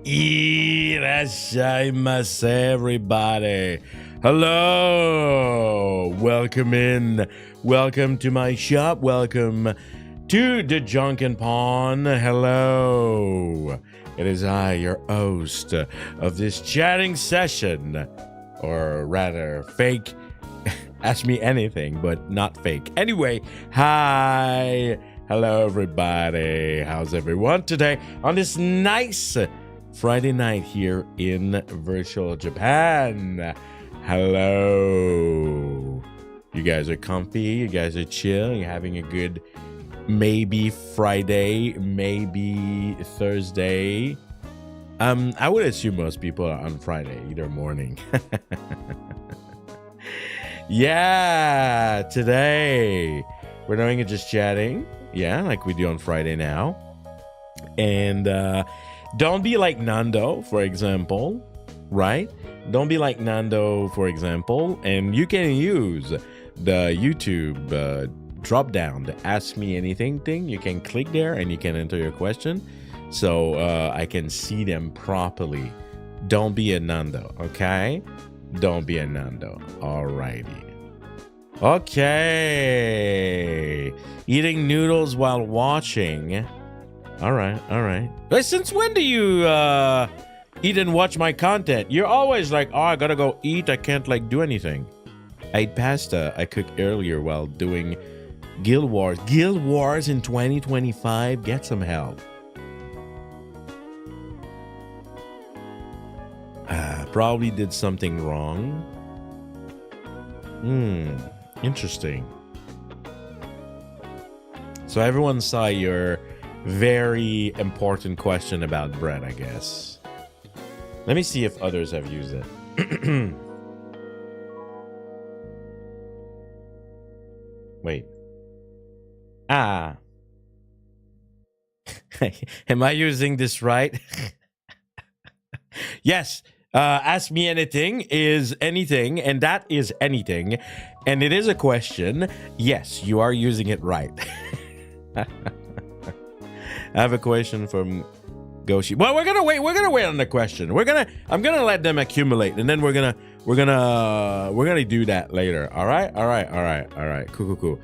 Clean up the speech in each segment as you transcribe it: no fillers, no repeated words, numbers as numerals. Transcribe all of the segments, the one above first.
Irashaimase, everybody. Hello. Welcome in. Welcome to my shop. Welcome to the Janken Pomme. Hello. It is I, your host of this chatting session, or rather fake. Ask me anything, but not fake. Anyway, hi. Hello, everybody. How's everyone today on this nice Friday night here in virtual Japan? Hello. You guys are comfy. You guys are chill. You're having a good maybe Friday, maybe Thursday. I would assume most people are on Friday, either morning. Yeah, today we're doing it just chatting. Yeah, like we do on Friday now. And don't be like Nando, for example, right? Don't be like Nando, for example. And you can use the YouTube drop down, the Ask Me Anything thing. You can click there and you can enter your question. So I can see them properly. Don't be a Nando, okay? Don't be a Nando. Alrighty. Okay. Eating noodles while watching. Alright. But since when do you eat and watch my content? You're always like, oh, I gotta go eat. I can't like do anything. I ate pasta I cooked earlier while doing Guild Wars. Guild Wars in 2025. Get some help. Probably did something wrong. Interesting. So everyone saw your very important question about bread, I guess. Let me see if others have used it. Wait. Am I using this right? Yes. Ask me anything is anything, and that is anything, and it is a question. Yes, you are using it right. I have a question from Goshi. Well, we're gonna wait on the question. I'm gonna let them accumulate, and then we're gonna do that later. All right. Cool.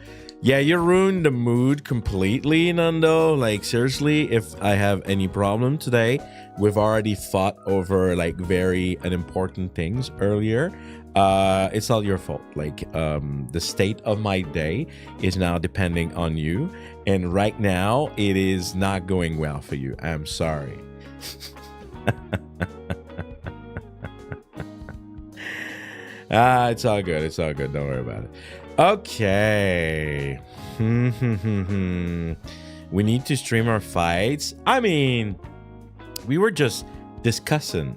Yeah, you ruined the mood completely, Nando. Like, seriously, if I have any problem today, we've already fought over, like, very unimportant things earlier. It's all your fault. Like, the state of my day is now depending on you. And right now, it is not going well for you. I'm sorry. It's all good. Don't worry about it. Okay. We need to stream our fights. I mean, we were just discussing,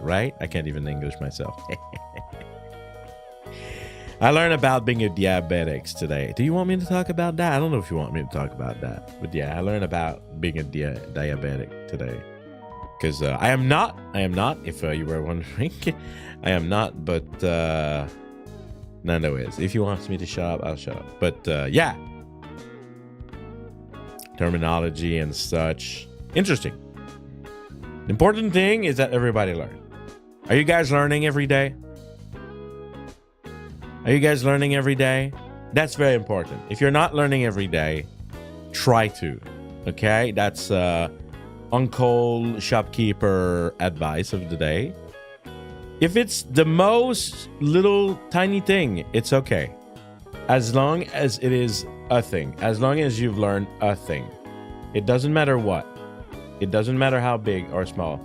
right? I can't even English myself. I learned about being a diabetic today. Do you want me to talk about that? I don't know if you want me to talk about that. But yeah, I learned about being a diabetic today. Because I am not, if you were wondering. I am not, but Nando is. If he wants me to shut up, I'll shut up. But yeah. Terminology and such. Interesting. The important thing is that everybody learn. Are you guys learning every day? That's very important. If you're not learning every day, try to. Okay? That's Uncle Shopkeeper advice of the day. If it's the most little tiny thing, it's okay. As long as it is a thing. As long as you've learned a thing. It doesn't matter what. It doesn't matter how big or small.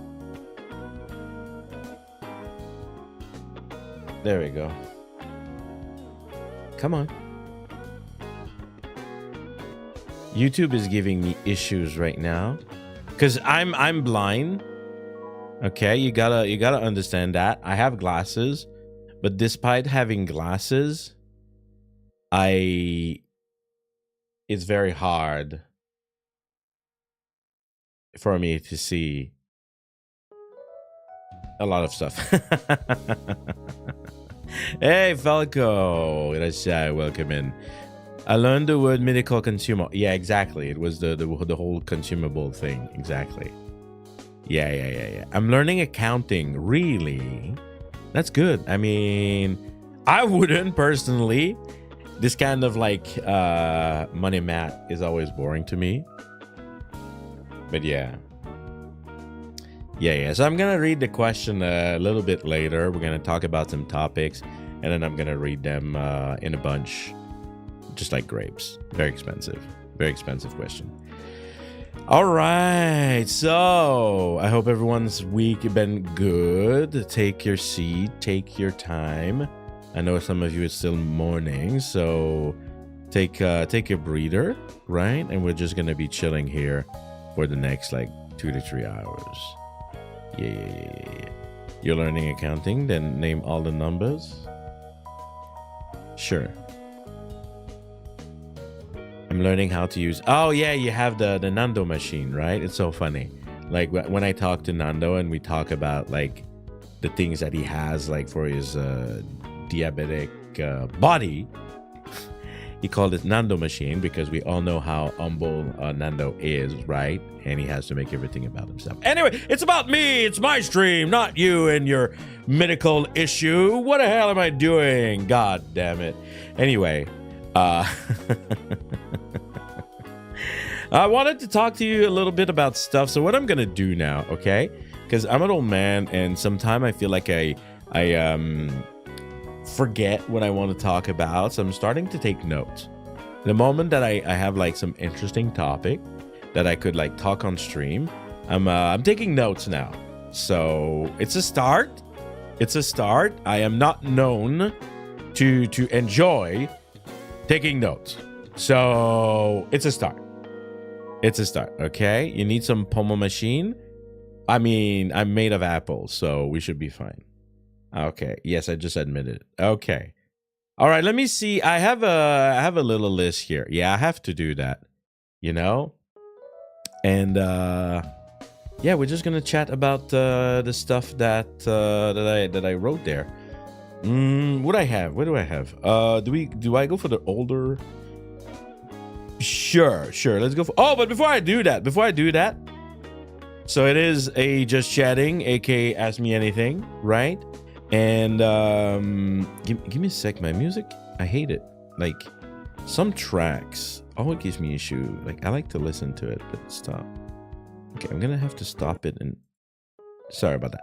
There we go. Come on. YouTube is giving me issues right now. Because I'm blind. Okay, you gotta understand that. I have glasses, but despite having glasses, it's very hard for me to see a lot of stuff. Hey, Falco, welcome in. I learned the word medical consumer. Yeah, exactly. It was the whole consumable thing. Exactly. Yeah. I'm learning accounting. Really? That's good. I mean, I wouldn't personally. This kind of like money math is always boring to me. But yeah. So I'm gonna read the question a little bit later. We're gonna talk about some topics, and then I'm gonna read them in a bunch, just like grapes. Very expensive question. All right, so I hope everyone's week been good. Take your seat, take your time. I know some of you it's still morning, so take a breather, right? And we're just gonna be chilling here for the next like 2 to 3 hours. Yeah. You're learning accounting, then name all the numbers. Sure. I'm learning how to use... Oh, yeah, you have the Nando machine, right? It's so funny. Like, when I talk to Nando and we talk about, like, the things that he has, like, for his diabetic body, he called it Nando machine because we all know how humble Nando is, right? And he has to make everything about himself. Anyway, it's about me. It's my stream, not you and your medical issue. What the hell am I doing? God damn it. Anyway, I wanted to talk to you a little bit about stuff. So what I'm going to do now, okay? Because I'm an old man and sometimes I feel like I forget what I want to talk about, so I'm starting to take notes. The moment that I have like some interesting topic that I could like talk on stream, I'm taking notes now. So it's a start. I am not known to enjoy taking notes, so it's a start. Okay, you need some Pomme machine. I mean, I'm made of apples, so we should be fine. Okay. Yes, I just admitted it. Okay. All right. Let me see. I have a little list here. Yeah, I have to do that. You know. And yeah, we're just gonna chat about the stuff that I wrote there. What do I have? Do I go for the older? Sure. Let's go for. Oh, but before I do that. So it is a just chatting, aka Ask Me Anything, right? And give me a sec. My music, I hate it. Like some tracks, it gives me issue. Like I like to listen to it, but stop. Okay, I'm gonna have to stop it. And sorry about that.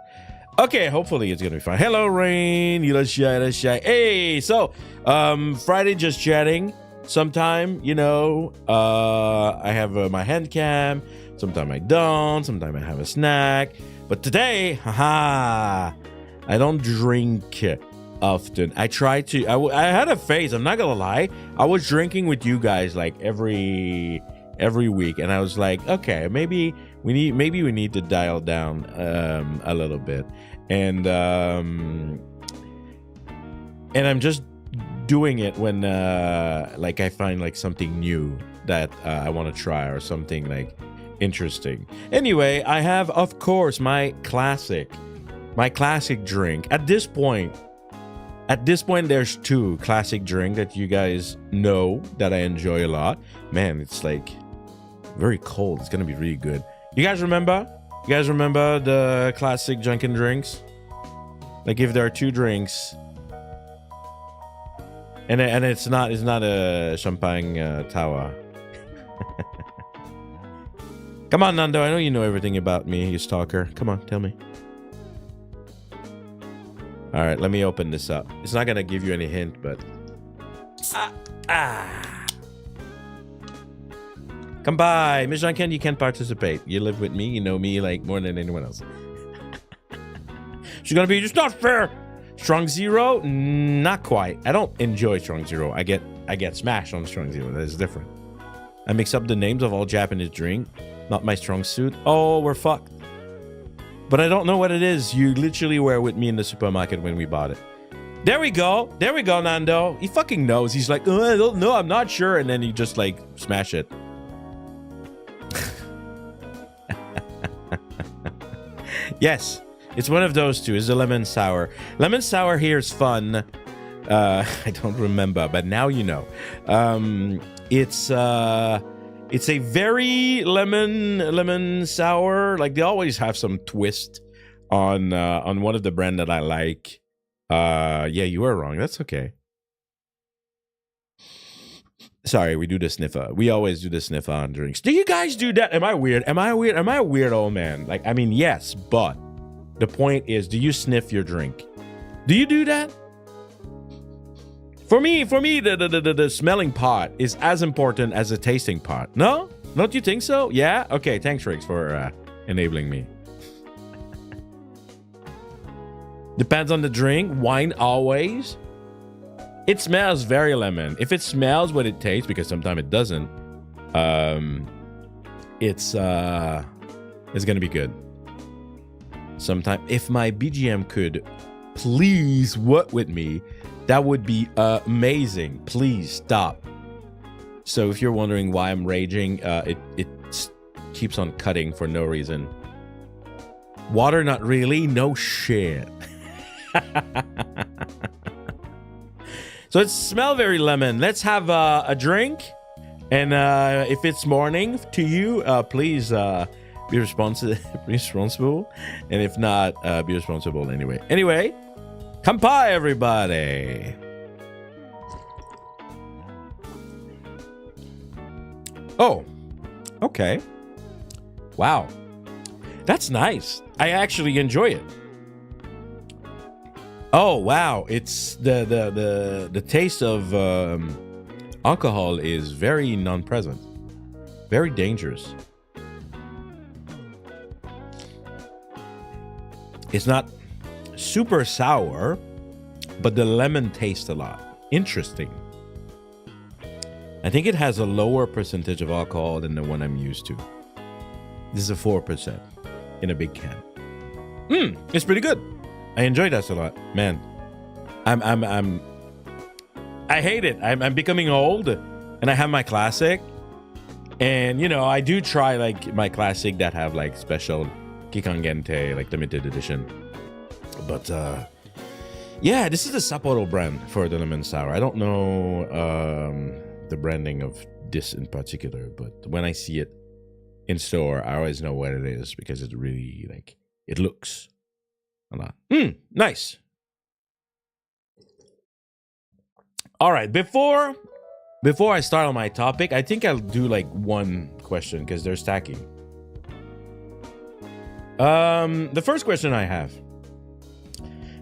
Okay, hopefully it's gonna be fine. Hello, Rain. Let's shy. Hey, so Friday just chatting. Sometime, you know, I have my hand cam. Sometimes I don't. Sometimes I have a snack. But today, I don't drink often. I try to. I had a phase. I'm not gonna lie. I was drinking with you guys like every week, and I was like, okay, maybe we need to dial down a little bit, and I'm just doing it when like I find like something new that I want to try or something like interesting. Anyway, I have, of course, my classic drink. At this point, there's two classic drink that you guys know that I enjoy a lot. Man, it's like very cold. It's gonna be really good. You guys remember the classic Janken drinks? Like if there are two drinks, and it's not a champagne tower. Come on, Nando. I know you know everything about me, you stalker. Come on, tell me. All right, let me open this up. It's not gonna give you any hint, but come by, Miss Janken. You can't participate. You live with me. You know me like more than anyone else. She's gonna be just not fair. Strong Zero, not quite. I don't enjoy Strong Zero. I get smashed on Strong Zero. That is different. I mix up the names of all Japanese drink. Not my strong suit. Oh, we're fucked. But I don't know what it is. You literally were with me in the supermarket when we bought it. There we go, Nando. He fucking knows. He's like, oh, I don't know. I'm not sure. And then you just like smash it. Yes, it's one of those two. It's a lemon sour. Lemon sour here is fun. I don't remember, but now you know. It's a very lemon sour. Like they always have some twist on one of the brand that I like. Yeah, you were wrong. That's okay. Sorry, we do the sniffer. We always do the sniffer on drinks. Do you guys do that? Am I weird? Am I weird? Am I a weird old man? Like, I mean, yes, but the point is, do you sniff your drink? Do you do that? For me, the smelling part is as important as the tasting part. No? Don't you think so? Yeah? Okay, thanks, Riggs, for enabling me. Depends on the drink. Wine always. It smells very lemon. If it smells what it tastes, because sometimes it doesn't, it's gonna be good. Sometimes, if my BGM could please work with me, that would be amazing. Please stop. So if you're wondering why I'm raging, it keeps on cutting for no reason. Water, not really. No shit. So it smells very lemon. Let's have a drink. And if it's morning to you, please be responsible. And if not, be responsible anyway. Anyway, kampai, everybody. Oh, okay. Wow. That's nice. I actually enjoy it. Oh wow, it's the taste of alcohol is very non-present, very dangerous. It's not super sour, but the lemon tastes a lot. Interesting. I think it has a lower percentage of alcohol than the one I'm used to. This is a 4% in a big can. It's pretty good. I enjoy that a lot, man. I hate it. I'm becoming old, and I have my classic, and you know I do try like my classic that have like special Kikangente, like limited edition. But yeah, this is the Sapporo brand for the lemon sour. I don't know the branding of this in particular, but when I see it in store, I always know what it is because it really like it looks a lot. Nice. All right, before I start on my topic, I think I'll do like one question because they're stacking. The first question I have.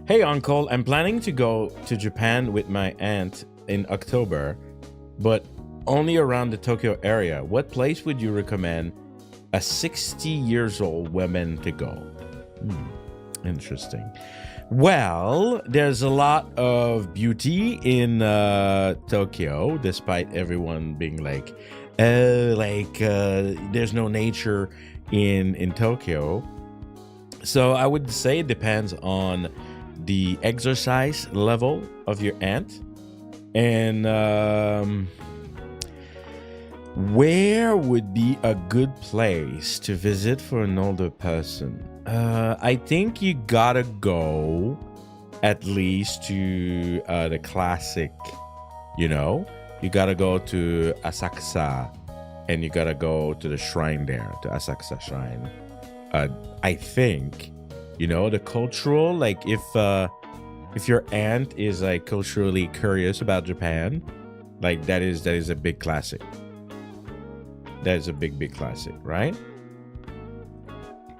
Hey uncle, I'm planning to go to Japan with my aunt in October, but only around the Tokyo area. What place would you recommend a 60 years old woman to go? Interesting. Well, there's a lot of beauty in Tokyo, despite everyone being like, there's no nature in Tokyo. So I would say it depends on the exercise level of your aunt and where would be a good place to visit for an older person. I think you gotta go at least to the classic, you know, you gotta go to Asakusa and you gotta go to the shrine there, to Asakusa Shrine. I think, you know, the cultural, like if your aunt is like culturally curious about Japan, like that is a big classic. That is a big classic, right?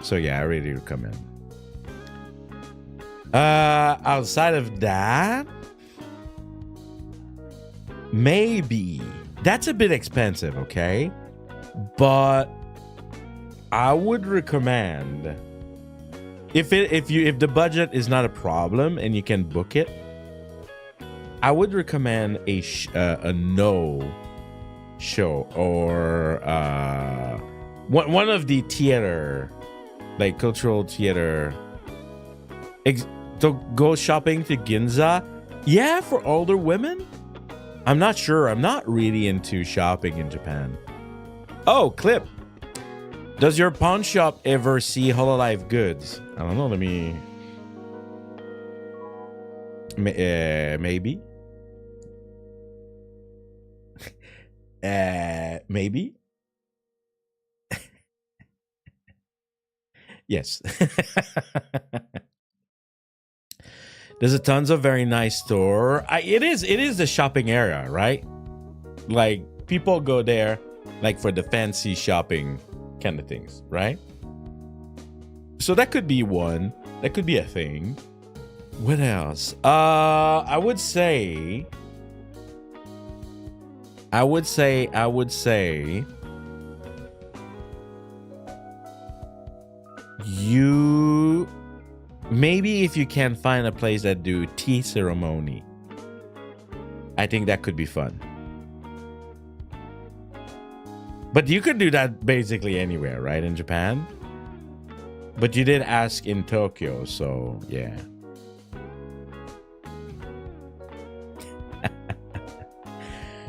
So yeah, I really recommend. Outside of that, maybe that's a bit expensive, okay? But I would recommend if the budget is not a problem and you can book it, I would recommend a no show or one of the theater, like cultural theater. To go shopping to Ginza, yeah, for older women. I'm not sure. I'm not really into shopping in Japan. Oh, clip. Does your pawn shop ever see Hololive goods? I don't know. Let me. Maybe. Maybe. Yes. There's a tons of very nice store. It is the shopping area, right? Like people go there like for the fancy shopping kind of things, right? So that could be one. That could be a thing. What else? I would say you maybe if you can find a place that do tea ceremony, I think that could be fun. But you could do that basically anywhere, right? In Japan. But you did ask in Tokyo, so yeah.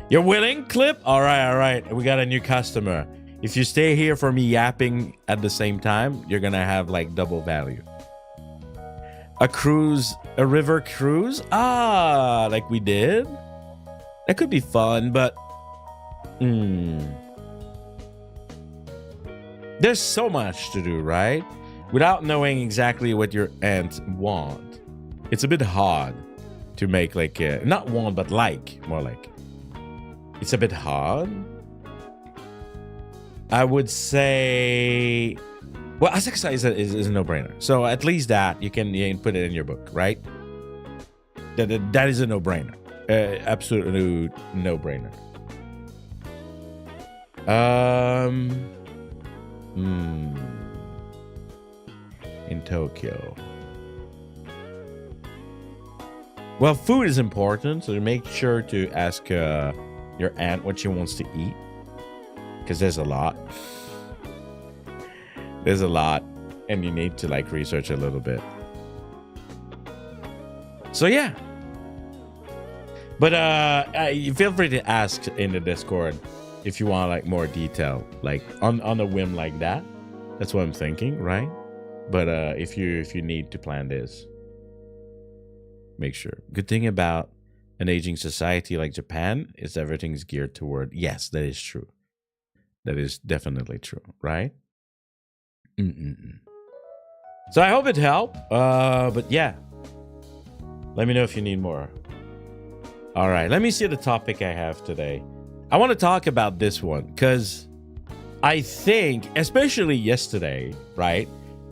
You're willing, Clip? All right. We got a new customer. If you stay here for me yapping at the same time, you're gonna have like double value. A river cruise? Like we did? That could be fun, but there's so much to do, right? Without knowing exactly what your ants want, it's a bit hard to make like not want, but like, more like. It's a bit hard. I would say, well, Asakusa is a no-brainer. So at least that you can put it in your book, right? That is a no-brainer. Absolute no-brainer. In Tokyo. Well, food is important, so make sure to ask your aunt what she wants to eat, because there's a lot. There's a lot, and you need to like research a little bit. So yeah. But you feel free to ask in the Discord if you want like more detail, like on a whim like that. That's what I'm thinking, right? But if you need to plan this, make sure. Good thing about an aging society like Japan is everything's geared toward. Yes, that is true. That is definitely true, right? So I hope it helped. But yeah, let me know if you need more. All right, let me see the topic I have today. I want to talk about this one because I think, especially yesterday, right?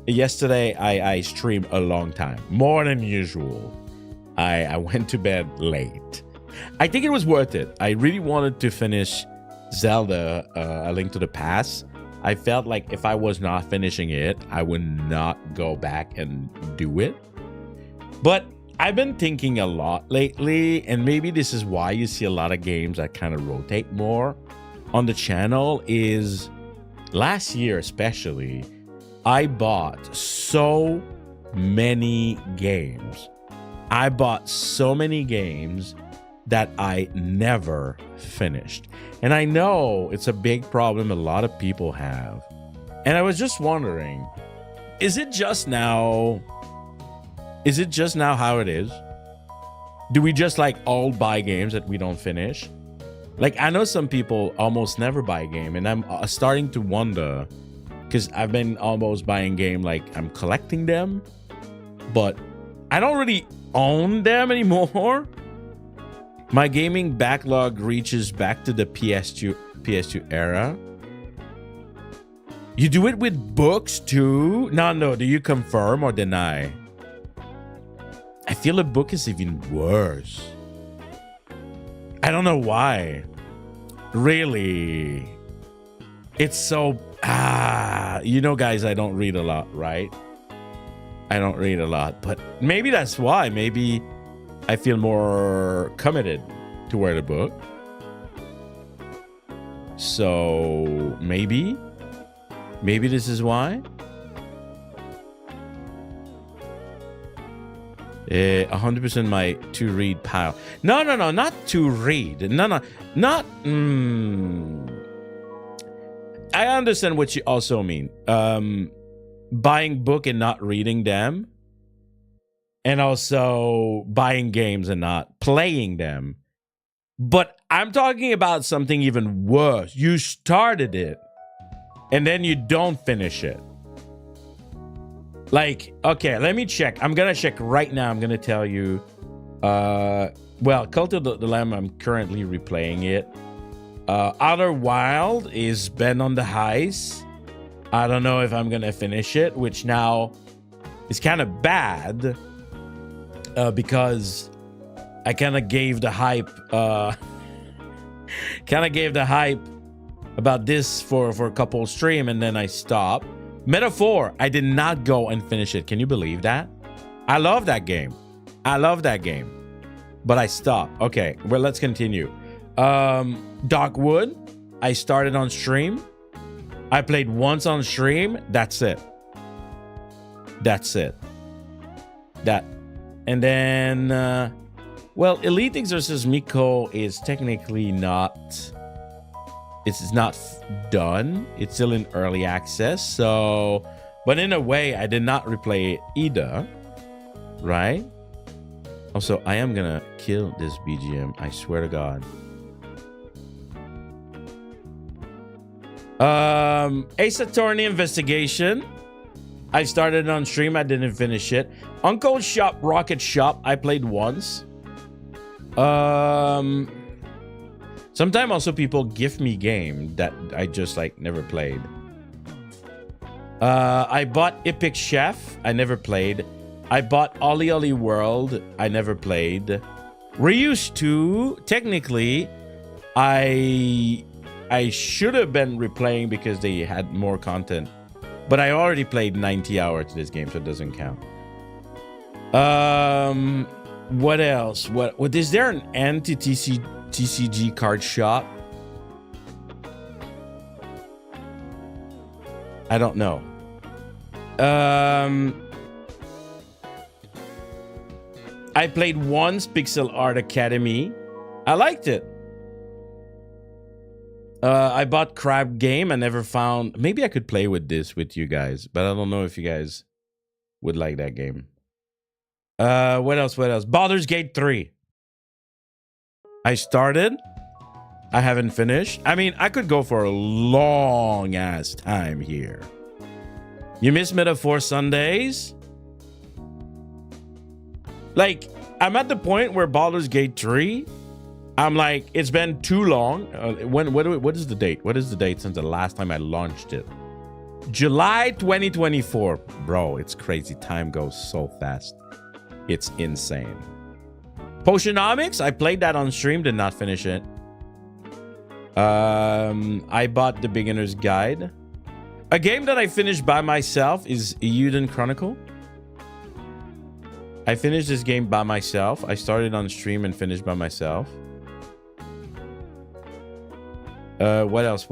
Yesterday, I streamed a long time, more than usual. I went to bed late. I think it was worth it. I really wanted to finish Zelda, A Link to the Past. I felt like if I was not finishing it, I would not go back and do it. But I've been thinking a lot lately, and maybe this is why you see a lot of games that kind of rotate more on the channel, is last year especially, I bought so many games. I bought so many games that I never finished. And I know it's a big problem a lot of people have. And I was just wondering, is it just now how it is? Do we just like all buy games that we don't finish? Like I know some people almost never buy a game, and I'm starting to wonder, because I've been almost buying game like I'm collecting them, but I don't really own them anymore. My gaming backlog reaches back to the PS2 era. You do it with books too? No. Do you confirm or deny? I feel a book is even worse. I don't know why. Really? It's so... you know, guys, I don't read a lot, right? I don't read a lot, but maybe that's why. Maybe I feel more committed toward a book. So maybe this is why. 100% my to read pile. No, not to read. No, not. I understand what you also mean. Buying book and not reading them, and also buying games and not playing them. But I'm talking about something even worse. You started it, and then you don't finish it. Like, okay, let me check. I'm gonna check right now. I'm gonna tell you. Well, Cult of the Lamb, I'm currently replaying it. Outer Wild is been on the highs. I don't know if I'm gonna finish it, which now is kind of bad because I kind of gave the hype. About this for a couple stream, and then I stopped. Metaphor, I did not go and finish it. Can you believe that? I love that game. But I stopped. Okay, well, let's continue. Dogwood, I started on stream. I played once on stream. That's it. And then, well, Elite Exorcist Miko is technically not... It's not done. It's still in early access. So, but in a way, I did not replay it either. Right? Also, I am gonna kill this BGM. I swear to God. Ace Attorney Investigation. I started on stream. I didn't finish it. Uncle Shop Rocket Shop. I played once. Sometimes also people gift me game that I just like never played. I bought Epic Chef. I never played. I bought Ollie Ollie World. I never played. Reuse 2. Technically, I should have been replaying because they had more content. But I already played 90 hours to this game, so it doesn't count. What else? What is there an anti-TCG card shop? I don't know. I played once Pixel Art Academy. I liked it. I bought Crab Game. I never found... Maybe I could play with this with you guys, but I don't know if you guys would like that game. What else? Baldur's Gate 3. I started. I haven't finished. I mean, I could go for a long ass time here. You miss Metaphor Sundays? Like, I'm at the point where Baldur's Gate 3, I'm like, it's been too long. What is the date? What is the date since the last time I launched it? July 2024. Bro, it's crazy. Time goes so fast. It's insane. Potionomics, I played that on stream, did not finish it. I bought The Beginner's Guide. A game that I finished by myself is Euden Chronicle. I finished this game by myself. I started on stream and finished by myself. What else?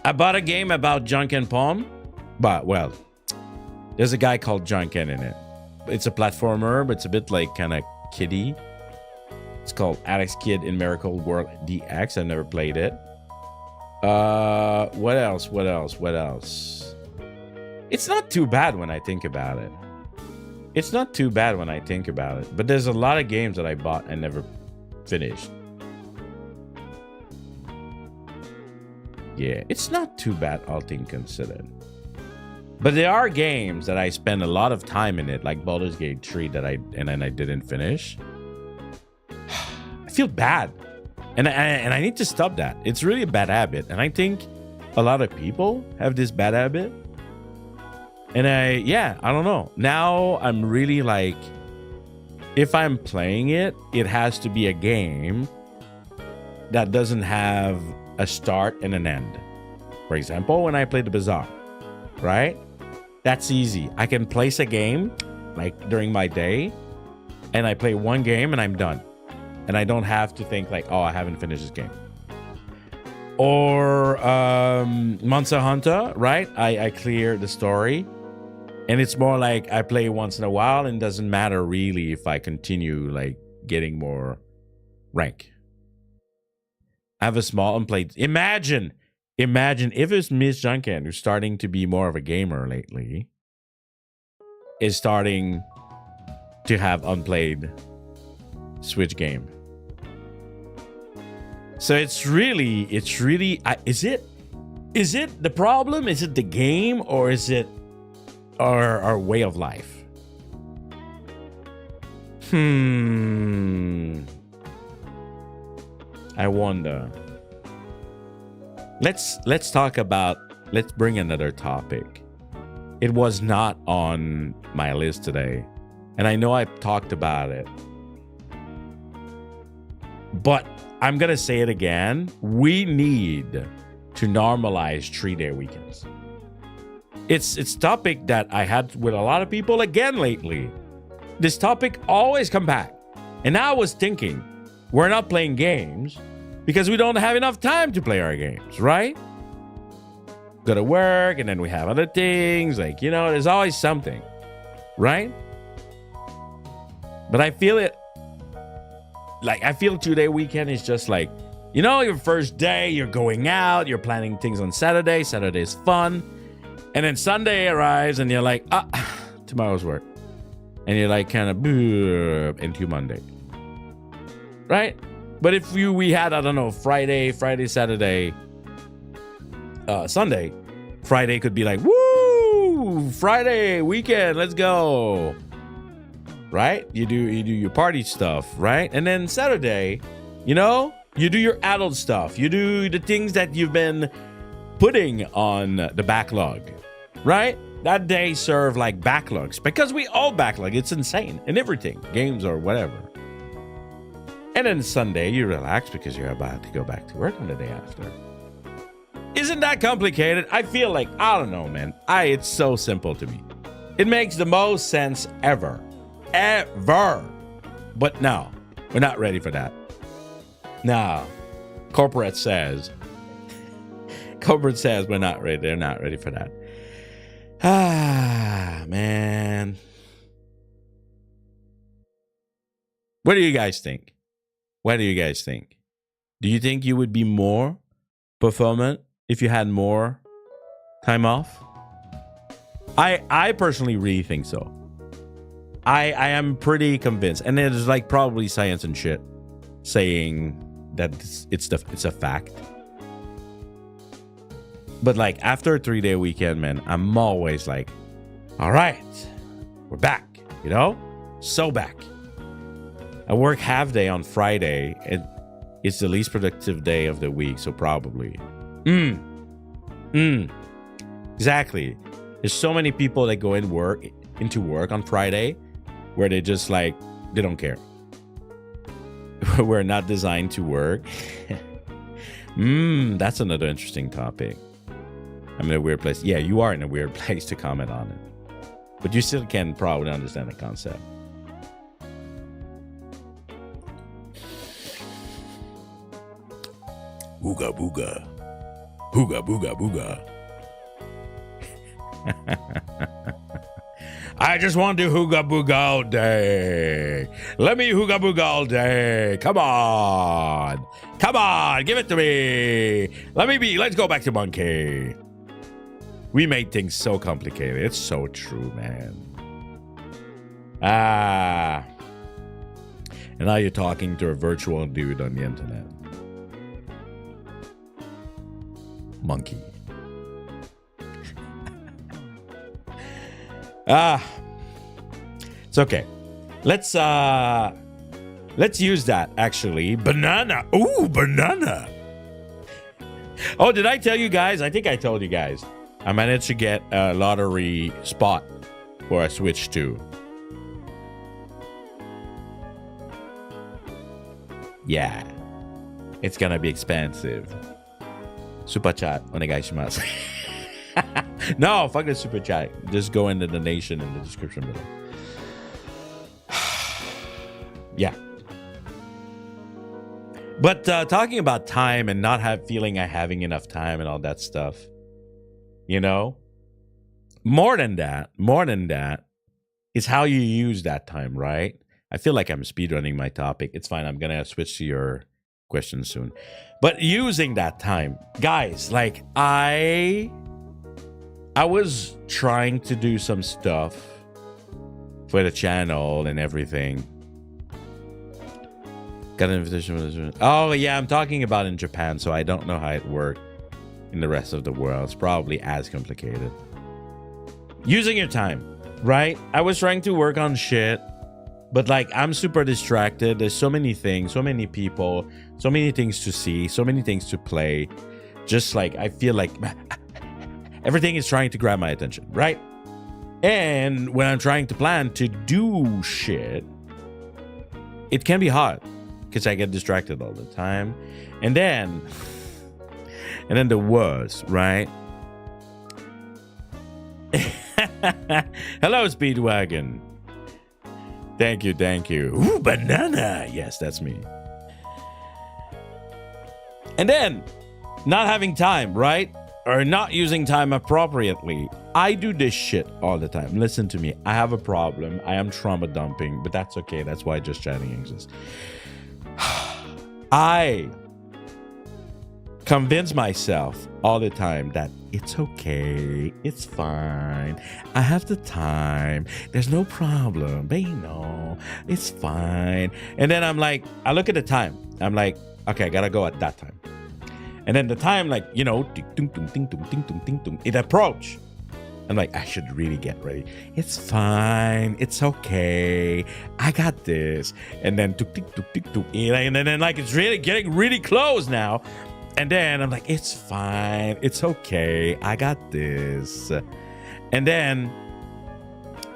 I bought a game about Janken Pomme. But, well, there's a guy called Janken in it. It's a platformer, but it's a bit like kind of kiddie. It's called Alex Kidd in Miracle World DX. I've never played it. What else? It's not too bad when I think about it. But there's a lot of games that I bought and never finished. Yeah, it's not too bad, all things considered. But there are games that I spend a lot of time in it, like Baldur's Gate 3 and then I didn't finish. I feel bad. And I need to stop that. It's really a bad habit. And I think a lot of people have this bad habit. And I don't know. Now I'm really like, if I'm playing it, it has to be a game that doesn't have a start and an end. For example, when I play the Bazaar, right? That's easy. I can place a game like during my day and I play one game and I'm done. And I don't have to think like, oh, I haven't finished this game. Or Monster Hunter, right? I clear the story. And it's more like I play once in a while and it doesn't matter really if I continue like getting more rank. I have a small unplayed. Imagine if it's Miss Janken, who's starting to be more of a gamer lately, is starting to have unplayed Switch game. So it's really, is Is it the problem? Is it the game, or is it our way of life? I wonder. Let's talk about, let's bring another topic. It was not on my list today, and I know I've talked about it, but I'm gonna say it again. We need to normalize 3-day weekends. It's a topic that I had with a lot of people again lately. This topic always come back, and now I was thinking, we're not playing games because we don't have enough time to play our games, right? Go to work, and then we have other things, like, you know, there's always something, right? But I feel it, like, I feel 2-day weekend is just like, you know, your first day, you're going out, you're planning things on Saturday. Saturday is fun. And then Sunday arrives, and you're like, tomorrow's work. And you're like kind of into Monday. Right? But if we had, I don't know, Friday, Saturday, Sunday, Friday could be like, woo, Friday, weekend, let's go. Right? You do your party stuff, right? And then Saturday, you know, you do your adult stuff. You do the things that you've been putting on the backlog, right? That day serve like backlogs, because we all backlog. It's insane. And everything, games or whatever. And then Sunday, you relax because you're about to go back to work on the day after. Isn't that complicated? I feel like, I don't know, man. It's so simple to me. It makes the most sense ever. But no, we're not ready for that. No. Corporate says we're not ready. They're not ready for that. Man. What do you guys think? What do you guys think? Do you think you would be more performant if you had more time off? I personally really think so. I am pretty convinced. And there's like probably science and shit saying that it's a fact. But like after a 3-day weekend, man, I'm always like, all right, we're back, you know? So back. I work half day on Friday, and it's the least productive day of the week, so probably. Exactly. There's so many people that go into work on Friday where they just like, they don't care. We're not designed to work. That's another interesting topic. I'm in a weird place. Yeah, you are in a weird place to comment on it. But you still can probably understand the concept. Booga booga. Booga booga booga. I just want to hooga booga all day. Let me hooga booga all day. Come on. Come on. Give it to me. Let's go back to monkey. We made things so complicated. It's so true, man. And now you're talking to a virtual dude on the internet. Monkey. It's okay. Let's use that actually. Banana. Ooh, banana. Oh, did I tell you guys? I think I told you guys. I managed to get a lottery spot for a Switch 2. Yeah. It's gonna be expensive. Super chat, onegaishimasu. No, fuck the super chat. Just go in the donation in the description below. Yeah. But talking about time and not feeling I having enough time and all that stuff, you know, more than that is how you use that time, right? I feel like I'm speedrunning my topic. It's fine. I'm gonna switch to your question soon. But using that time, guys, like I was trying to do some stuff for the channel and everything. Got an invitation. Oh yeah, I'm talking about in Japan, so I don't know how it worked. in the rest of the world. It's probably as complicated. Using your time, right? I was trying to work on shit, but like I'm super distracted. There's so many things, so many people, so many things to see, so many things to play. Just like I feel like everything is trying to grab my attention, right? And when I'm trying to plan to do shit, it can be hard because I get distracted all the time. And then the worst, right? Hello, Speedwagon. Thank you. Ooh, banana. Yes, that's me. And then not having time, right? Or not using time appropriately. I do this shit all the time. Listen to me. I have a problem. I am trauma dumping, but that's okay. That's why Just Chatting exists. I convince myself all the time that it's okay, it's fine, I have the time, there's no problem, they know, it's fine. And then I'm like, I look at the time, I'm like, okay, I gotta go at that time. And then the time, like, you know, it approach. I'm like, I should really get ready. It's fine. It's okay. I got this. And then, and then like, it's really getting really close now. And then I'm like, it's fine. It's okay. I got this. And then,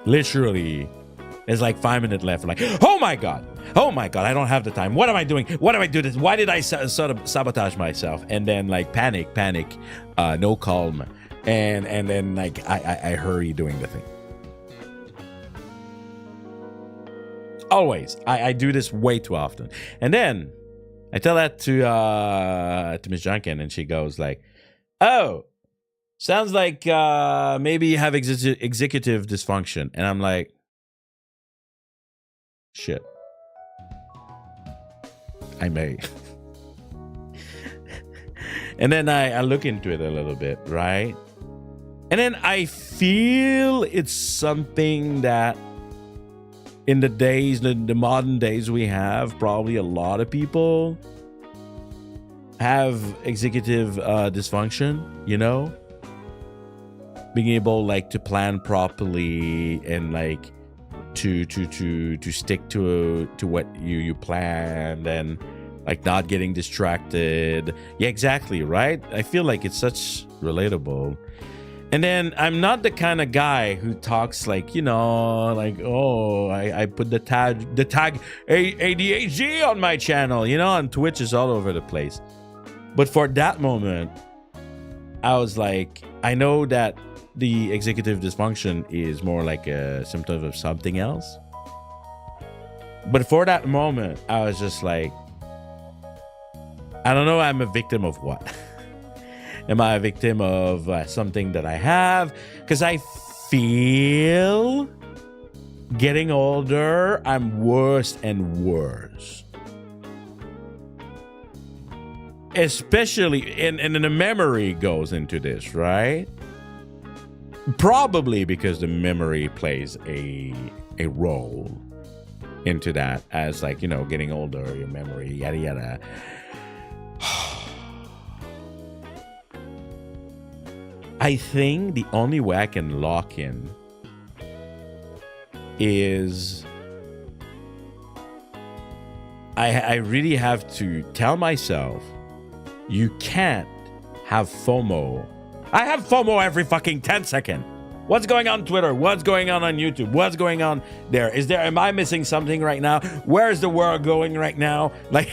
literally, there's like 5 minutes left. I'm like, oh my God. I don't have the time. What am I doing? What am I doing? Why did I sort of sabotage myself? And then like panic, no calm. And then like I hurry doing the thing. Always. I do this way too often. And then I tell that to Miss Janken, and she goes like, oh, sounds like maybe you have executive dysfunction. And I'm like, shit. I may. And then I look into it a little bit, right? And then I feel it's something that in the modern days we have, probably a lot of people have executive dysfunction, you know? Being able like to plan properly and like to stick to what you planned and like not getting distracted. Yeah, exactly, right? I feel like it's such relatable. And then I'm not the kind of guy who talks like, you know, like, oh, I put the tag ADHD on my channel, you know, on Twitch is all over the place. But for that moment, I was like, I know that the executive dysfunction is more like a symptom of something else. But for that moment, I was just like, I don't know, I'm a victim of what? Am I a victim of something that I have? Because I feel getting older, I'm worse and worse. Especially, and the memory goes into this, right? Probably because the memory plays a role into that, as like, you know, getting older, your memory, yada yada. I think the only way I can lock in is I really have to tell myself, you can't have FOMO. I have FOMO every fucking 10 seconds. What's going on Twitter? What's going on YouTube? What's going on there? Am I missing something right now? Where's the world going right now? Like,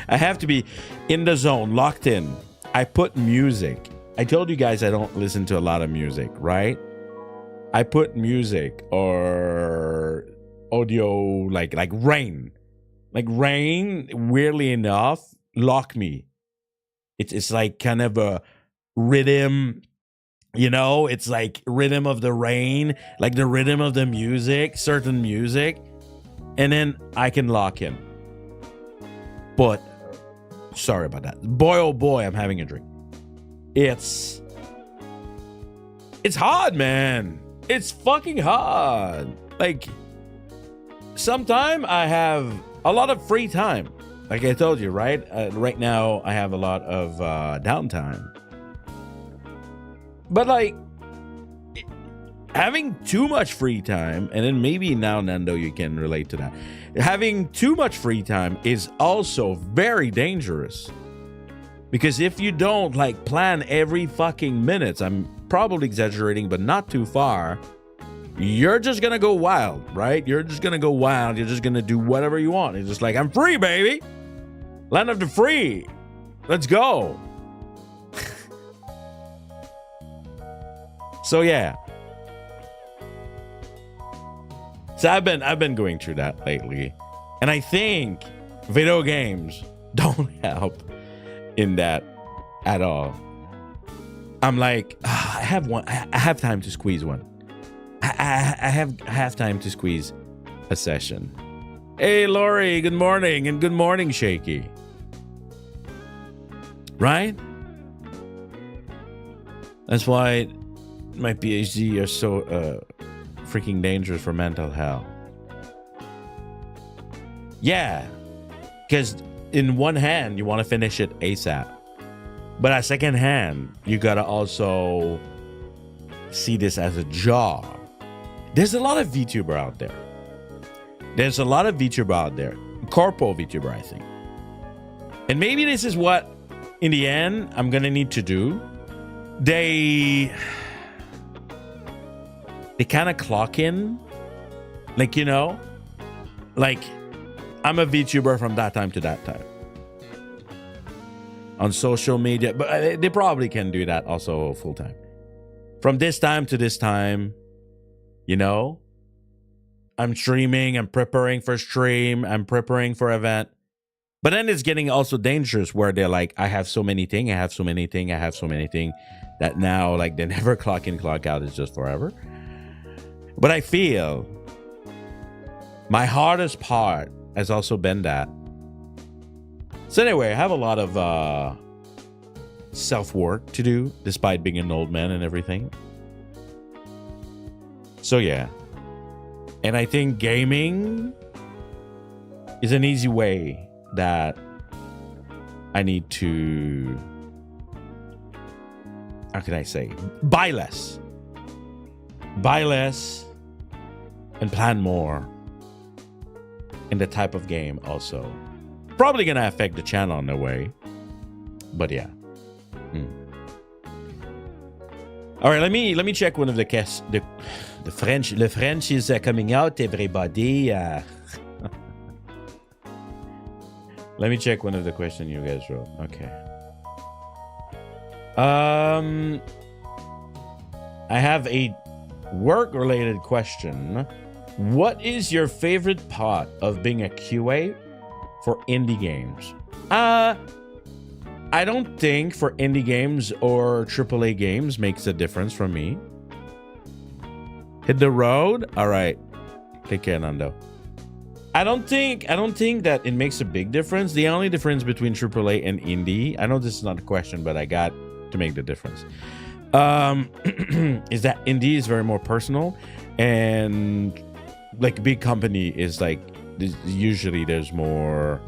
I have to be in the zone, locked in. I put music. I told you guys I don't listen to a lot of music, right? I put music or audio like rain. Like rain, weirdly enough, lock me. It's like kind of a rhythm, you know? It's like rhythm of the rain, like the rhythm of the music, certain music. And then I can lock in. But, sorry about that. Boy, oh boy, I'm having a drink. It's hard, man. It's fucking hard. Like, sometime I have a lot of free time. Like I told you, right? Right now I have a lot of downtime. But like, having too much free time, and then maybe now, Nando, you can relate to that. Having too much free time is also very dangerous. Because if you don't like plan every fucking minute, I'm probably exaggerating, but not too far, you're just gonna go wild, right? You're just gonna go wild. You're just gonna do whatever you want. It's just like, I'm free, baby. Land of the free. Let's go. So yeah. So I've been going through that lately. And I think video games don't help in that at all. I'm like, I have time to squeeze one. I have time to squeeze a session. Hey, Lori, good morning, and good morning, Shaky. Right? That's why my PhD are so freaking dangerous for mental health. Yeah, because in one hand, you want to finish it ASAP. But at second hand, you got to also see this as a job. There's a lot of VTuber out there. Corpo VTuber, I think. And maybe this is what, in the end, I'm going to need to do. They kind of clock in. Like, you know, like, I'm a VTuber from that time to that time. On social media. But they probably can do that also full time. From this time to this time, you know, I'm streaming, I'm preparing for stream, I'm preparing for event. But then it's getting also dangerous where they're like, I have so many things, that now like they never clock in, clock out. It's just forever. But I feel my hardest part has also been that. So anyway, I have a lot of self-work to do, despite being an old man and everything. So yeah. And I think gaming is an easy way that I need to, how can I say, buy less and plan more in the type of game also. Probably gonna affect the channel in a way, but yeah. All right, let me check one of the the French. Le French is coming out, everybody. Let me check one of the questions you guys wrote. Okay. I have a work-related question. What is your favorite part of being a QA for indie games? I don't think for indie games or AAA games makes a difference for me. Hit the road. All right. Take care, Nando. I don't think that it makes a big difference. The only difference between AAA and indie, I know this is not a question, but I got to make the difference. Is that indie is very more personal, and like a big company is like usually there's more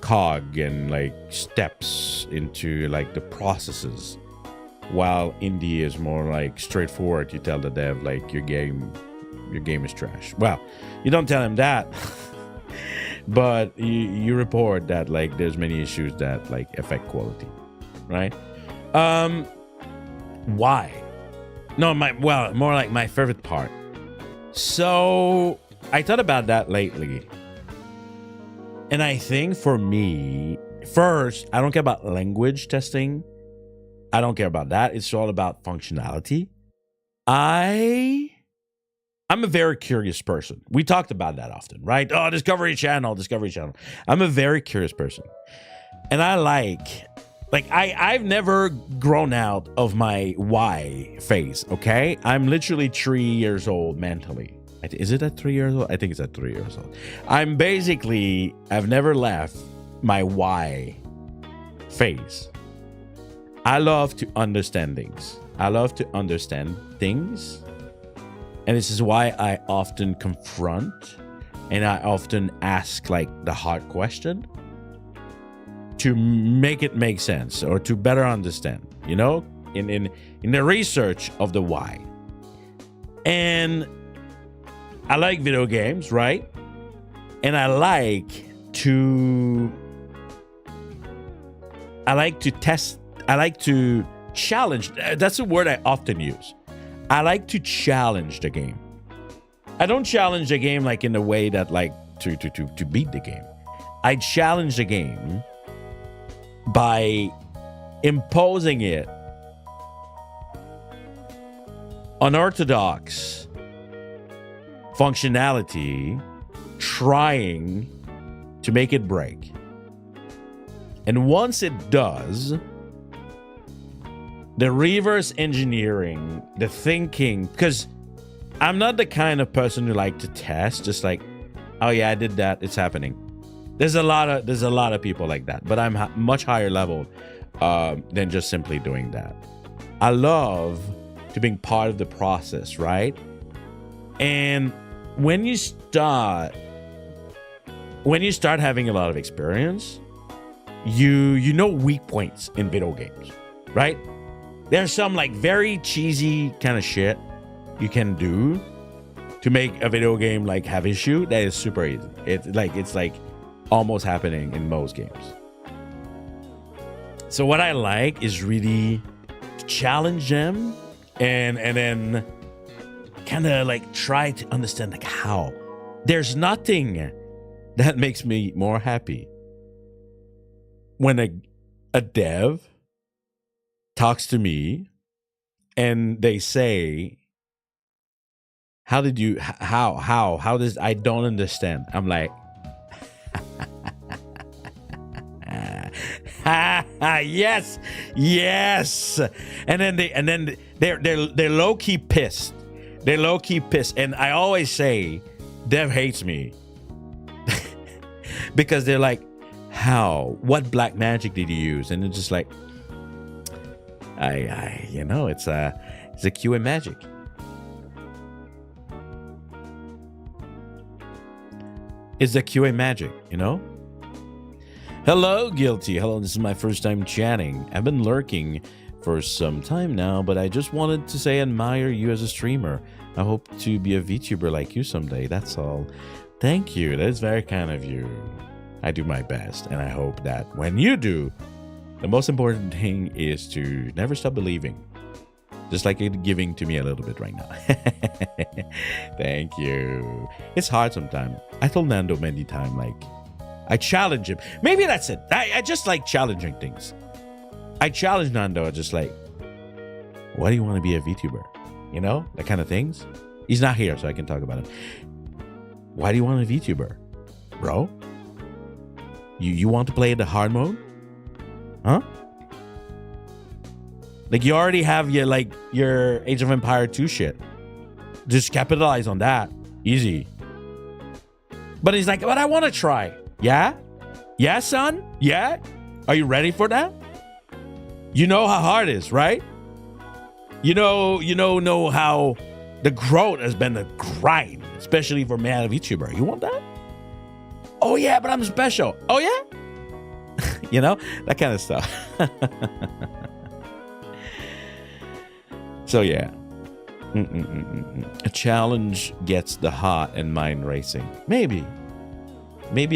cog and like steps into like the processes, while indie is more like straightforward. You tell the dev like your game is trash. Well, you don't tell him that. But you report that like there's many issues that like affect quality, right? Why? No, more like my favorite part. So I thought about that lately, and I think for me, first, I don't care about language testing. I don't care about that. It's all about functionality. I'm a very curious person. We talked about that often, right? Oh, Discovery Channel. I'm a very curious person. And I I've never grown out of my why phase, okay? I'm literally 3 years old mentally. Is it at 3 years old? I think it's at 3 years old. I've never left my why phase. I love to understand things. And this is why I often confront and I often ask like the hard question to make it make sense or to better understand, you know? in the research of the why. And I like video games, right? And I like to test. I like to challenge. That's a word I often use. I like to challenge the game. I don't challenge the game like in a way that like to beat the game. I challenge the game by imposing it unorthodox functionality, trying to make it break. And once it does, the reverse engineering, the thinking, because I'm not the kind of person who like to test, just like, oh yeah, I did that, it's happening. There's a lot of people like that, but I'm much higher level than just simply doing that. I love to being part of the process, right? And when you start having a lot of experience, you know weak points in video games, right? There's some like very cheesy kind of shit you can do to make a video game like have issue that is super easy. It's like almost happening in most games. So what I like is really to challenge them and then kind of like try to understand like how. There's nothing that makes me more happy when a dev talks to me and they say, how does I don't understand. I'm like, yes. And then they're low key pissed. They're low key pissed. And I always say, dev hates me because they're like, how? What black magic did you use? And it's just like, it's a QA magic. It's a QA magic, you know? Hello, Guilty. Hello, this is my first time chatting. I've been lurking for some time now, but I just wanted to say I admire you as a streamer. I hope to be a VTuber like you someday. That's all. Thank you. That is very kind of you. I do my best, and I hope that when you do, the most important thing is to never stop believing. Just like you're giving to me a little bit right now. Thank you. It's hard sometimes. I told Nando many times, like, I challenge him. Maybe that's it. I just like challenging things. I challenge Nando. I just like, why do you want to be a VTuber? You know, that kind of things. He's not here, so I can talk about him. Why do you want a VTuber? Bro? You want to play the hard mode? Huh? Like, you already have your Age of Empire 2 shit. Just capitalize on that. Easy. But he's like, but I want to try. Yeah? Yeah, son? Yeah? Are you ready for that? You know how hard it is, right? You know how the growth has been a grind, especially for me as a VTuber. You want that? Oh, yeah, but I'm special. Oh, yeah? You know? That kind of stuff. So, yeah. A challenge gets the heart and mind racing. Maybe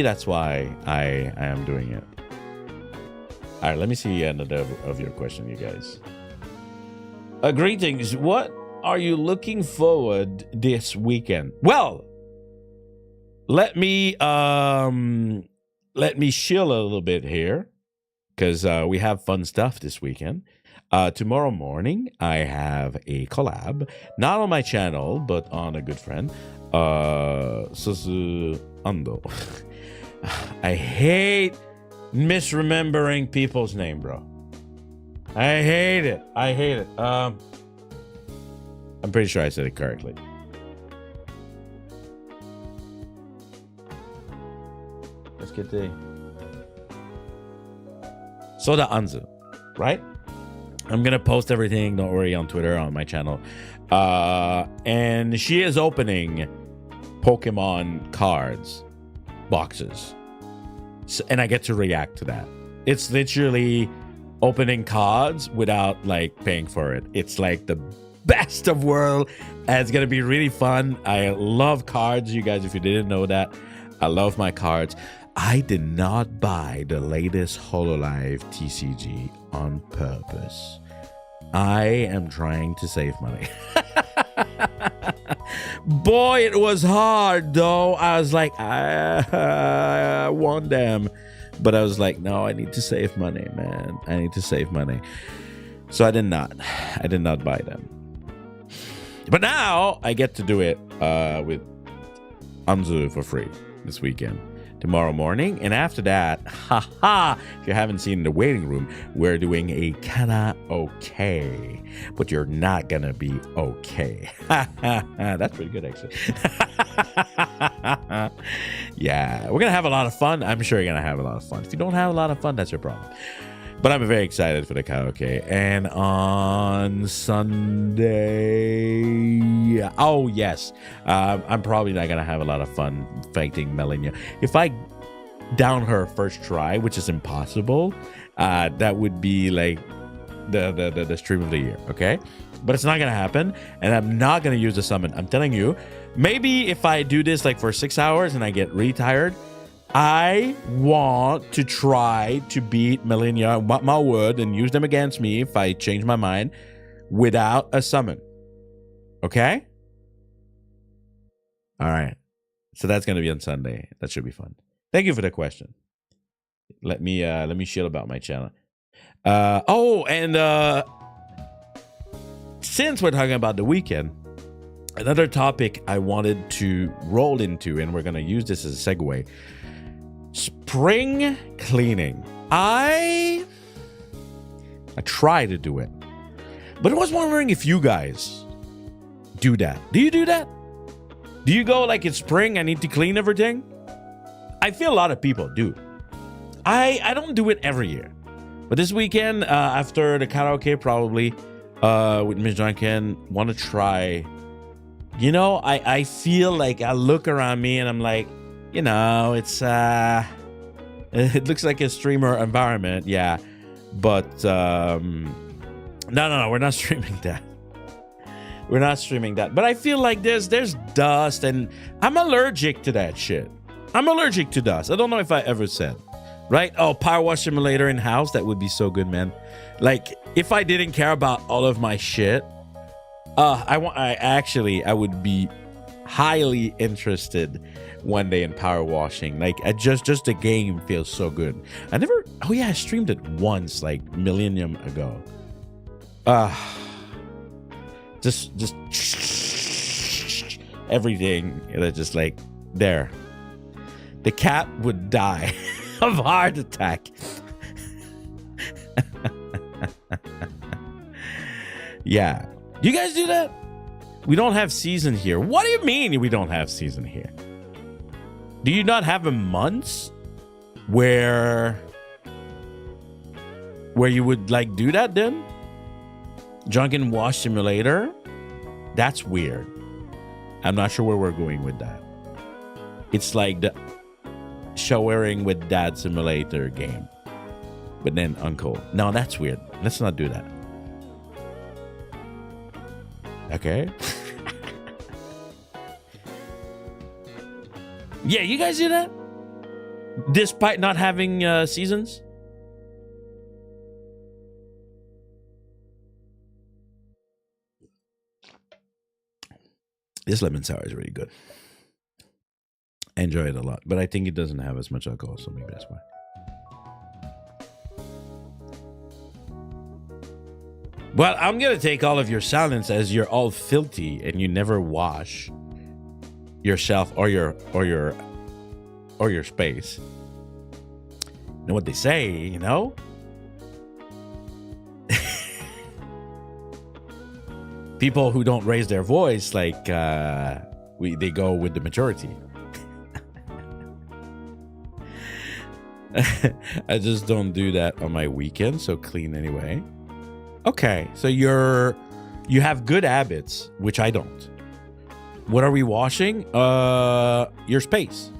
that's why I am doing it. All right, let me see another of your question, you guys. Greetings. What are you looking forward this weekend? Well, let me chill a little bit here because we have fun stuff this weekend. Tomorrow morning, I have a collab, not on my channel, but on a good friend, Suzu Ando. I hate misremembering people's name, bro. I hate it. I'm pretty sure I said it correctly. Let's get the Soda Anzu, right? I'm gonna post everything, don't worry, on Twitter, on my channel. And she is opening Pokemon cards boxes. So, and I get to react to that. It's literally opening cards without like paying for it. It's like the best of world, and it's gonna be really fun. I love cards, you guys. If you didn't know that, I love my cards. I did not buy the latest Hololive TCG on purpose. I am trying to save money. Boy, it was hard though. I was like, I want them, but I was like, no, I need to save money, man. I need to save money. So I did not buy them. But now I get to do it with Anzu for free this weekend, tomorrow morning. And after that, if you haven't seen the waiting room, we're doing a karaoke. But you're not gonna be okay. That's pretty good, actually. Yeah, we're gonna have a lot of fun. I'm sure you're gonna have a lot of fun. If you don't have a lot of fun, that's your problem. But I'm very excited for the karaoke. And on Sunday, oh yes, I'm probably not gonna have a lot of fun fighting Melania. If I down her first try, which is impossible, that would be like the stream of the year. Okay, but it's not gonna happen, and I'm not gonna use the summon. I'm telling you, maybe if I do this like for 6 hours and I get really tired, I want to try to beat Melania, my word, and use them against me if I change my mind without a summon. Okay? All right. So that's going to be on Sunday. That should be fun. Thank you for the question. Let me chill about my channel. Since we're talking about the weekend, another topic I wanted to roll into, and we're going to use this as a segue. Spring cleaning. I try to do it, but I was wondering if you guys do that. Do you do that? Do you go like it's spring, I need to clean everything? I feel a lot of people do. I don't do it every year, but this weekend after the karaoke, probably with Miss Janken, want to try. You know, I feel like I look around me and I'm like, you know, it's it looks like a streamer environment, yeah. But no, we're not streaming that. We're not streaming that. But I feel like there's dust, and I'm allergic to that shit. I'm allergic to dust. I don't know if I ever said, right? Oh, Power Wash Simulator in house, that would be so good, man. Like if I didn't care about all of my shit, I would be highly interested one day in power washing. Like just the game feels so good. I streamed it once like millennium ago. Just everything that just like there. The cat would die of heart attack. Yeah. Do you guys do that? We don't have season here. What do you mean we don't have season here? Do you not have a month where you would like do that then? Janken Wash Simulator? That's weird. I'm not sure where we're going with that. It's like the showering with dad simulator game. But then uncle. No, that's weird. Let's not do that. Okay. Yeah, you guys do that? Despite not having seasons? This lemon sour is really good. I enjoy it a lot, but I think it doesn't have as much alcohol, so maybe that's why. Well, I'm gonna take all of your silence as you're all filthy and you never wash yourself or your space. You know what they say, you know? People who don't raise their voice, like they go with the majority. I just don't do that on my weekend, so clean anyway. Okay, so you have good habits, which I don't. What are we washing? Your space,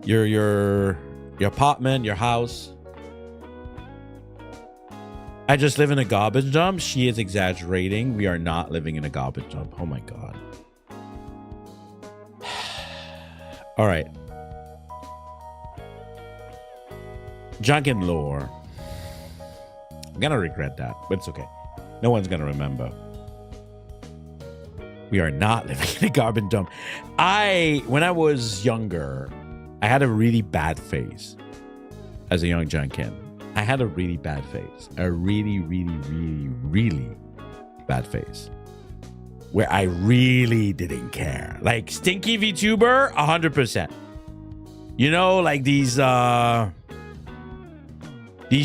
your apartment, your house. I just live in a garbage dump. She is exaggerating. We are not living in a garbage dump. Oh my God. All right. Janken lore. I'm gonna regret that, but it's okay. No one's gonna remember. We are not living in a garbage dump. When I was younger, I had a really bad phase as a young Janken. I had a really bad phase. A really, really, really, really bad phase. Where I really didn't care. Like stinky VTuber, 100%. You know, like these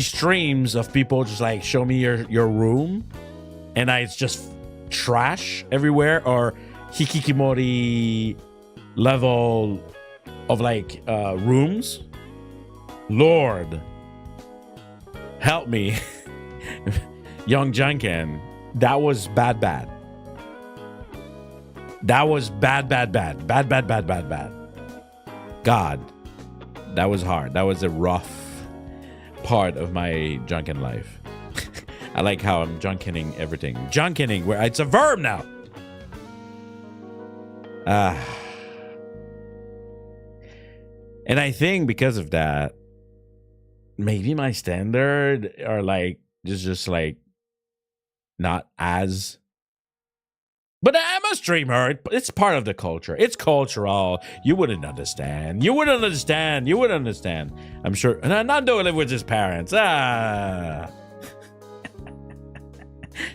streams of people just like show me your room, and it's just trash everywhere, or hikikimori level of like rooms. Lord, help me. Young Janken, that was bad. That was bad. God, that was hard. That was a rough part of my Janken life. I like how I'm Jankening everything. Jankening, where it's a verb now. And I think because of that, maybe my standard are like just like not as. But I'm a streamer. It's part of the culture. It's cultural. You wouldn't understand. I'm sure. And I'm not doing it with his parents.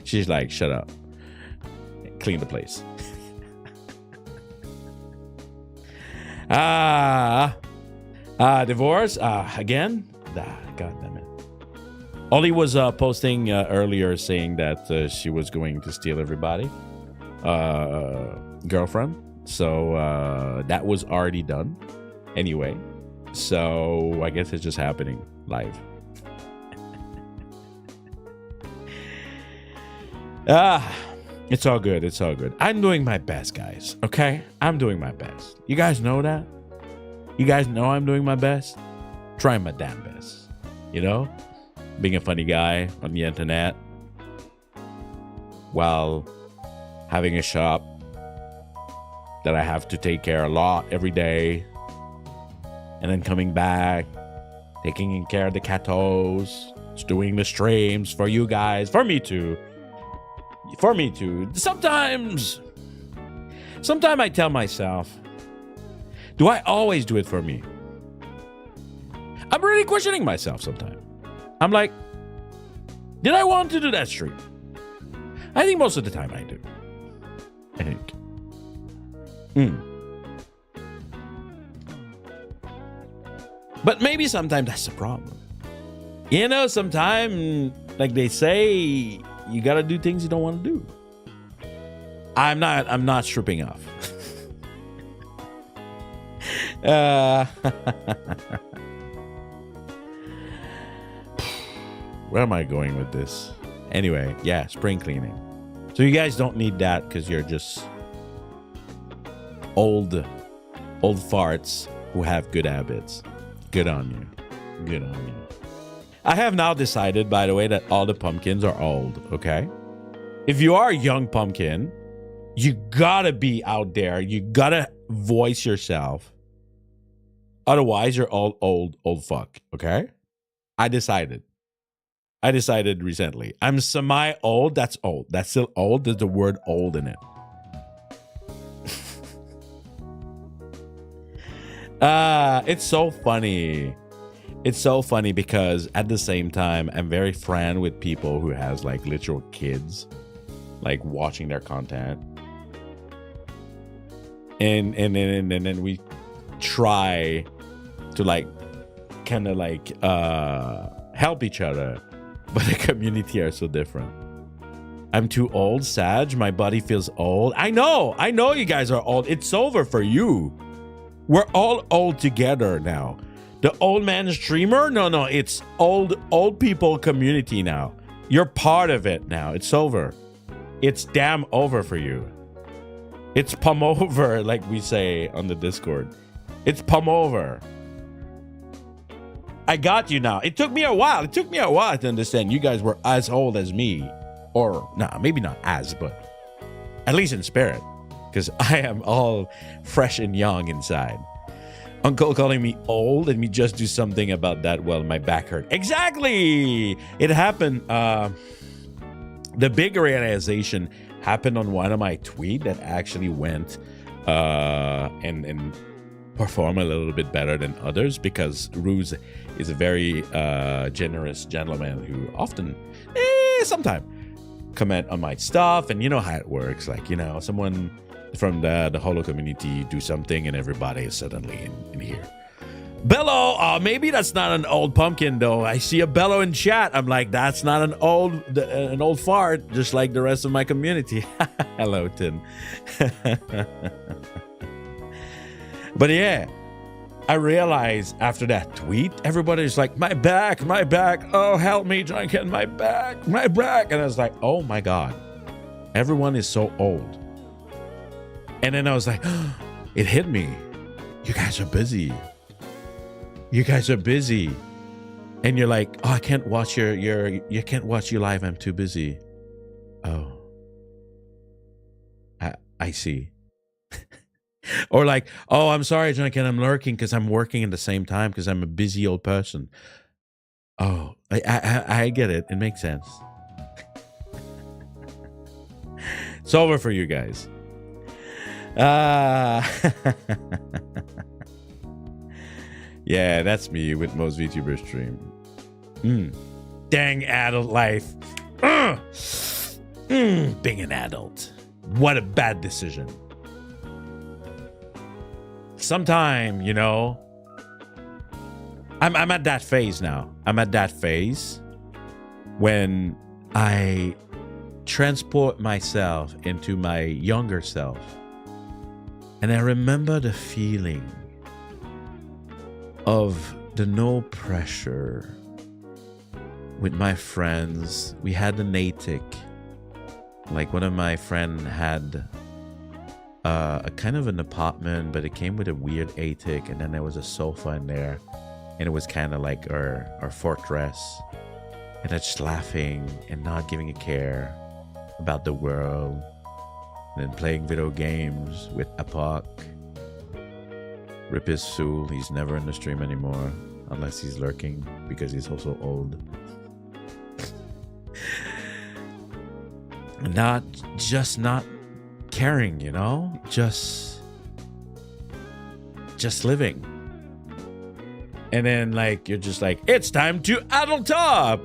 She's like, shut up. Clean the place. Divorce? Again? God damn it. Ollie was posting earlier saying that she was going to steal everybody. Girlfriend. So that was already done. Anyway. So I guess it's just happening live. It's all good. It's all good. I'm doing my best, guys. Okay? I'm doing my best. You guys know that? You guys know I'm doing my best? Trying my damn best. You know? Being a funny guy on the internet while having a shop that I have to take care a lot every day, and then coming back, taking care of the catos, doing the streams for you guys, for me too. Sometimes I tell myself, do I always do it for me? I'm really questioning myself sometimes. I'm like, did I want to do that stream? I think most of the time I do. I think. But maybe sometimes that's the problem. You know, sometimes, like they say, you gotta do things you don't want to do. I'm not stripping off. Where am I going with this? Anyway, yeah, spring cleaning. So you guys don't need that because you're just old farts who have good habits. Good on you. Good on you. I have now decided, by the way, that all the pumpkins are old, okay? If you are a young pumpkin, you gotta be out there. You gotta voice yourself. Otherwise, you're old fuck, okay? I decided recently. I'm semi-old. That's old. That's still old. There's the word old in it. It's so funny. It's so funny because at the same time, I'm very friend with people who has like literal kids, like watching their content. And then we try to like kind of like help each other. But the community are so different. I'm too old, Sag. My body feels old. I know you guys are old. It's over for you. We're all old together now. The old man streamer? No. It's old people community now. You're part of it now. It's over. It's damn over for you. It's Pomme over, like we say on the Discord. It's Pomme over. I got you now. It took me a while. It took me a while to understand you guys were as old as me. Or, nah, maybe not as, but at least in spirit. Because I am all fresh and young inside. Uncle calling me old and me just do something about that. Well, my back hurt. Exactly! It happened. The big realization happened on one of my tweets that actually went and perform a little bit better than others, because Ruse is a very generous gentleman who often, sometimes, comment on my stuff, and you know how it works. Like, you know, someone from the holo community do something and everybody is suddenly in here. Bello, maybe that's not an old pumpkin though. I see a bellow in chat. I'm like, that's not an old fart, just like the rest of my community. Hello, Tin. But yeah, I realized after that tweet, everybody's like, my back, oh, help me, Janken, my back. And I was like, oh my God, everyone is so old. And then I was like, oh, it hit me. You guys are busy. And you're like, oh, I can't watch you can't watch you live. I'm too busy. Oh, I see. Or like, oh, I'm sorry, Janken, I'm lurking because I'm working at the same time because I'm a busy old person. Oh, I get it. It makes sense. It's over for you guys. Yeah, that's me with most VTuber stream. Dang adult life. Being an adult. What a bad decision. Sometime, you know, I'm at that phase now. I'm at that phase when I transport myself into my younger self. And I remember the feeling of the no pressure with my friends. We had an attic. Like, one of my friends had a kind of an apartment, but it came with a weird attic, and then there was a sofa in there, and it was kind of like our fortress. And I just laughing and not giving a care about the world, and then playing video games with Apoc. Rip his soul, he's never in the stream anymore, unless he's lurking because he's also old. Not caring, you know, just living. And then, like, you're just like, it's time to adult up.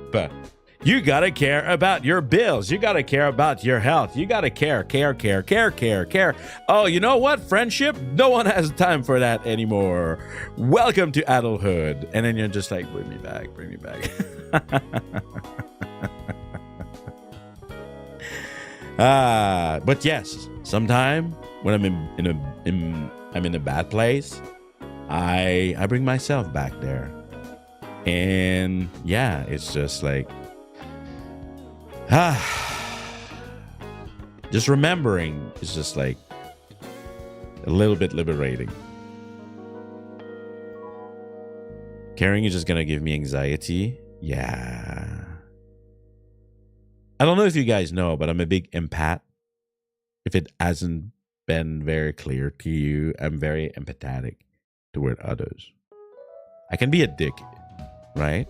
You gotta care about your bills. You gotta care about your health. You gotta care. Oh, you know what? Friendship? No one has time for that anymore. Welcome to adulthood. And then you're just like, bring me back. But yes, sometime when I'm in a bad place, I bring myself back there. And yeah, it's just like, just remembering is just like a little bit liberating. Caring is just gonna give me anxiety. Yeah. I don't know if you guys know, but I'm a big empath. If it hasn't been very clear to you, I'm very empathetic toward others. I can be a dick, right?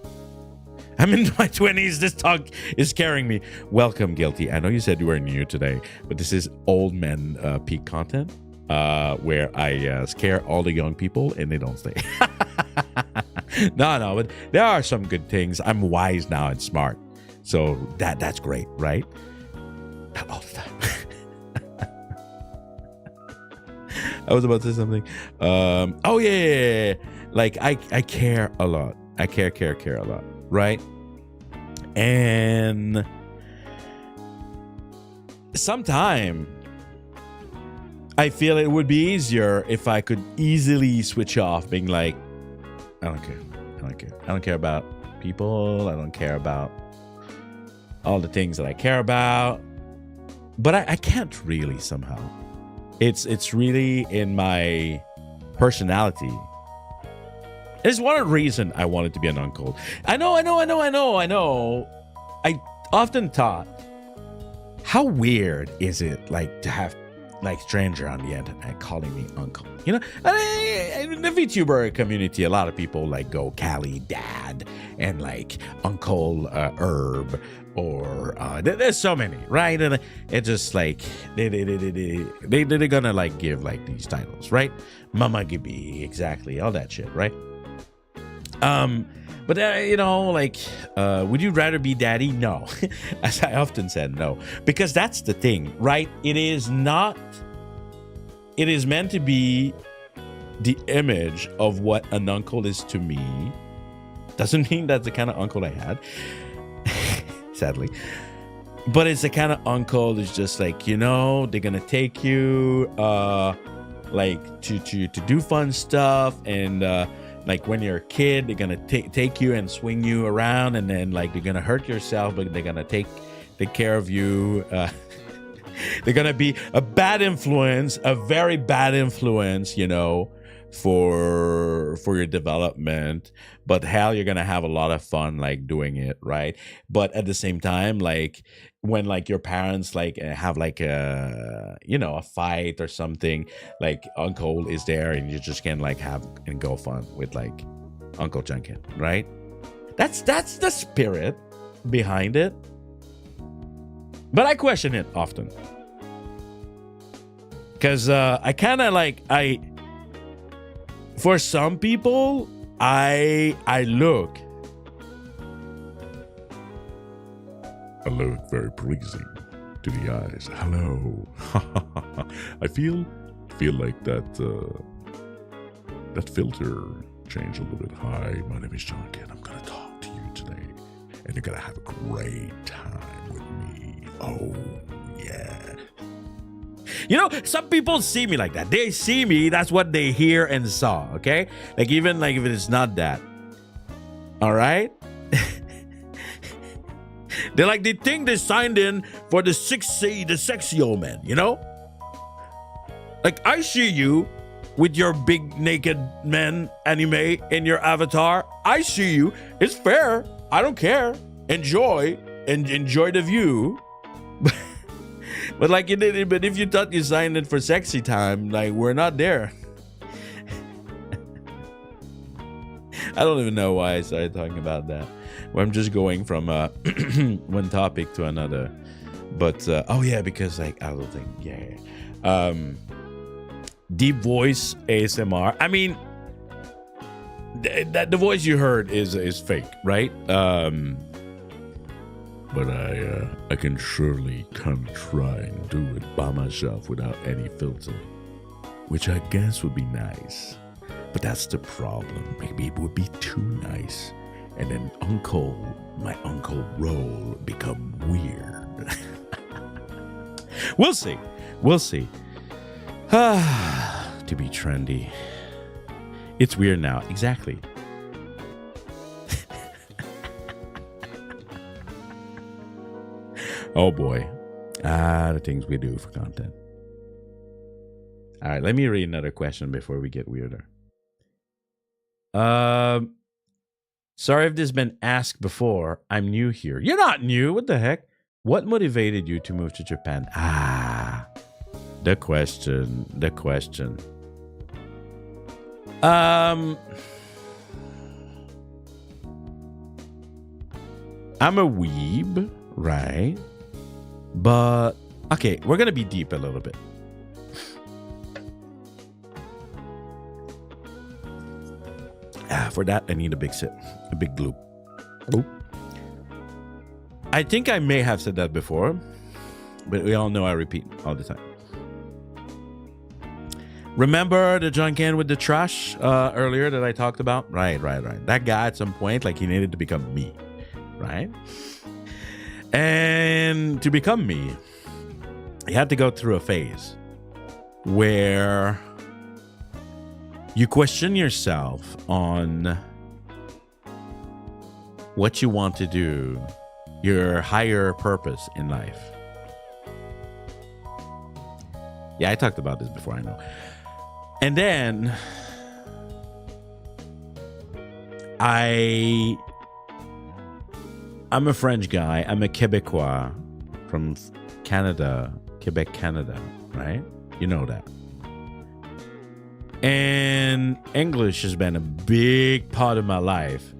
I'm in my 20s. This talk is scaring me. Welcome, Guilty. I know you said you were new today, but this is old men peak content where I scare all the young people and they don't stay. No, but there are some good things. I'm wise now and smart. So that's great, right? Not all the time. I was about to say something. Oh yeah. Like I care a lot. I care a lot, right? And sometime I feel it would be easier if I could easily switch off, being like, I don't care. I don't care about people. I don't care about all the things that I care about. But I can't really somehow. It's really in my personality It's one reason I wanted to be an uncle. I know. I often thought, how weird is it like to have like stranger on the internet calling me uncle? You know, in the VTuber community, a lot of people like go Cali dad and like Uncle Herb, or there's so many, right? And it's just like they're gonna like give like these titles, right? Mama Gibi, exactly, all that shit, right? But you know, like, would you rather be daddy? No. As I often said, no. Because that's the thing, right? It is meant to be the image of what an uncle is to me. Doesn't mean that's the kind of uncle I had, sadly. But it's the kind of uncle that's just like, you know, they're gonna take you like to do fun stuff, and like when you're a kid, they're gonna take you and swing you around, and then like you're gonna hurt yourself, but they're gonna take care of you. They're gonna be a bad influence, a very bad influence, you know, for your development. But hell, you're gonna have a lot of fun like doing it, right? But at the same time, like when like your parents like have like a, you know, a fight or something, like uncle is there and you just can like have and go fun with like Uncle Janken, right? That's the spirit behind it. But I question it often, because I kind of like, for some people I look very pleasing to the eyes. Hello. I feel like that filter changed a little bit. Hi, my name is Janken. I'm gonna talk to you today, and you're gonna have a great time with me. Oh yeah. You know, some people see me like that. They see me, that's what they hear and saw, okay? Like even like if it's not that. All right? They think they signed in for the sexy old man, you know? Like I see you with your big naked man anime in your avatar. I see you. It's fair. I don't care. Enjoy the view. But like but if you thought you signed in for sexy time, like we're not there. I don't even know why I started talking about that. Well, I'm just going from one topic to another. But oh yeah, because like I don't think deep voice ASMR. I mean, the voice you heard is fake, right? But I can surely come try and do it by myself without any filter, which I guess would be nice. But that's the problem. Maybe it would be too nice, and then my uncle role become weird. We'll see. To be trendy. It's weird now. Exactly. Oh boy. The things we do for content. All right, let me read another question before we get weirder. Sorry if this has been asked before. I'm new here. You're not new. What the heck? What motivated you to move to Japan? The question. I'm a weeb, right? But okay, we're gonna be deep a little bit. For that, I need a big sip, a big gloop. Oop. I think I may have said that before, but we all know I repeat all the time. Remember the Janken with the trash earlier that I talked about? Right. That guy at some point, like he needed to become me, right? And to become me, he had to go through a phase where you question yourself on what you want to do, your higher purpose in life. Yeah, I talked about this before, I know. And then I'm a French guy. I'm a Quebecois from Canada, Quebec, Canada, right? You know that. And English has been a big part of my life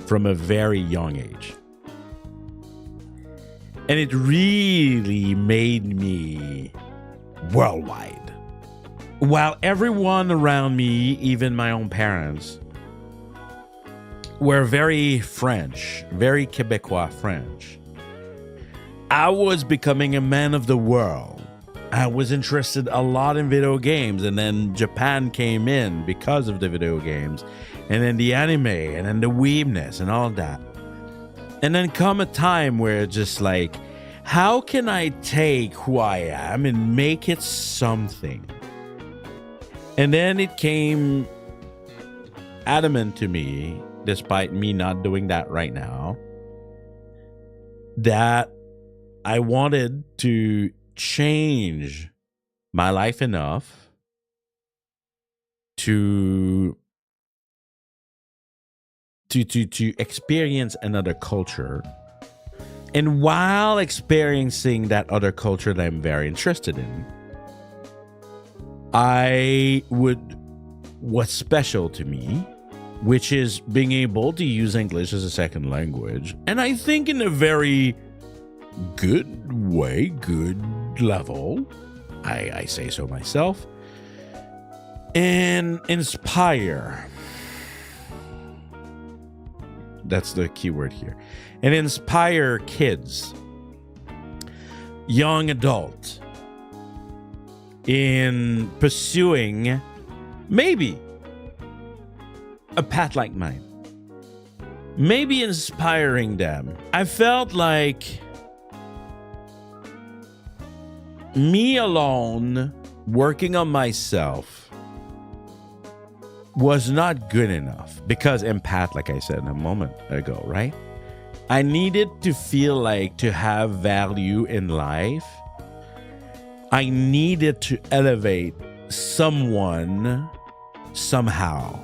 from a very young age. And it really made me worldwide. While everyone around me, even my own parents, were very French, very Quebecois French, I was becoming a man of the world. I was interested a lot in video games, and then Japan came in because of the video games, and then the anime, and then the weebness and all that. And then come a time where just like, how can I take who I am and make it something? And then it came adamant to me, despite me not doing that right now, that I wanted to change my life enough to experience another culture. And while experiencing that other culture that I'm very interested in, what's special to me, which is being able to use English as a second language, and I think in a very good way, good level, I say so myself, and inspire. That's the key word here. And inspire kids, young adults, in pursuing maybe a path like mine. Maybe inspiring them. I felt like me alone working on myself was not good enough, because empath, like I said a moment ago, right? I needed to feel like to have value in life. I needed to elevate someone somehow.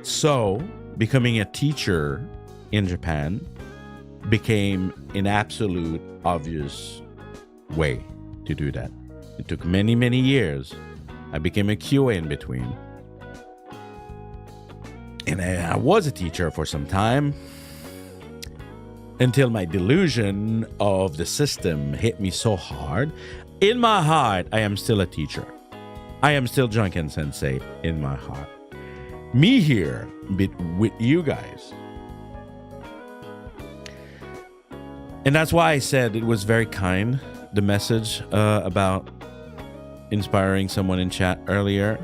So, becoming a teacher in Japan became an absolute obvious way to do that. It took many, many years. I became a QA in between. And I was a teacher for some time, until my delusion of the system hit me so hard. In my heart, I am still a teacher. I am still Janken Sensei in my heart. Me here with you guys. And that's why I said it was very kind, the message about inspiring someone in chat earlier,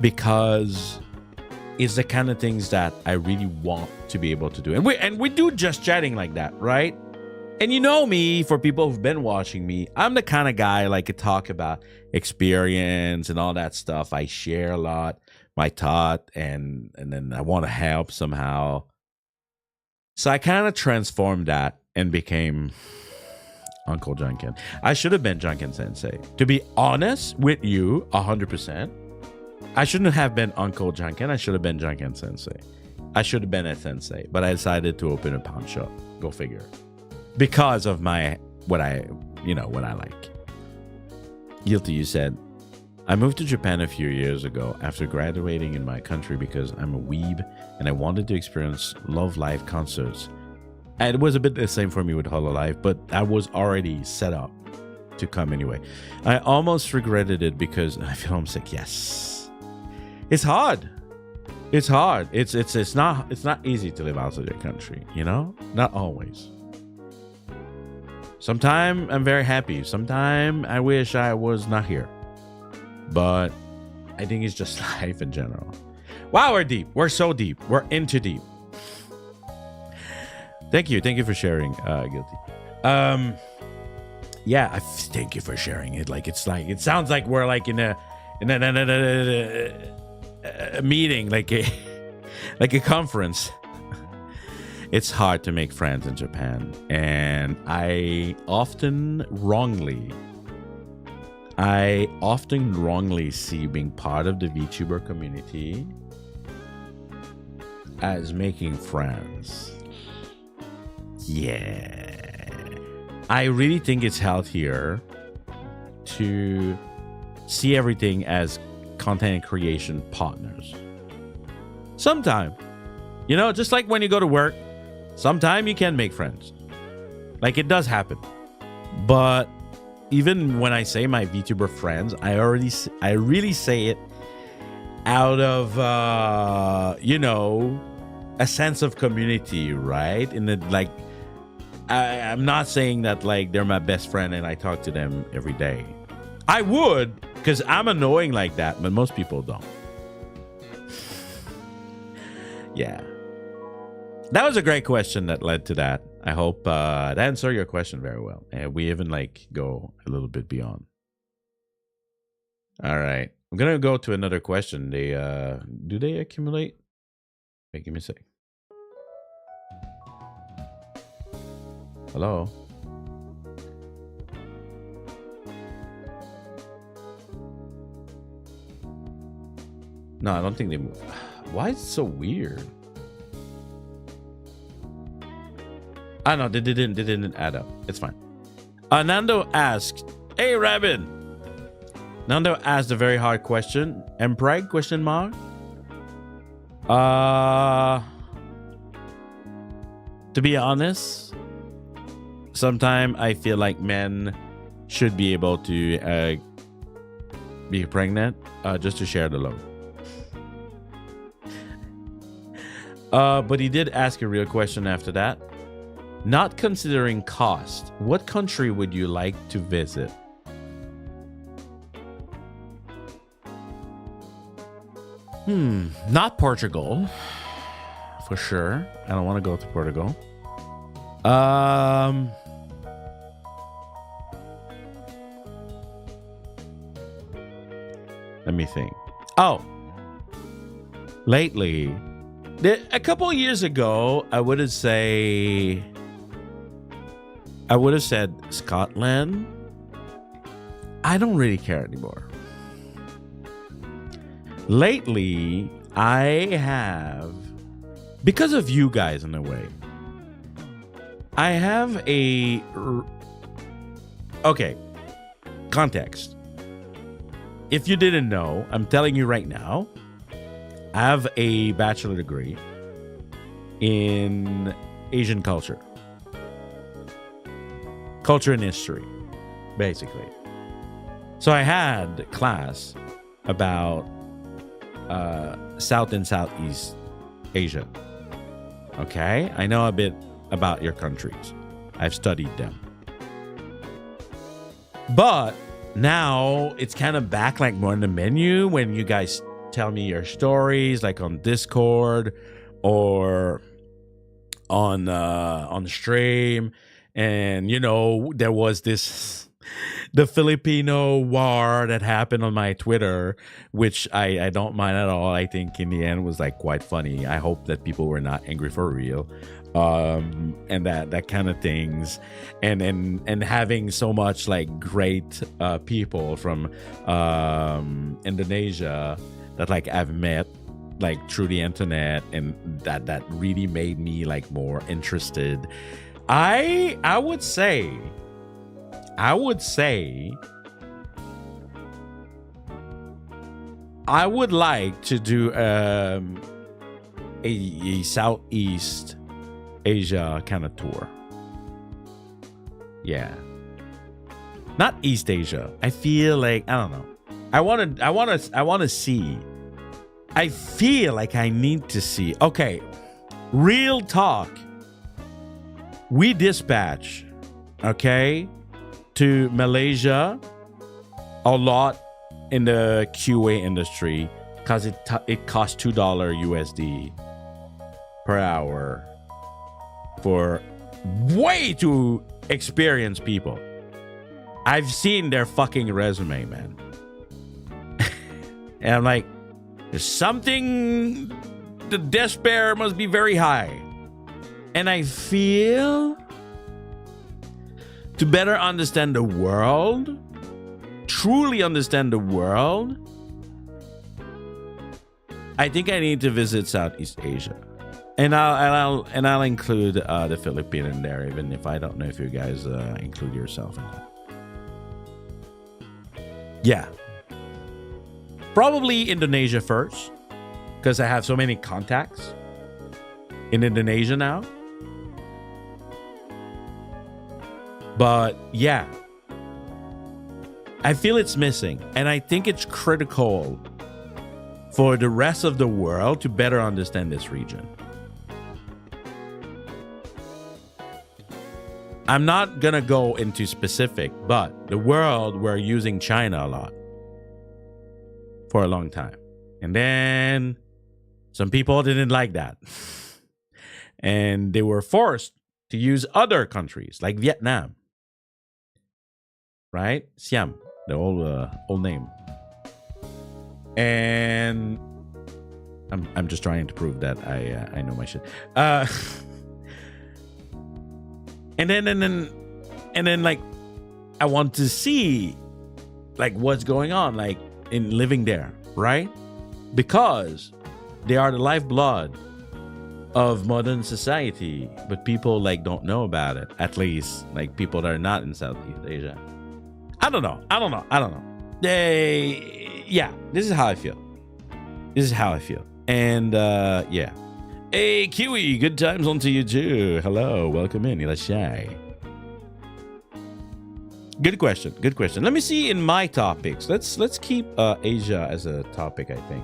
because it's the kind of things that I really want to be able to do. And we do just chatting like that, right? And you know me, for people who've been watching me, I'm the kind of guy like to talk about experience and all that stuff. I share a lot, my thought, and then I want to help somehow. So I kind of transformed that and became Uncle Janken. I should have been Janken Sensei. To be honest with you, 100%. I shouldn't have been Uncle Janken. I should have been Janken Sensei. I should have been a sensei, but I decided to open a pawn shop. Go figure. Because of what I like. Guilty, you said, I moved to Japan a few years ago after graduating in my country because I'm a weeb and I wanted to experience Love Live concerts. And it was a bit the same for me with Hololive, but I was already set up to come anyway. I almost regretted it because I feel homesick. Yes. It's hard. It's hard. It's not easy to live outside your country, you know? Not always. Sometimes I'm very happy. Sometimes I wish I was not here. But I think it's just life in general. Wow, we're deep. We're so deep. We're into deep. Thank you. Thank you for sharing, Guilty. Yeah, thank you for sharing it. Like, it sounds like we're like in a meeting, like a conference. It's hard to make friends in Japan, and I often wrongly I often wrongly see being part of the VTuber community as making friends. Yeah. I really think it's healthier to see everything as content creation partners. Sometime, you know, just like when you go to work, sometime you can make friends. Like, it does happen. But even when I say my VTuber friends, I really say it out of, you know, a sense of community, right? In the, like, I'm not saying that, like, they're my best friend and I talk to them every day. I would, because I'm annoying like that, but most people don't. Yeah. That was a great question that led to that. I hope that answered your question very well. And we even, like, go a little bit beyond. All right. I'm going to go to another question. They do they accumulate? Wait, give me a sec. Hello? No, I don't think they move. Why is it so weird? I know they didn't add up. It's fine. Nando asked, "Hey, Rabin." Nando asked a very hard question. Empreg? Question mark. To be honest, sometimes I feel like men should be able to be pregnant just to share the load. But he did ask a real question after that. Not considering cost, what country would you like to visit? Not Portugal. For sure. I don't want to go to Portugal. Let me think. Oh. Lately, a couple of years ago, I would have said Scotland. I don't really care anymore. Lately, I have, because of you guys in a way, I have a, okay, context. If you didn't know, I'm telling you right now, I have a bachelor degree in Asian culture. Culture and history, basically. So I had class about South and Southeast Asia. Okay? I know a bit about your countries. I've studied them. But now it's kind of back, like, more in the menu when you guys tell me your stories, like on Discord or on the stream. And, you know, there was the Filipino war that happened on my Twitter, which I don't mind at all. I think in the end was, like, quite funny. I hope that people were not angry for real. And that kind of things. And having so much, like, great people from Indonesia that, like, I've met, like, through the internet, and that really made me, like, more interested. I would say I would like to do a Southeast Asia kind of tour. Yeah. Not East Asia. I feel like, I don't know. I want to see. I feel like I need to see. Okay. Real talk. We dispatch, okay, to Malaysia a lot in the QA industry because it costs $2 USD per hour for way too experienced people. I've seen their fucking resume, man. And I'm like, there's something, the despair must be very high. And I feel to better understand the world truly understand the world, I think I need to visit Southeast Asia. And I'll include the Philippines in there, even if I don't know if you guys include yourself in that. Yeah. Probably Indonesia first, because I have so many contacts in Indonesia now. But yeah, I feel it's missing, and I think it's critical for the rest of the world to better understand this region. I'm not gonna go into specific, but the world were using China a lot for a long time. And then some people didn't like that. And they were forced to use other countries like Vietnam. Right? Siam, the old name. And I'm just trying to prove that I know my shit. And then like I want to see like what's going on like in living there, right? Because they are the lifeblood of modern society, but people like don't know about it. At least like people that are not in Southeast Asia. I don't know. Yeah, this is how I feel. And yeah. Hey, Kiwi, good times on to you too. Hello, welcome in. Irashai. Good question. Let me see in my topics. Let's keep Asia as a topic, I think.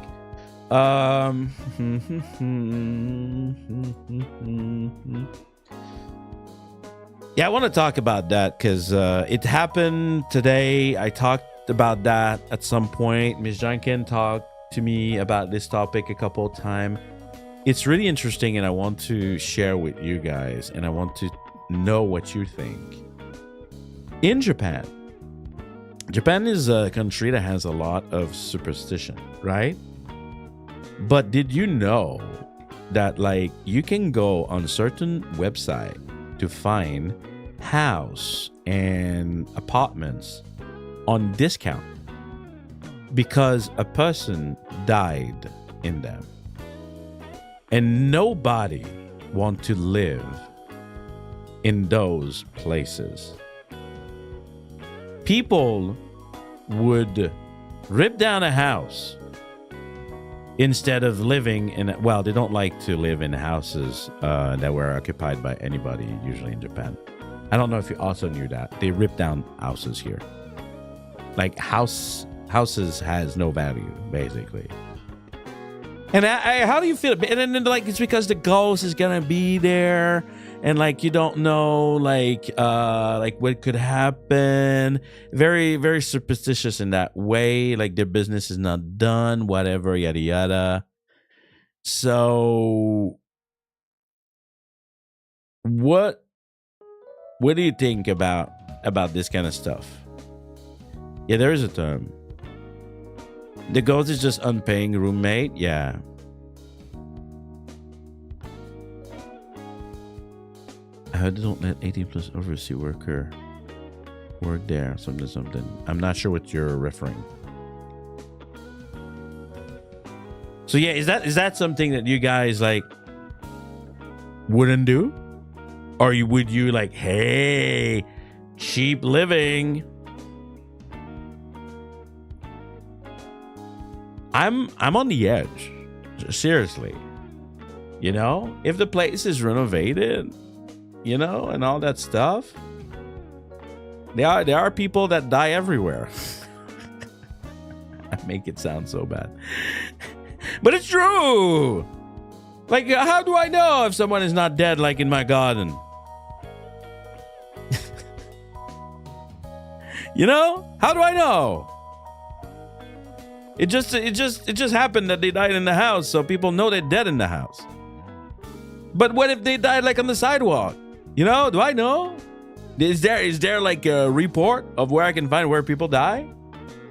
Yeah, I want to talk about that because it happened today. I talked about that at some point. Ms. Janken talked to me about this topic a couple of times. It's really interesting, and I want to share with you guys, and I want to know what you think. In Japan is a country that has a lot of superstition, right? But did you know that like you can go on certain website to find house and apartments on discount because a person died in them? And nobody want to live in those places. People would rip down a house instead of living in well, they don't like to live in houses that were occupied by anybody, usually in Japan. I don't know if you also knew that. They rip down houses here. Like houses has no value, basically. And how do you feel? And then like it's because the ghost is gonna be there, and like you don't know like what could happen. Very, very superstitious in that way. Like their business is not done, whatever, yada yada. So what do you think about this kind of stuff? Yeah, there is a term. The ghost is just unpaying roommate. Yeah. I heard they don't let 18 plus overseas worker work there. Something. I'm not sure what you're referring. So yeah, is that something that you guys like wouldn't do? Or would you like, hey, cheap living? I'm on the edge. Seriously. You know, if the place is renovated, you know, and all that stuff, there are people that die everywhere. I make it sound so bad. But it's true. Like, how do I know if someone is not dead like in my garden? You know? How do I know? It just happened that they died in the house, so people know they're dead in the house. But what if they died like on the sidewalk? You know, do I know? Is there like a report of where I can find where people die,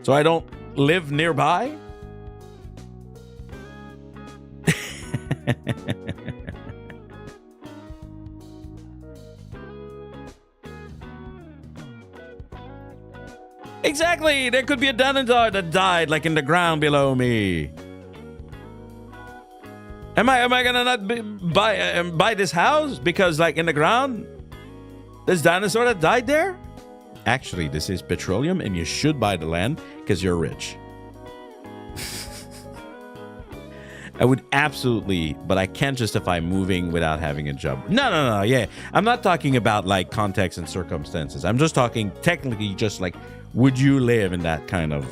so I don't live nearby? Exactly. There could be a dinosaur that died, like in the ground below me. Am I gonna not buy this house because, like, in the ground, there's dinosaur that died there? Actually, this is petroleum, and you should buy the land because you're rich. I would absolutely, but I can't justify moving without having a job. No. Yeah, I'm not talking about like context and circumstances. I'm just talking technically, just like, would you live in that kind of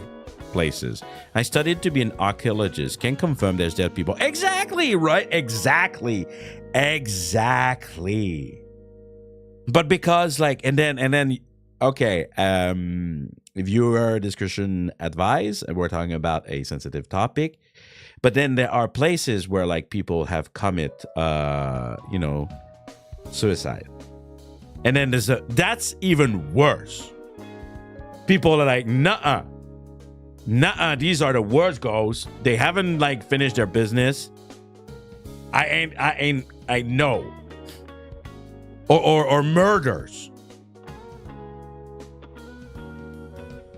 places? I studied to be an archaeologist. Can confirm there's dead people. Exactly, right? Exactly. But because like, and then, okay. If you are discussion advised, and we're talking about a sensitive topic. But then there are places where like people have commit, suicide. And then that's even worse. People are like, nuh-uh, these are the worst ghosts. They haven't like finished their business. I know. Or murders.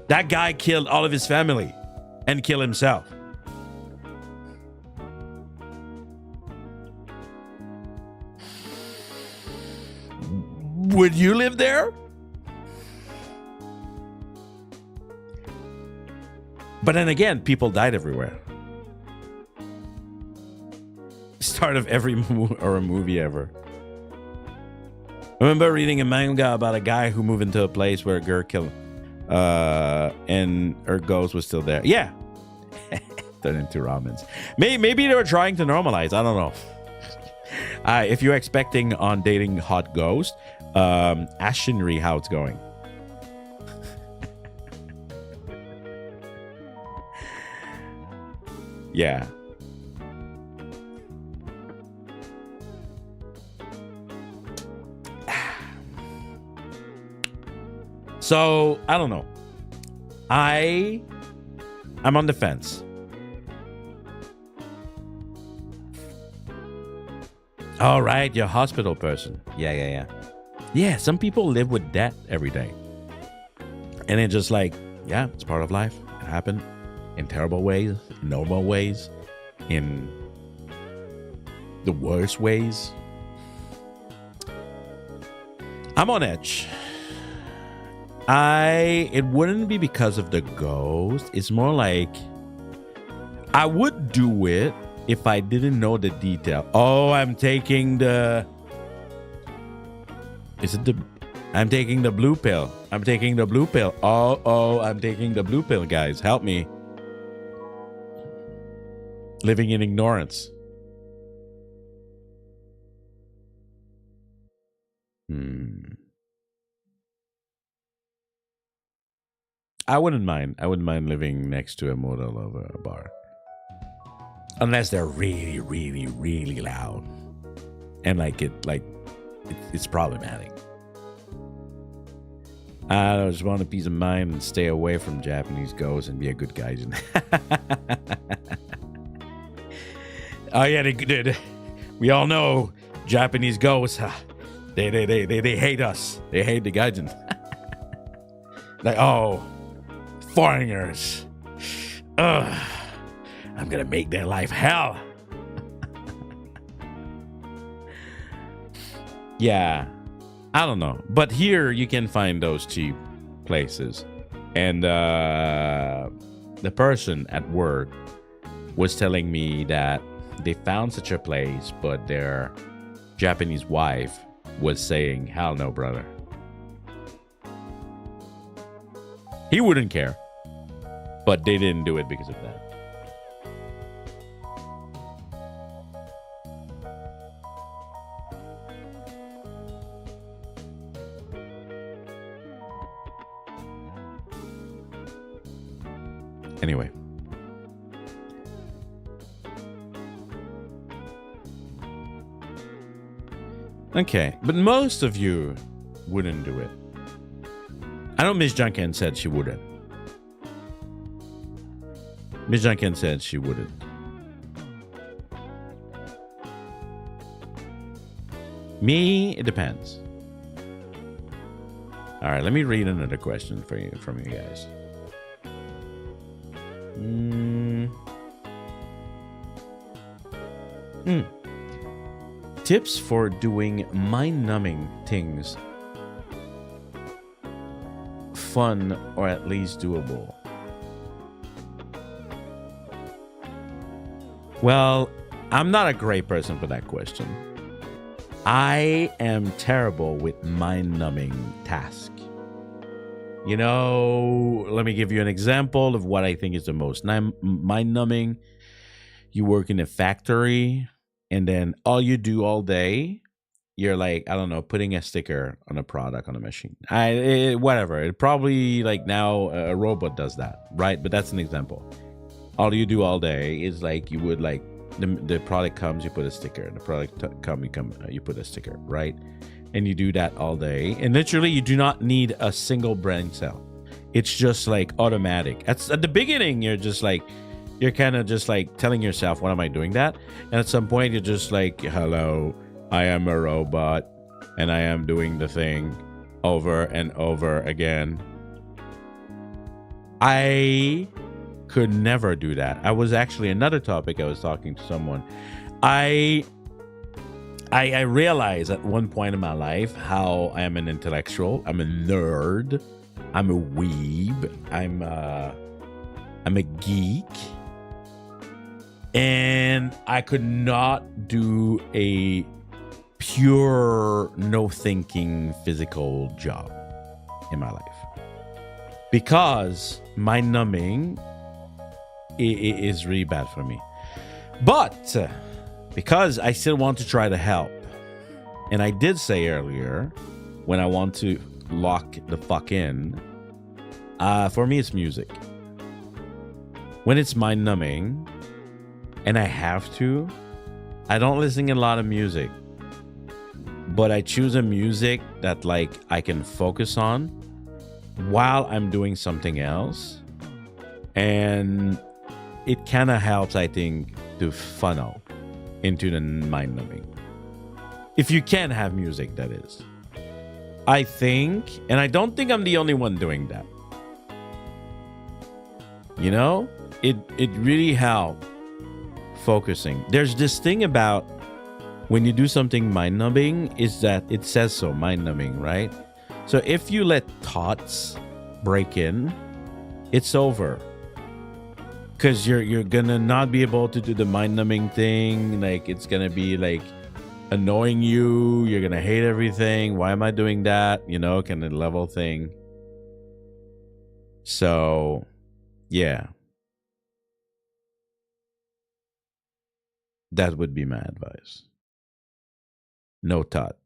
That guy killed all of his family and killed himself. Would you live there? But then again, people died everywhere. Start of every movie ever. I remember reading a manga about a guy who moved into a place where a girl killed and her ghost was still there. Yeah. Turned into ramens. Maybe they were trying to normalize. I don't know. If you're expecting on dating hot ghost, ask Shinri how it's going. Yeah. So, I don't know. I'm on the fence. All right, you're a hospital person. Yeah. Yeah, some people live with death every day. And it's just like, yeah, it's part of life. It happened in terrible ways, normal ways, in the worst ways. I'm on edge. It wouldn't be because of the ghost. It's more like I would do it if I didn't know the detail. Oh, I'm taking the I'm taking the blue pill. I'm taking the blue pill. Oh, I'm taking the blue pill, guys. Help me. Living in ignorance. I wouldn't mind. I wouldn't mind living next to a model of a bar. Unless they're really, really, really loud. And it's problematic. I just want a peace of mind and stay away from Japanese ghosts and be a good guy. Oh yeah, they did. We all know Japanese ghosts. They hate us. They hate the gaijin. Like, oh, foreigners. Ugh. I'm gonna make their life hell. Yeah, I don't know. But here you can find those cheap places. And the person at work was telling me that they found such a place, but their Japanese wife was saying, hell no, brother. He wouldn't care. But they didn't do it because of that. Anyway. Okay, but most of you wouldn't do it. I know Miss Janken said she wouldn't. Miss Janken said she wouldn't. Me, it depends. All right, let me read another question for you from you guys. Tips for doing mind-numbing things. Fun or at least doable. Well, I'm not a great person for that question. I am terrible with mind-numbing tasks. You know, let me give you an example of what I think is the most mind-numbing. You work in a factory, and then all you do all day, you're like, I don't know, putting a sticker on a product on a machine. Whatever. It probably, like, now a robot does that, right? But that's an example. All you do all day is like, you would like, the product comes, you put a sticker. The product comes, you put a sticker, right? And you do that all day. And literally, you do not need a single brain cell. It's just like automatic. At the beginning, you're just like, you're kind of just like telling yourself, what am I doing that? And at some point, you're just like, hello, I am a robot and I am doing the thing over and over again. I could never do that. I was actually another topic. I was talking to someone. I realized at one point in my life how I am an intellectual. I'm a nerd. I'm a weeb. I'm a geek. And I could not do a pure, no thinking physical job in my life. Because mind numbing is really bad for me. But because I still want to try to help, and I did say earlier, when I want to lock the fuck in, for me it's music. When it's mind numbing and I have to, I don't listen to a lot of music, but I choose a music that like I can focus on while I'm doing something else, and it kind of helps, I think, to funnel into the mind numbing. If you can have music, that is. I think, and I don't think I'm the only one doing that. You know, it really helps focusing. There's this thing about when you do something mind numbing is that it says so, mind numbing, right? So if you let thoughts break in, it's over. Because you're gonna not be able to do the mind-numbing thing. Like, it's gonna be like annoying you. You're gonna hate everything. Why am I doing that? You know, kind of level thing. So, yeah. That would be my advice. No thought.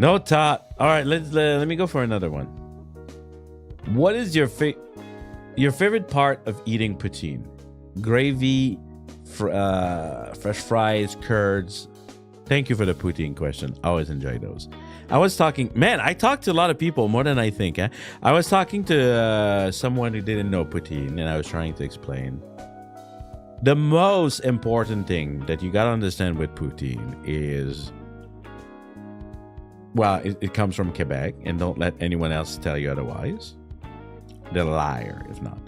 No thought. All right, let me go for another one. What is your favorite part of eating poutine? Gravy, fresh fries, curds. Thank you for the poutine question. I always enjoy those. I was talking, man, I talked to a lot of people, more than I think. I was talking to someone who didn't know poutine, and I was trying to explain. The most important thing that you got to understand with poutine is, well, it comes from Quebec, and don't let anyone else tell you otherwise. They're a liar, if not.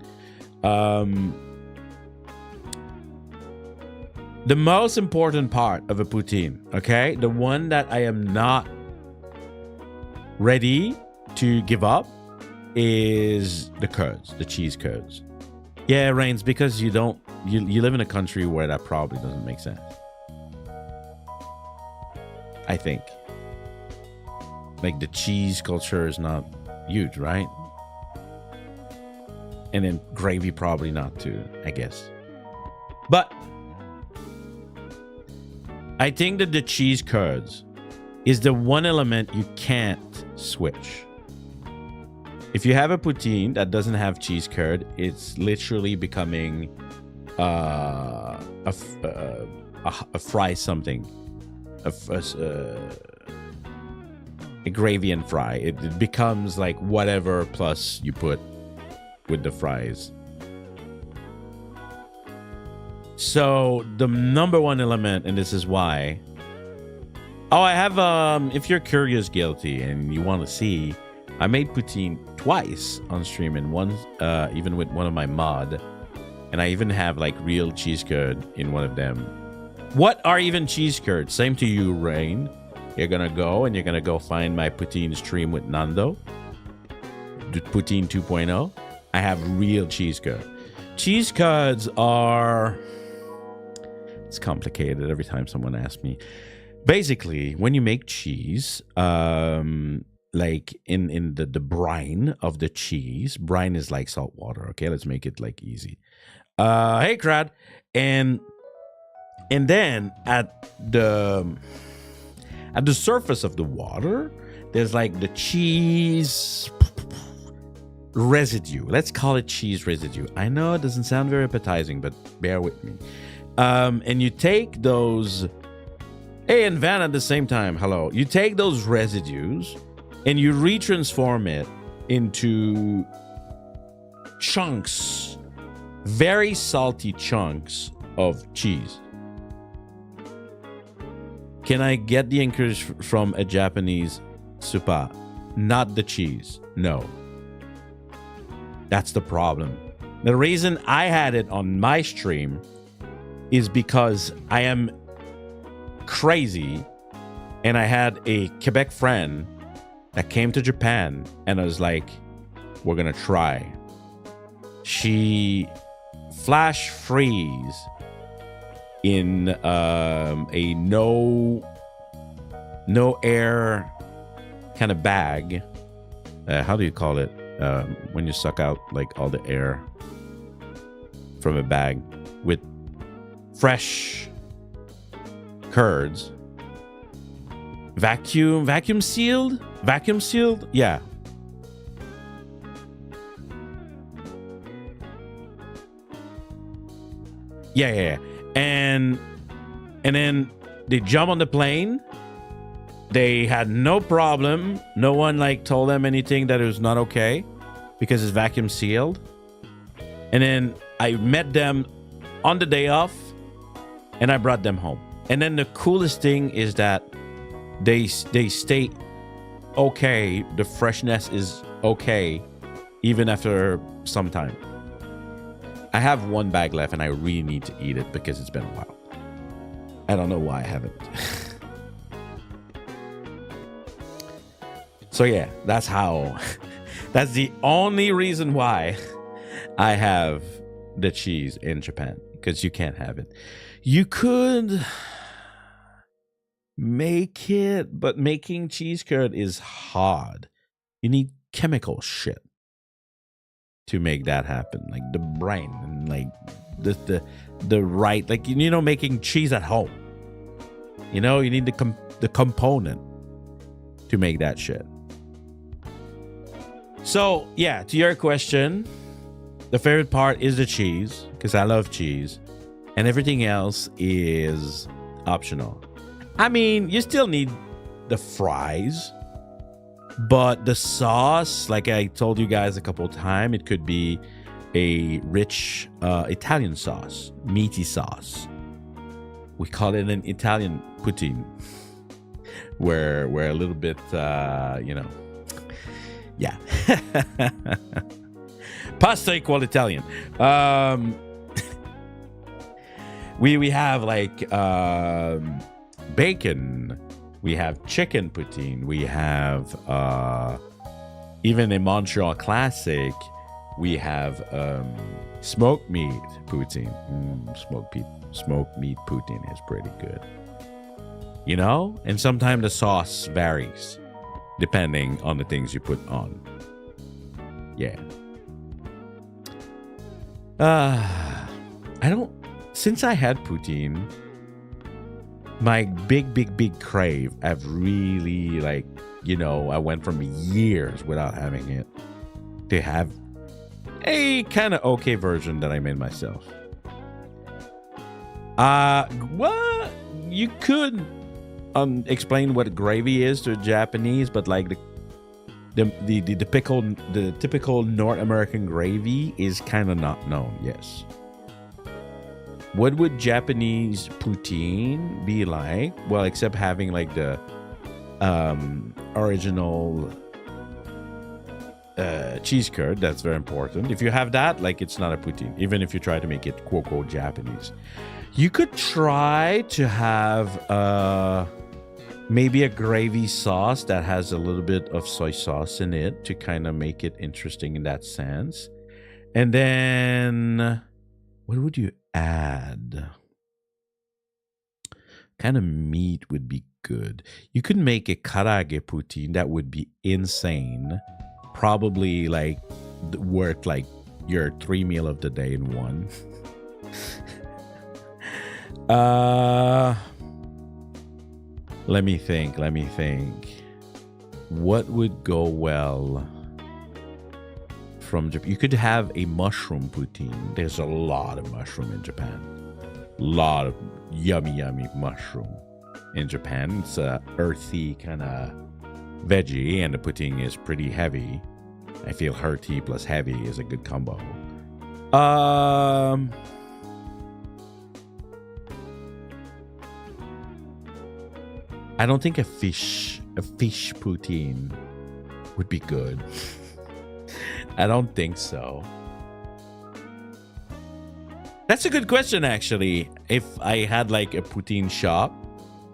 The most important part of a poutine, okay? The one that I am not ready to give up is the curds, the cheese curds. Yeah, Rains, because you live in a country where that probably doesn't make sense. I think. Like, the cheese culture is not huge, right? And then gravy probably not too, I guess. But I think that the cheese curds is the one element you can't switch. If you have a poutine that doesn't have cheese curd, it's literally becoming a fry something. A gravy and fry. It becomes like whatever plus you put with the fries. So the number one element, and this is why. Oh, I have if you're curious, guilty, and you want to see, I made poutine twice on stream, and once even with one of my mod, and I even have like real cheese curd in one of them. What are even cheese curds? Same to you, Rain. You're gonna go find my poutine stream with Nando. Poutine 2.0. I have real cheese curd. Cheese curds are... It's complicated every time someone asks me. Basically, when you make cheese, like in the brine of the cheese, brine is like salt water. Okay, let's make it like easy. Hey, crowd, and then at the surface of the water, there's like the cheese residue. Let's call it cheese residue. I know it doesn't sound very appetizing, but bear with me. And you take those. Hey, and Van at the same time. Hello. You take those residues and you retransform it into chunks, very salty chunks of cheese. Can I get the encouragement from a Japanese supa? Not the cheese. No. That's the problem. The reason I had it on my stream is because I am crazy and I had a Quebec friend that came to Japan and I was like, we're gonna try. She flash freeze in a no air kind of bag. How do you call it when you suck out like all the air from a bag with fresh curds? Vacuum sealed, yeah. Yeah. And then they jump on the plane. They had no problem. No one like told them anything that it was not okay because it's vacuum sealed. And then I met them on the day off and I brought them home. And then the coolest thing is that they stay okay. The freshness is okay even after some time. I have one bag left and I really need to eat it because it's been a while. I don't know why I haven't. So yeah, that's how. That's the only reason why I have the cheese in Japan, because you can't have it. You could make it, but making cheese curd is hard. You need chemical shit to make that happen, like the brine and like the right, like, you know, making cheese at home. You know, you need the component to make that shit. So yeah, to your question, the favorite part is the cheese because I love cheese, and everything else is optional. I mean, you still need the fries, but the sauce, like I told you guys a couple of times, it could be a rich Italian sauce, meaty sauce. We call it an Italian poutine, where we're a little bit, you know, yeah. Pasta equal Italian. We have like bacon. We have chicken poutine. We have even a Montreal classic. We have smoked meat poutine. Smoked meat poutine is pretty good. You know? And sometimes the sauce varies depending on the things you put on. Yeah. Since I had poutine, my big crave, I've really, like, you know, I went from years without having it to have a kind of okay version that I made myself. What? You could explain what gravy is to a Japanese, but like the typical North American gravy is kind of not known. Yes. What would Japanese poutine be like? Well, except having like the original cheese curd. That's very important. If you have that, like, it's not a poutine, even if you try to make it quote unquote Japanese. You could try to have maybe a gravy sauce that has a little bit of soy sauce in it to kind of make it interesting in that sense. And then what would you add? Kind of meat would be good. You could make a karage poutine. That would be insane. Probably like worth like your 3 meal of the day in one. Let me think. What would go well from Japan? You could have a mushroom poutine. There's a lot of mushroom in Japan. A lot of yummy mushroom in Japan. It's a earthy kind of veggie, and the poutine is pretty heavy. I feel hearty plus heavy is a good combo. I don't think a fish poutine would be good. I don't think so. That's a good question, actually. If I had like a poutine shop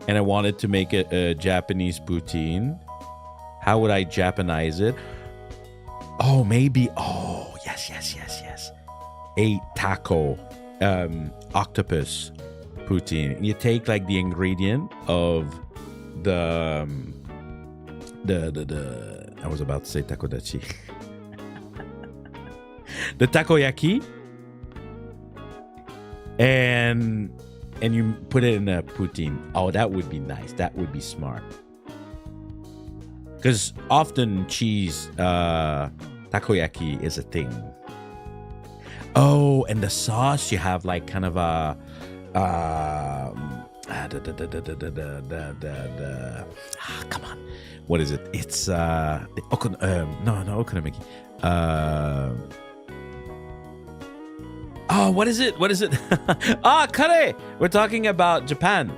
and I wanted to make a Japanese poutine, how would I Japanize it? Oh, maybe. Oh, yes. A taco, octopus poutine. You take like the ingredient of the I was about to say takodachi. The takoyaki, and you put it in a poutine. Oh, that would be nice. That would be smart. Because often cheese takoyaki is a thing. Oh, and the sauce, you have like kind of a come on, what is it? It's okonomiyaki. Oh, what is it? Kare. We're talking about Japan.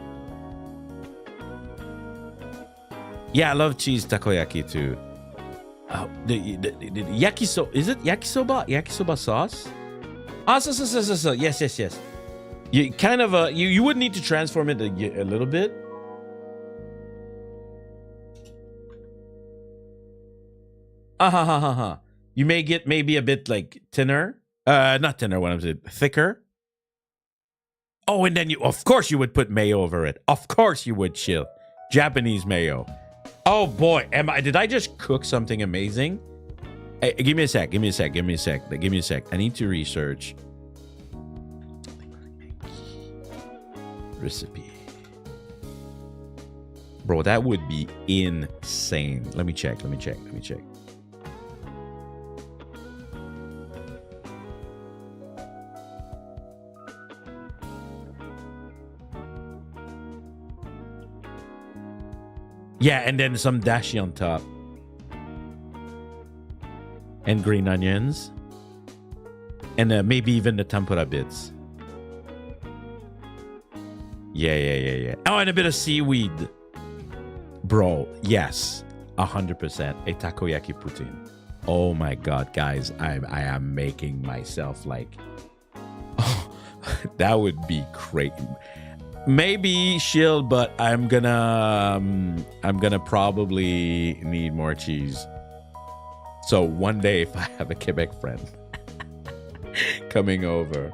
Yeah, I love cheese takoyaki too. The yakisoba. Is it yakisoba? Yakisoba sauce? So. Yes. You kind of you would need to transform it a little bit. You may get maybe a bit like thinner. Not thinner, what I'm saying, thicker. Oh, and then of course you would put mayo over it. Of course you would, chill. Japanese mayo. Oh boy, did I just cook something amazing? Hey, give me a sec. I need to research recipe. Bro, that would be insane. Let me check. Yeah, and then some dashi on top. And green onions. And maybe even the tempura bits. Yeah. Oh, and a bit of seaweed. Bro, yes. 100%. A takoyaki poutine. Oh my god, guys. I am making myself like... Oh, that would be great. Maybe shield, but I'm gonna probably need more cheese. So one day, if I have a Quebec friend coming over,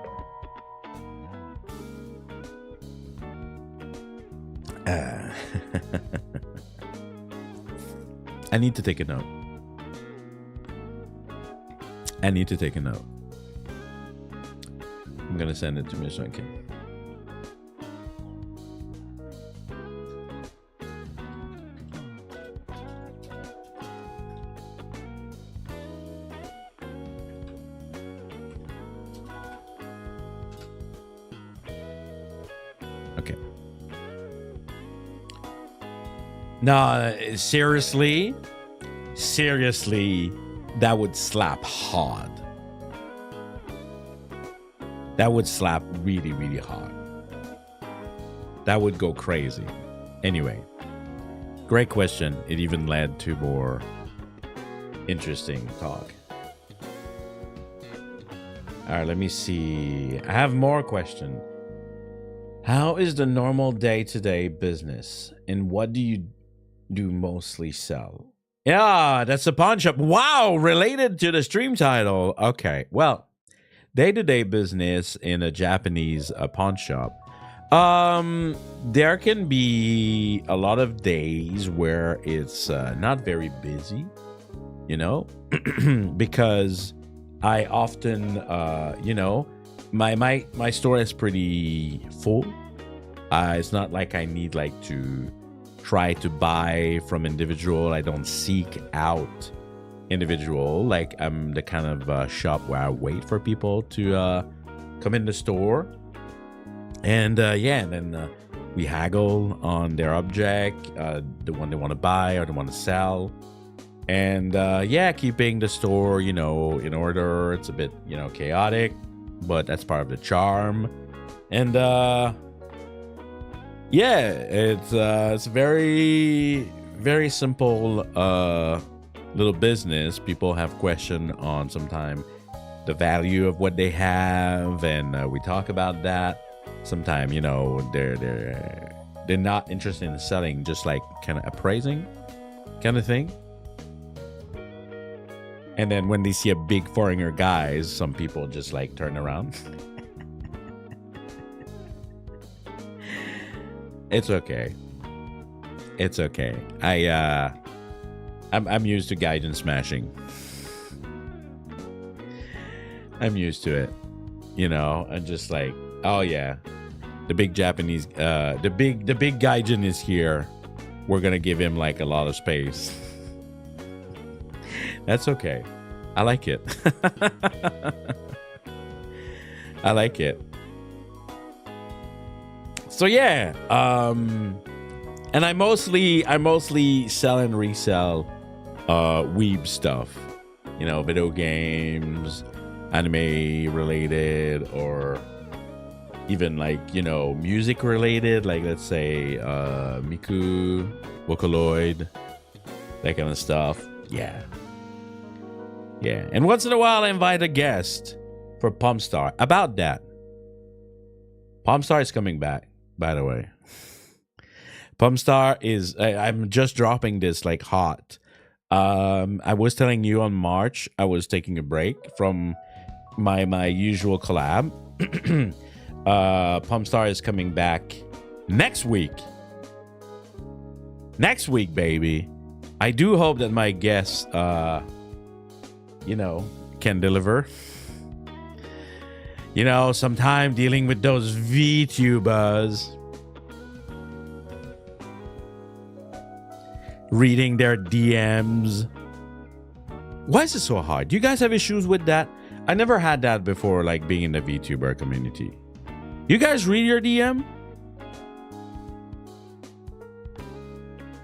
I need to take a note. I'm gonna send it to Miss Janken. No, seriously, that would slap hard. That would slap really, really hard. That would go crazy. Anyway, great question. It even led to more interesting talk. All right, let me see. I have more questions. How is the normal day-to-day business, and what do you do mostly sell? Yeah, that's a pawn shop. Wow, related to the stream title. Okay, well, day-to-day business in a Japanese pawn shop. There can be a lot of days where it's not very busy, you know, because I often, my store is pretty full. It's not like I need like to try to buy from individual. I don't seek out individual. Like I'm the kind of shop where I wait for people to come in the store, and and then we haggle on their object, the one they want to buy or they want to sell. And keeping the store, in order. It's a bit, chaotic, but that's part of the charm. And it's very, very simple little business. People have question on sometimes the value of what they have, and we talk about that. Sometimes, they're not interested in selling, just like kind of appraising kind of thing. And then when they see a big foreigner guys, some people just like turn around. It's okay. It's okay. I'm used to gaijin smashing. I'm used to it. I'm just like, oh yeah, the big Japanese, the big gaijin is here. We're gonna give him like a lot of space. That's okay. I like it. I like it. So yeah, and I mostly sell and resell weeb stuff. Video games, anime related, or even like, music related, like let's say Miku, Vocaloid, that kind of stuff. Yeah. And once in a while, I invite a guest for Pomme Star. About that, Pomme Star is coming back, by the way. Pomme Star is, I'm just dropping this like hot. I was telling you on March, I was taking a break from my usual collab. Pomme Star is coming back next week. Next week, baby. I do hope that my guests, can deliver. Sometime dealing with those VTubers, reading their DMs. Why is it so hard? Do you guys have issues with that? I never had that before, like being in the VTuber community. You guys read your DM?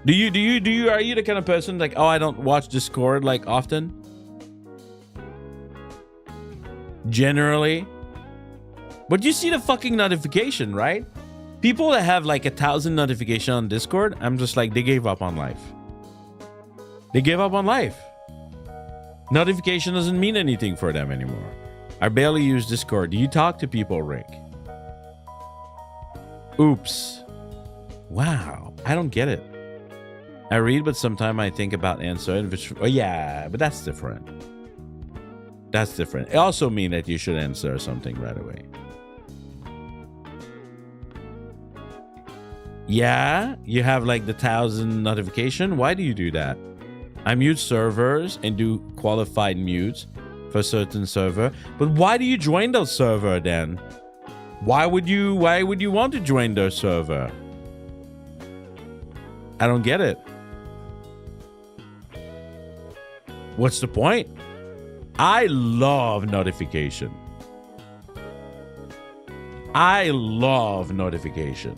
Are you the kind of person like, oh, I don't watch Discord like often? Generally. But you see the fucking notification, right? People that have like 1,000 notifications on Discord, I'm just like, they gave up on life. They gave up on life. Notification doesn't mean anything for them anymore. I barely use Discord. Do you talk to people, Rick? Oops. Wow. I don't get it. I read, but sometimes I think about answering. Oh yeah, but that's different. That's different. It also means that you should answer something right away. Yeah, you have like the 1,000 notification. Why do you do that? I mute servers and do qualified mutes for certain server. But why do you join those server then? Why would you want to join their server? I don't get it. What's the point? I love notification. I love notification.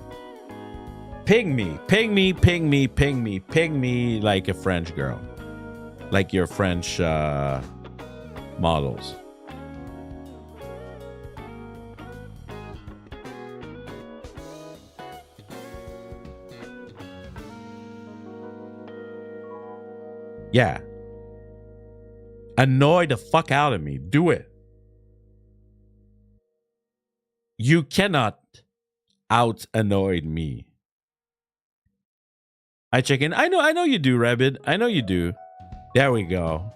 Ping me, ping me, ping me, ping me, ping me like a French girl. Like your French models. Yeah. Annoy the fuck out of me. Do it. You cannot out-annoy me. I check in. I know you do, Rabbit. I know you do. There we go.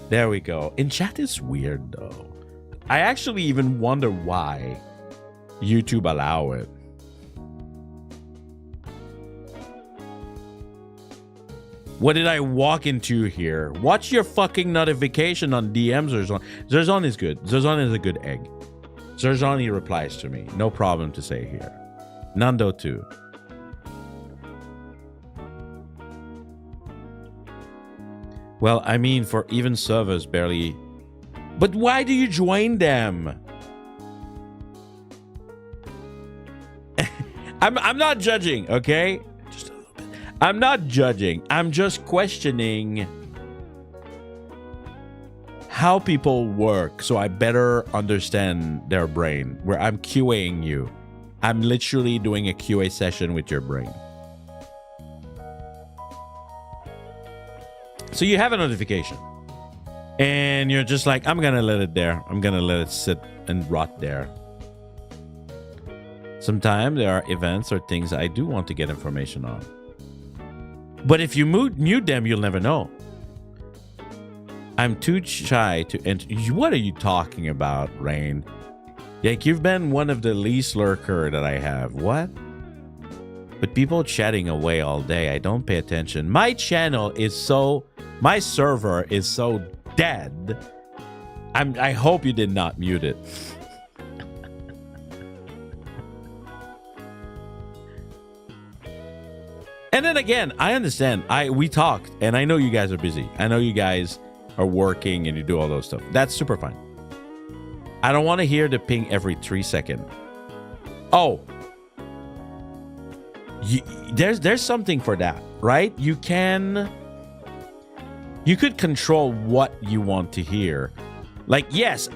There we go. In chat is weird, though. I actually even wonder why YouTube allow it. What did I walk into here? Watch your fucking notification on DM, Zerzon. Zerzon is good. Zerzon is a good egg. Zerzon, he replies to me. No problem to say here. Nando too. Well, I mean, for even servers barely... But why do you join them? I'm not judging, okay? Just a little bit. I'm not judging. I'm just questioning how people work so I better understand their brain. Where I'm QAing you. I'm literally doing a QA session with your brain. So you have a notification. And you're just like, I'm going to let it there. I'm going to let it sit and rot there. Sometimes there are events or things I do want to get information on. But if you mute them, you'll never know. I'm too shy to enter. What are you talking about, Rain? Like, you've been one of the least lurker that I have. What? But people chatting away all day, I don't pay attention. My channel is so... My server is so dead. I hope you did not mute it. And then again, I understand. We talked, and I know you guys are busy. I know you guys are working and you do all those stuff. That's super fine. I don't want to hear the ping every 3 seconds. Oh. There's something for that, right? You could control what you want to hear. Like, yes,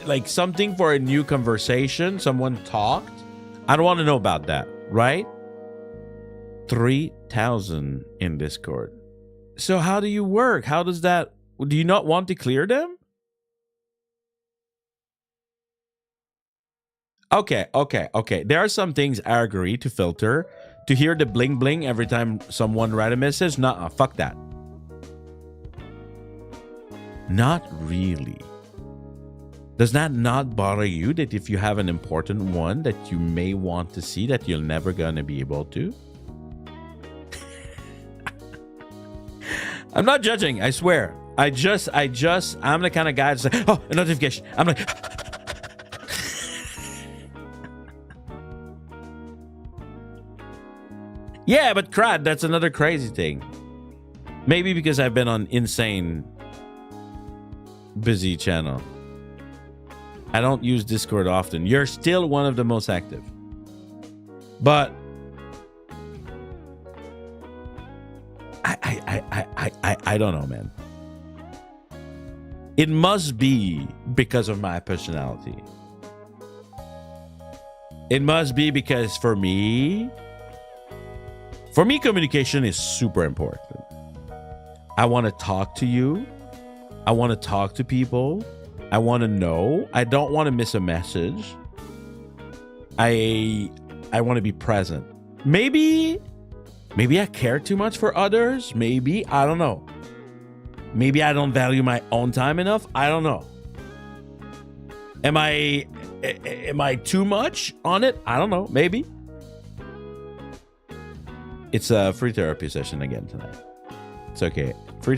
like something for a new conversation, someone talked. I don't want to know about that, right? 3,000 in Discord. So how do you work? How does that... Do you not want to clear them? Okay. There are some things I agree to filter. To hear the bling bling every time someone write a message? Nah, fuck that. Not really. Does that not bother you that if you have an important one that you may want to see that you're never gonna be able to? I'm not judging, I swear. I'm the kind of guy to say, oh, a notification. I'm like... Yeah, but crud, that's another crazy thing. Maybe because I've been on insane... busy channel. I don't use Discord often. You're still one of the most active. But I don't know, man. It must be because of my personality. It must be because for me, communication is super important. I want to talk to you. I want to talk to people. I want to know. I don't want to miss a message. I want to be present. Maybe I care too much for others. Maybe. I don't know. Maybe I don't value my own time enough. I don't know. Am I too much on it? I don't know. Maybe. It's a free therapy session again tonight. It's okay. Free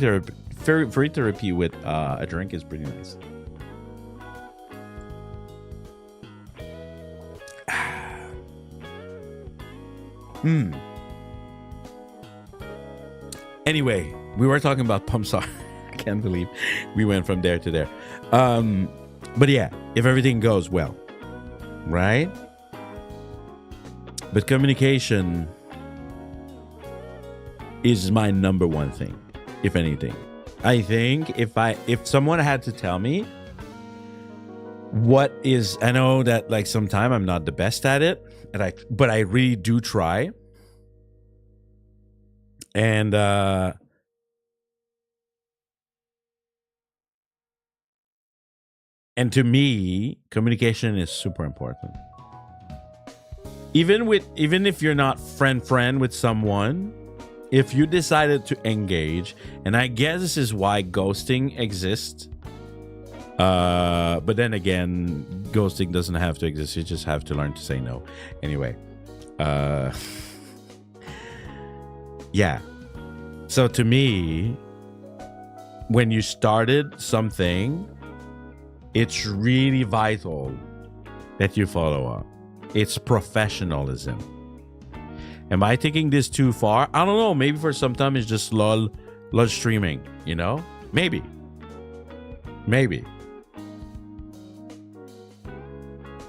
therapy with a drink is pretty nice. Anyway, we were talking about Pomme. I can't believe we went from there to there. But yeah, if everything goes well, right? But communication is my number one thing, if anything. I think if someone had to tell me what is, I know that like sometimes I'm not the best at it, but I really do try. And And to me, communication is super important. Even if you're not friend with someone, if you decided to engage, and I guess this is why ghosting exists. But then again, ghosting doesn't have to exist. You just have to learn to say no. Anyway, yeah. So to me, when you started something, it's really vital that you follow up. It's professionalism. Am I taking this too far? I don't know. Maybe for some time it's just lol streaming, you know? Maybe.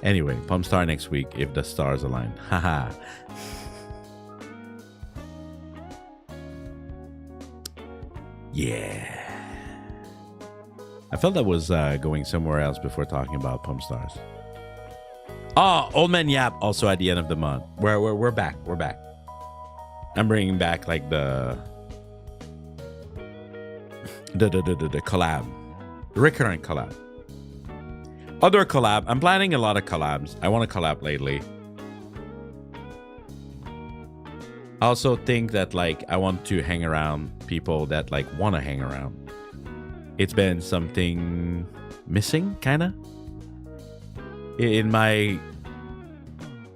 Anyway, Pomme Star next week if the stars align. Haha. Yeah. I felt that was going somewhere else before talking about Pomme Stars. Oh, Old Man Yap also at the end of the month. We're back. We're back. I'm bringing back like the collab, the recurrent collab. Other collab. I'm planning a lot of collabs. I want to collab lately. I also think that like I want to hang around people that like want to hang around. It's been something missing, kind of, in my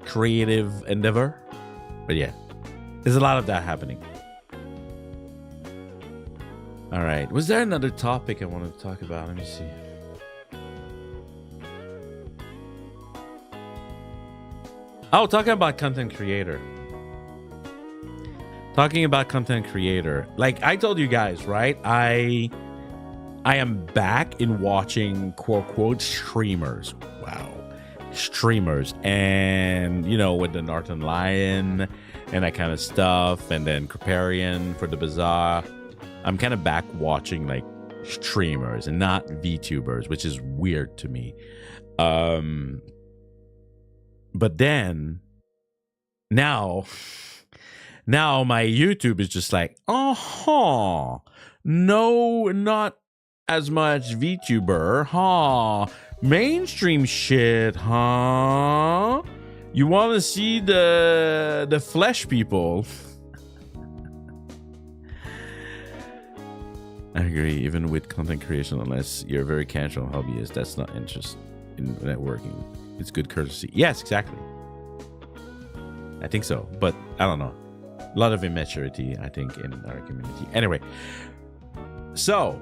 creative endeavor. But yeah, there's a lot of that happening. All right. Was there another topic I wanted to talk about? Let me see. Oh, talking about content creator. Like I told you guys, right? I am back in watching quote streamers. Wow. Streamers. And, you know, with the Northern Lion and that kind of stuff. And then Kriparian for the Bazaar. I'm kind of back watching like streamers and not VTubers, which is weird to me. But then now my YouTube is just like, no, not as much VTuber, mainstream shit, you want to see the flesh people. I agree, even with content creation, unless you're a very casual hobbyist, that's not interest in networking. It's good courtesy. Yes, exactly. I think so, but I don't know. A lot of immaturity, I think, in our community. Anyway, so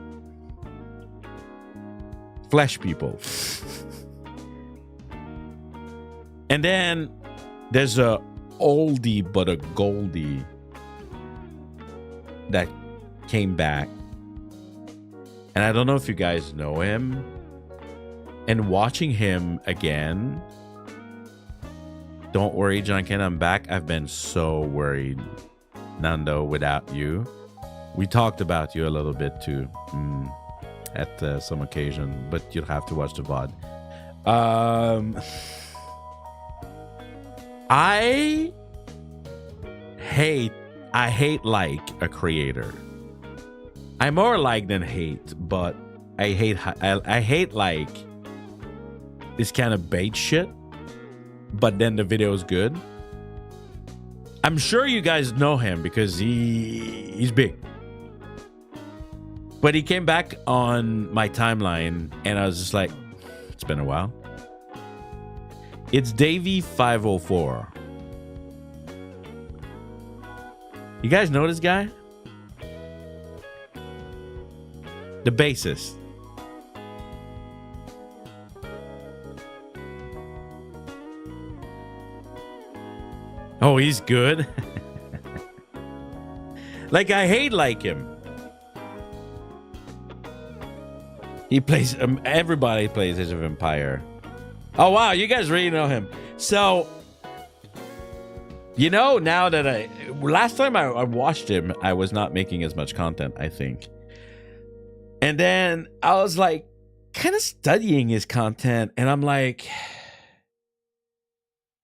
flesh people. And then there's a oldie but a goldie that came back. And I don't know if you guys know him. And watching him again, don't worry, Janken, I'm back. I've been so worried, Nando, without you. We talked about you a little bit too at some occasion, but you'll have to watch the VOD. I hate like a creator. I'm more like than hate, but I hate like this kind of bait shit, but then the video is good. I'm sure you guys know him because he's big. But he came back on my timeline and I was just like, it's been a while. It's Davey504. You guys know this guy? The bassist. Oh, he's good. Like, I hate like him. He plays, everybody plays Age of Empire. Oh, wow, you guys really know him. So, you know, now that last time I watched him, I was not making as much content, I think. And then I was like, kind of studying his content, and I'm like,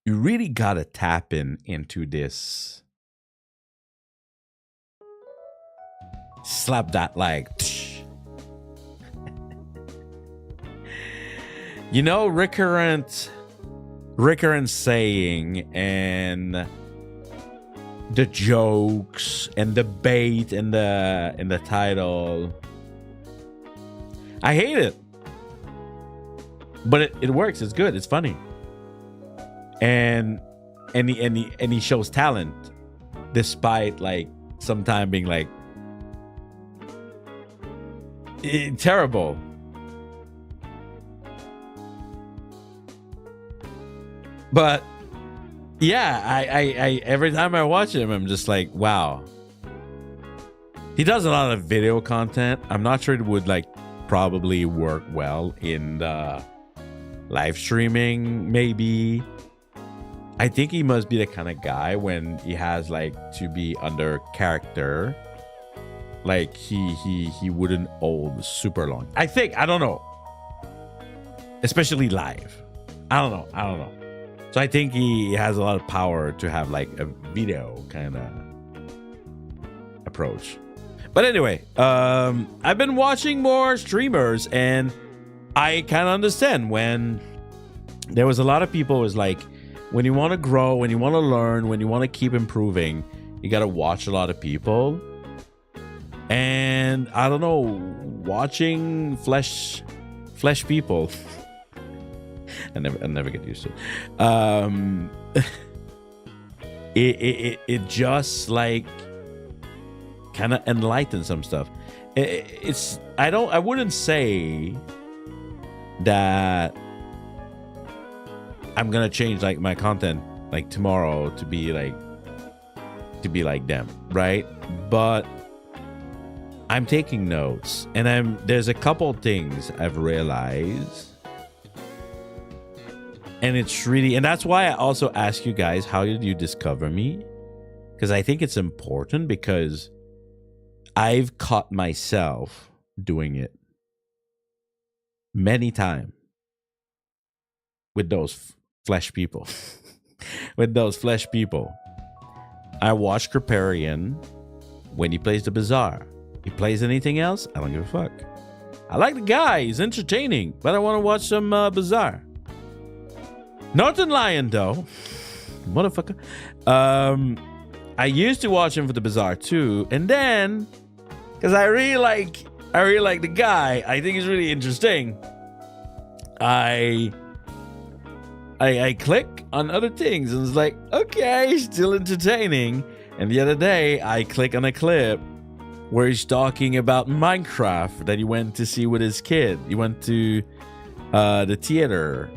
you really gotta tap into this. Slap that like. You know, recurrent saying and the jokes and the bait in the title. I hate it. But it works. It's good. It's funny. And he shows talent despite like sometimes being like terrible. But yeah, I every time I watch him, I'm just like, wow. He does a lot of video content. I'm not sure it would like probably work well in the live streaming, maybe. I think he must be the kind of guy when he has like to be under character, like he wouldn't hold super long. I think, I don't know, especially live. I don't know. So I think he has a lot of power to have like a video kind of approach. But anyway, I've been watching more streamers and I kind of understand when there was a lot of people was like, when you want to grow, when you want to learn, when you want to keep improving, you got to watch a lot of people. And I don't know, watching flesh people. I never get used to it. It just like kind of enlightens some stuff. I wouldn't say that I'm gonna change like my content like tomorrow to be like them, right? But I'm taking notes, and there's a couple things I've realized, and it's really, and that's why I also ask you guys, how did you discover me? Because I think it's important, because I've caught myself doing it many times with those flesh people. With those flesh people. I watch Kriparian when he plays the Bazaar. He plays anything else, I don't give a fuck. I like the guy, he's entertaining, but I want to watch some Bazaar. Northern Lion though, motherfucker. I used to watch him for the Bazaar too, and then because I really like the guy, I think he's really interesting. I click on other things and it's like, okay, still entertaining. And the other day I click on a clip where he's talking about Minecraft that he went to see with his kid. He went to the theater,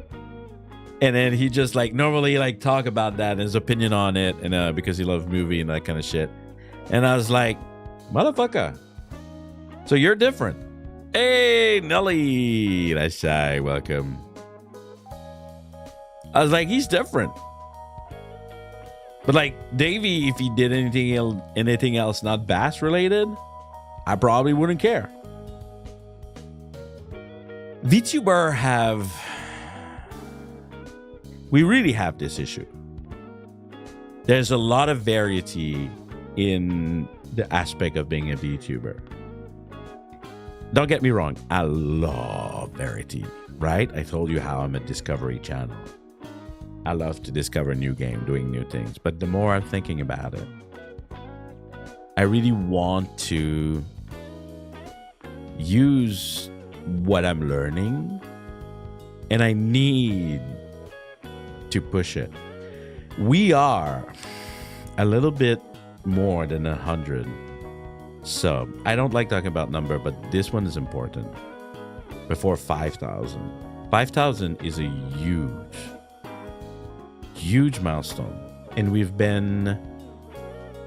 and then he just like normally like talk about that and his opinion on it, and because he loves movie and that kind of shit. And I was like, motherfucker, so you're different. Hey, Nelly, that's shy. Welcome. I was like, he's different. But like Davey, if he did anything else not bass related, I probably wouldn't care. VTuber we really have this issue. There's a lot of variety in the aspect of being a VTuber. Don't get me wrong, I love variety, right? I told you how I'm a discovery channel. I love to discover new game, doing new things. But the more I'm thinking about it, I really want to use what I'm learning, and I need to push it. We are a little bit more than 100 sub. I don't like talking about number, but this one is important. Before 5,000. 5,000 is a huge milestone, and we've been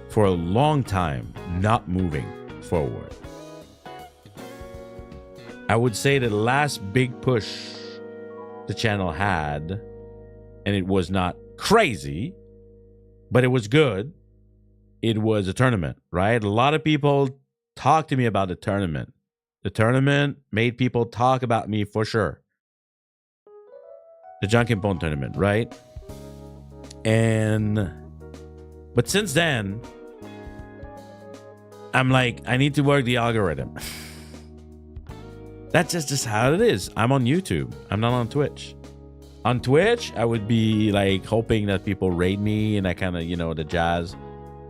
for a long time not moving forward. I would say the last big push the channel had, and it was not crazy, but it was good, it was a tournament, right? A lot of people talked to me about the tournament. The tournament made people talk about me for sure. The Janken tournament, right? But since then, I'm like, I need to work the algorithm. That's just how it is. I'm on YouTube. I'm not on Twitch. On Twitch, I would be like hoping that people raid me and that kind of, you know, the jazz.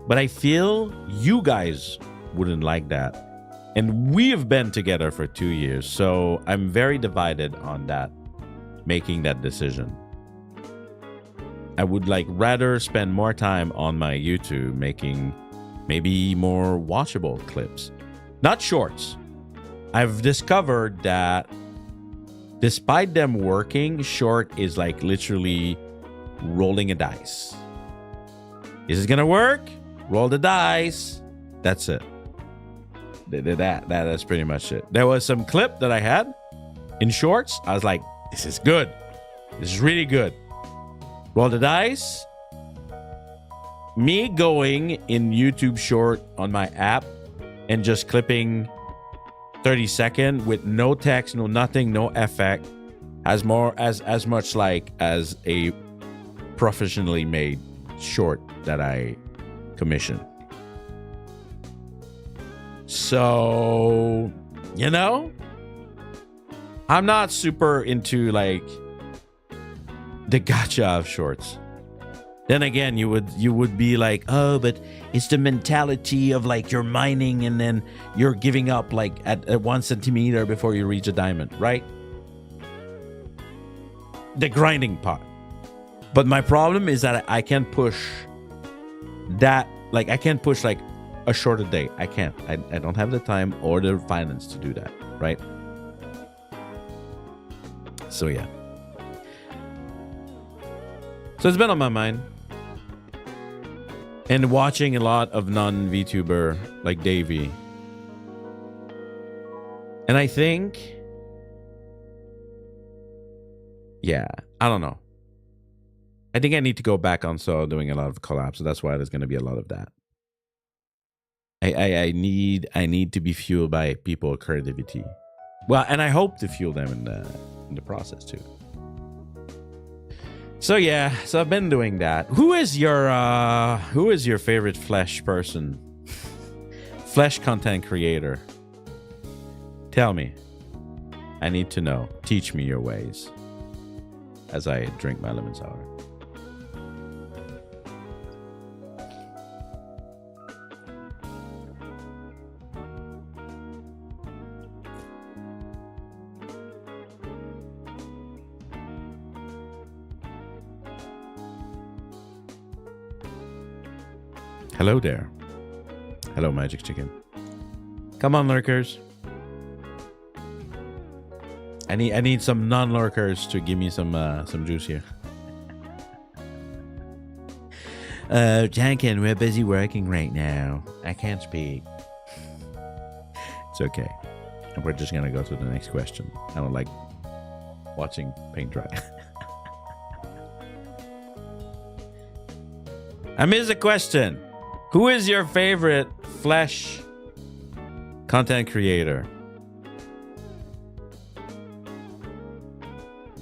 But I feel you guys wouldn't like that. And we have been together for 2 years. So I'm very divided on that, making that decision. I would like rather spend more time on my YouTube making maybe more watchable clips, not shorts. I've discovered that despite them working, short is like literally rolling a dice. Is it gonna work? Roll the dice. That's it. That's pretty much it. There was some clip that I had in shorts. I was like, this is good. This is really good. Roll the dice. Me going in YouTube short on my app and just clipping 30 seconds with no text, no nothing, no effect, as much like as a professionally made short that I commissioned. So, you know, I'm not super into like the gotcha of shorts. Then again, you would be like, oh, but it's the mentality of like you're mining and then you're giving up like at 1 centimeter before you reach a diamond, right? The grinding part. But my problem is that I can't push that, like I can't push like a shorter day. I can't. I don't have the time or the finance to do that, right? So yeah. So it's been on my mind. And watching a lot of non-VTuber like Davey. And I think, yeah, I don't know. I think I need to go back on doing a lot of collabs. So that's why there's going to be a lot of that. I need to be fueled by people's creativity. Well, and I hope to fuel them in the process too. So yeah, so I've been doing that. Who is your favorite Flesh person? Flesh content creator? Tell me. I need to know. Teach me your ways as I drink my lemon sour. Hello there. Hello, Magic Chicken. Come on, lurkers. I need some non-lurkers to give me some juice here. Janken, we're busy working right now. I can't speak. It's okay. We're just gonna go to the next question. I don't like watching paint dry. I missed a question. Who is your favorite Flesh content creator?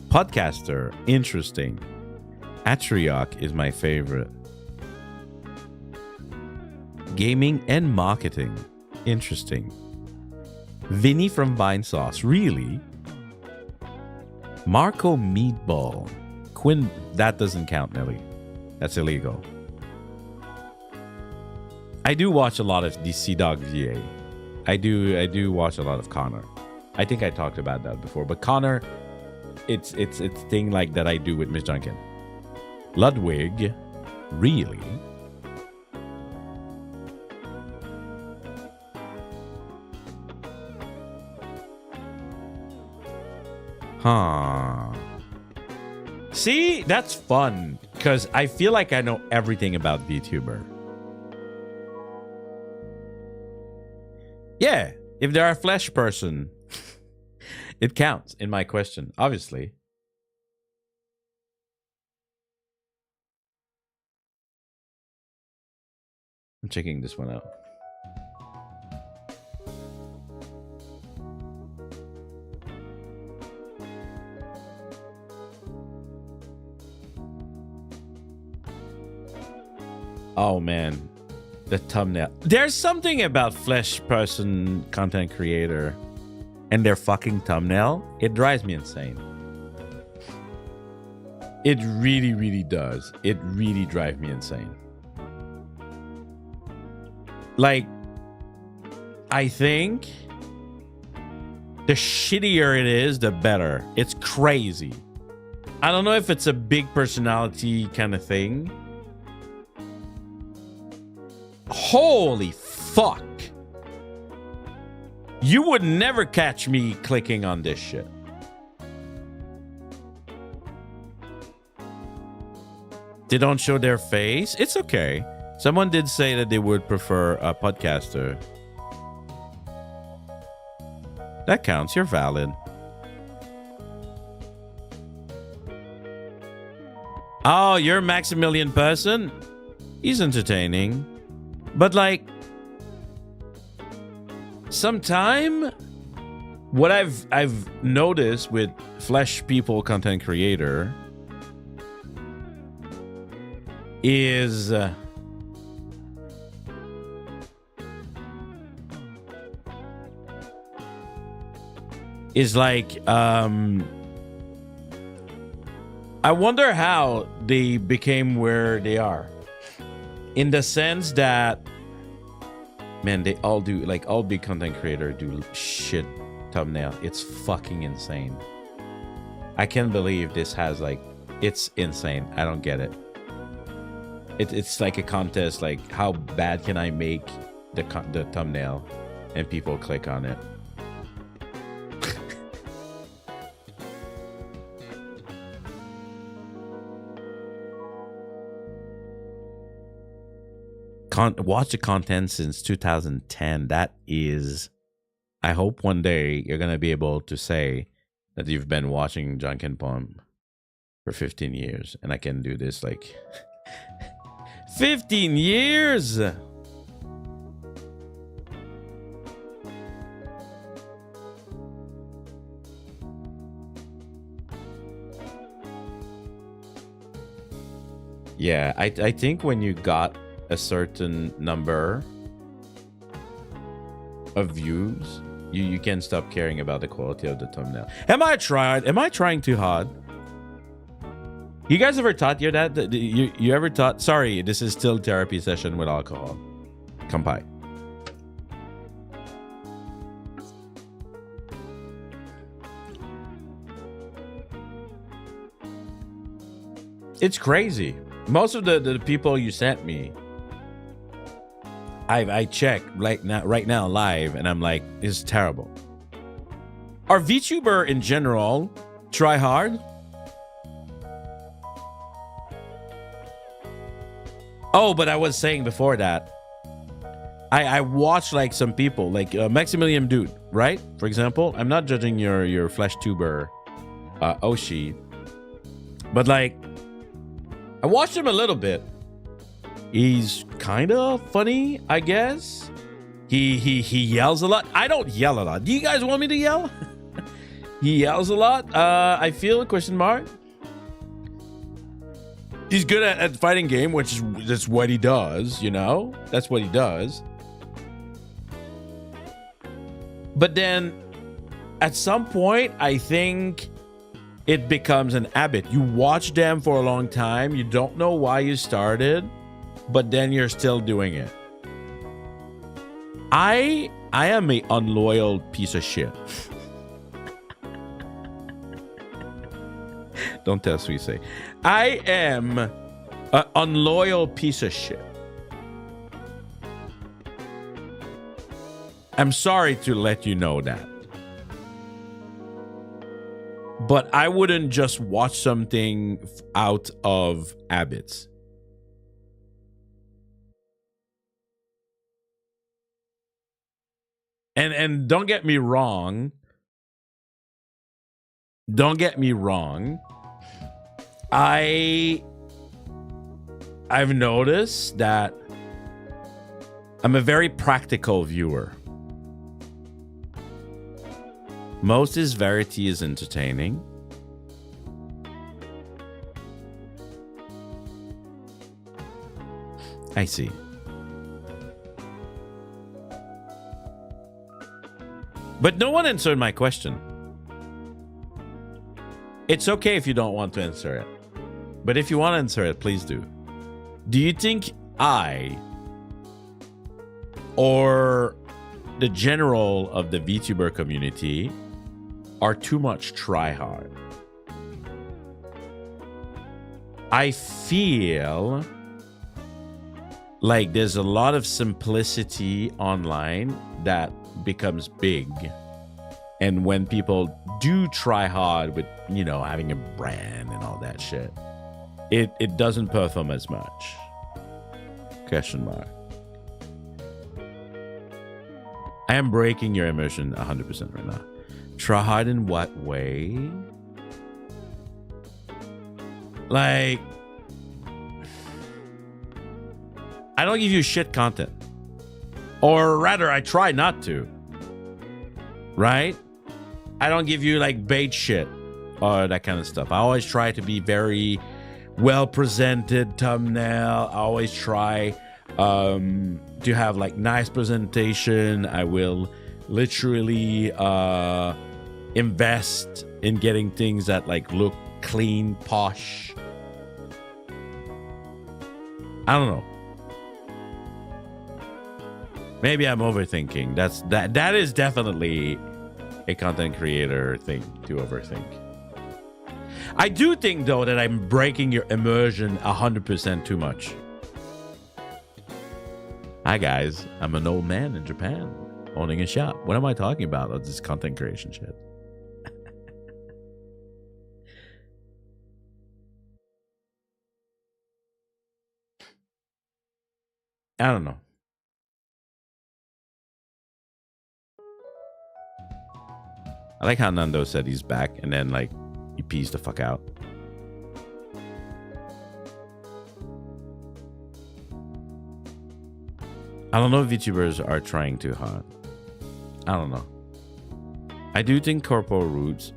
Podcaster, interesting. Atriarch is my favorite. Gaming and marketing, interesting. Vinny from Vine Sauce, really? Marco Meatball. Quinn, that doesn't count, Nelly. That's illegal. I do watch a lot of DC Dog VA. I do watch a lot of Connor. I think I talked about that before, but Connor, it's thing like that I do with Miss Janken. Ludwig, really? Huh. See, that's fun because I feel like I know everything about VTuber. Yeah, if they're a Flesh person, it counts in my question, obviously. I'm checking this one out. Oh man, the thumbnail. There's something about Flesh person content creator and their fucking thumbnail, it drives me insane. It really, really does. It really drives me insane. Like, I think the shittier it is, the better. It's crazy. I don't know if it's a big personality kind of thing. Holy fuck. You would never catch me clicking on this shit. They don't show their face. It's okay. Someone did say that they would prefer a podcaster. That counts. You're valid. Oh, you're a Maximilian person? He's entertaining. But like, sometime what I've noticed with Flesh People content creator is like I wonder how they became where they are, in the sense that, man, they all do, like, all big content creators do shit thumbnail. It's fucking insane. I can't believe this has, like, it's insane. I don't get it. It's like a contest, like, how bad can I make the thumbnail, and people click on it. Watch the content since 2010. That is, I hope one day you're gonna be able to say that you've been watching Janken Pomme for 15 years, and I can do this like 15 years. Yeah, I think when you got a certain number of views, you can stop caring about the quality of the thumbnail. Am I trying too hard? You guys ever thought you ever thought, sorry, this is still therapy session with alcohol. Kampai. It's crazy. Most of the people you sent me, I check right now live, and I'm like, this is terrible. Are VTuber in general try hard? Oh, but I was saying before that, I watch like some people, like Maximilian Dude, right? For example, I'm not judging your flesh tuber, Oshi, but like, I watched him a little bit. He's kind of funny, I guess. He yells a lot. I don't yell a lot. Do you guys want me to yell? He yells a lot. I feel ? He's good at fighting game, which is that's what he does, you know? That's what he does. But then at some point, I think it becomes an habit. You watch them for a long time. You don't know why you started, but then you're still doing it. I am a unloyal piece of shit. Don't tell Suisse. I am an unloyal piece of shit. I'm sorry to let you know that. But I wouldn't just watch something out of habits. And don't get me wrong. Don't get me wrong. I've noticed that I'm a very practical viewer. Most his variety is entertaining. I see. But no one answered my question. It's okay if you don't want to answer it. But if you want to answer it, please do. Do you think I or the general of the VTuber community are too much try-hard? I feel like there's a lot of simplicity online that becomes big. And when people do try hard with, you know, having a brand and all that shit, it doesn't perform as much. Question mark. I am breaking your immersion 100% right now. Try hard in what way? Like, I don't give you shit content. Or rather, I try not to. Right? I don't give you like bait shit or that kind of stuff. I always try to be very well presented thumbnail. I always try to have like nice presentation. I will literally invest in getting things that like look clean, posh. I don't know. Maybe I'm overthinking. That is definitely a content creator thing to overthink. I do think though that I'm breaking your immersion 100% too much. Hi guys, I'm an old man in Japan owning a shop. What am I talking about? Oh, this content creation shit. I don't know. I like how Nando said he's back and then like he pees the fuck out. I don't know if VTubers are trying too hard. I don't know. I do think corporal roots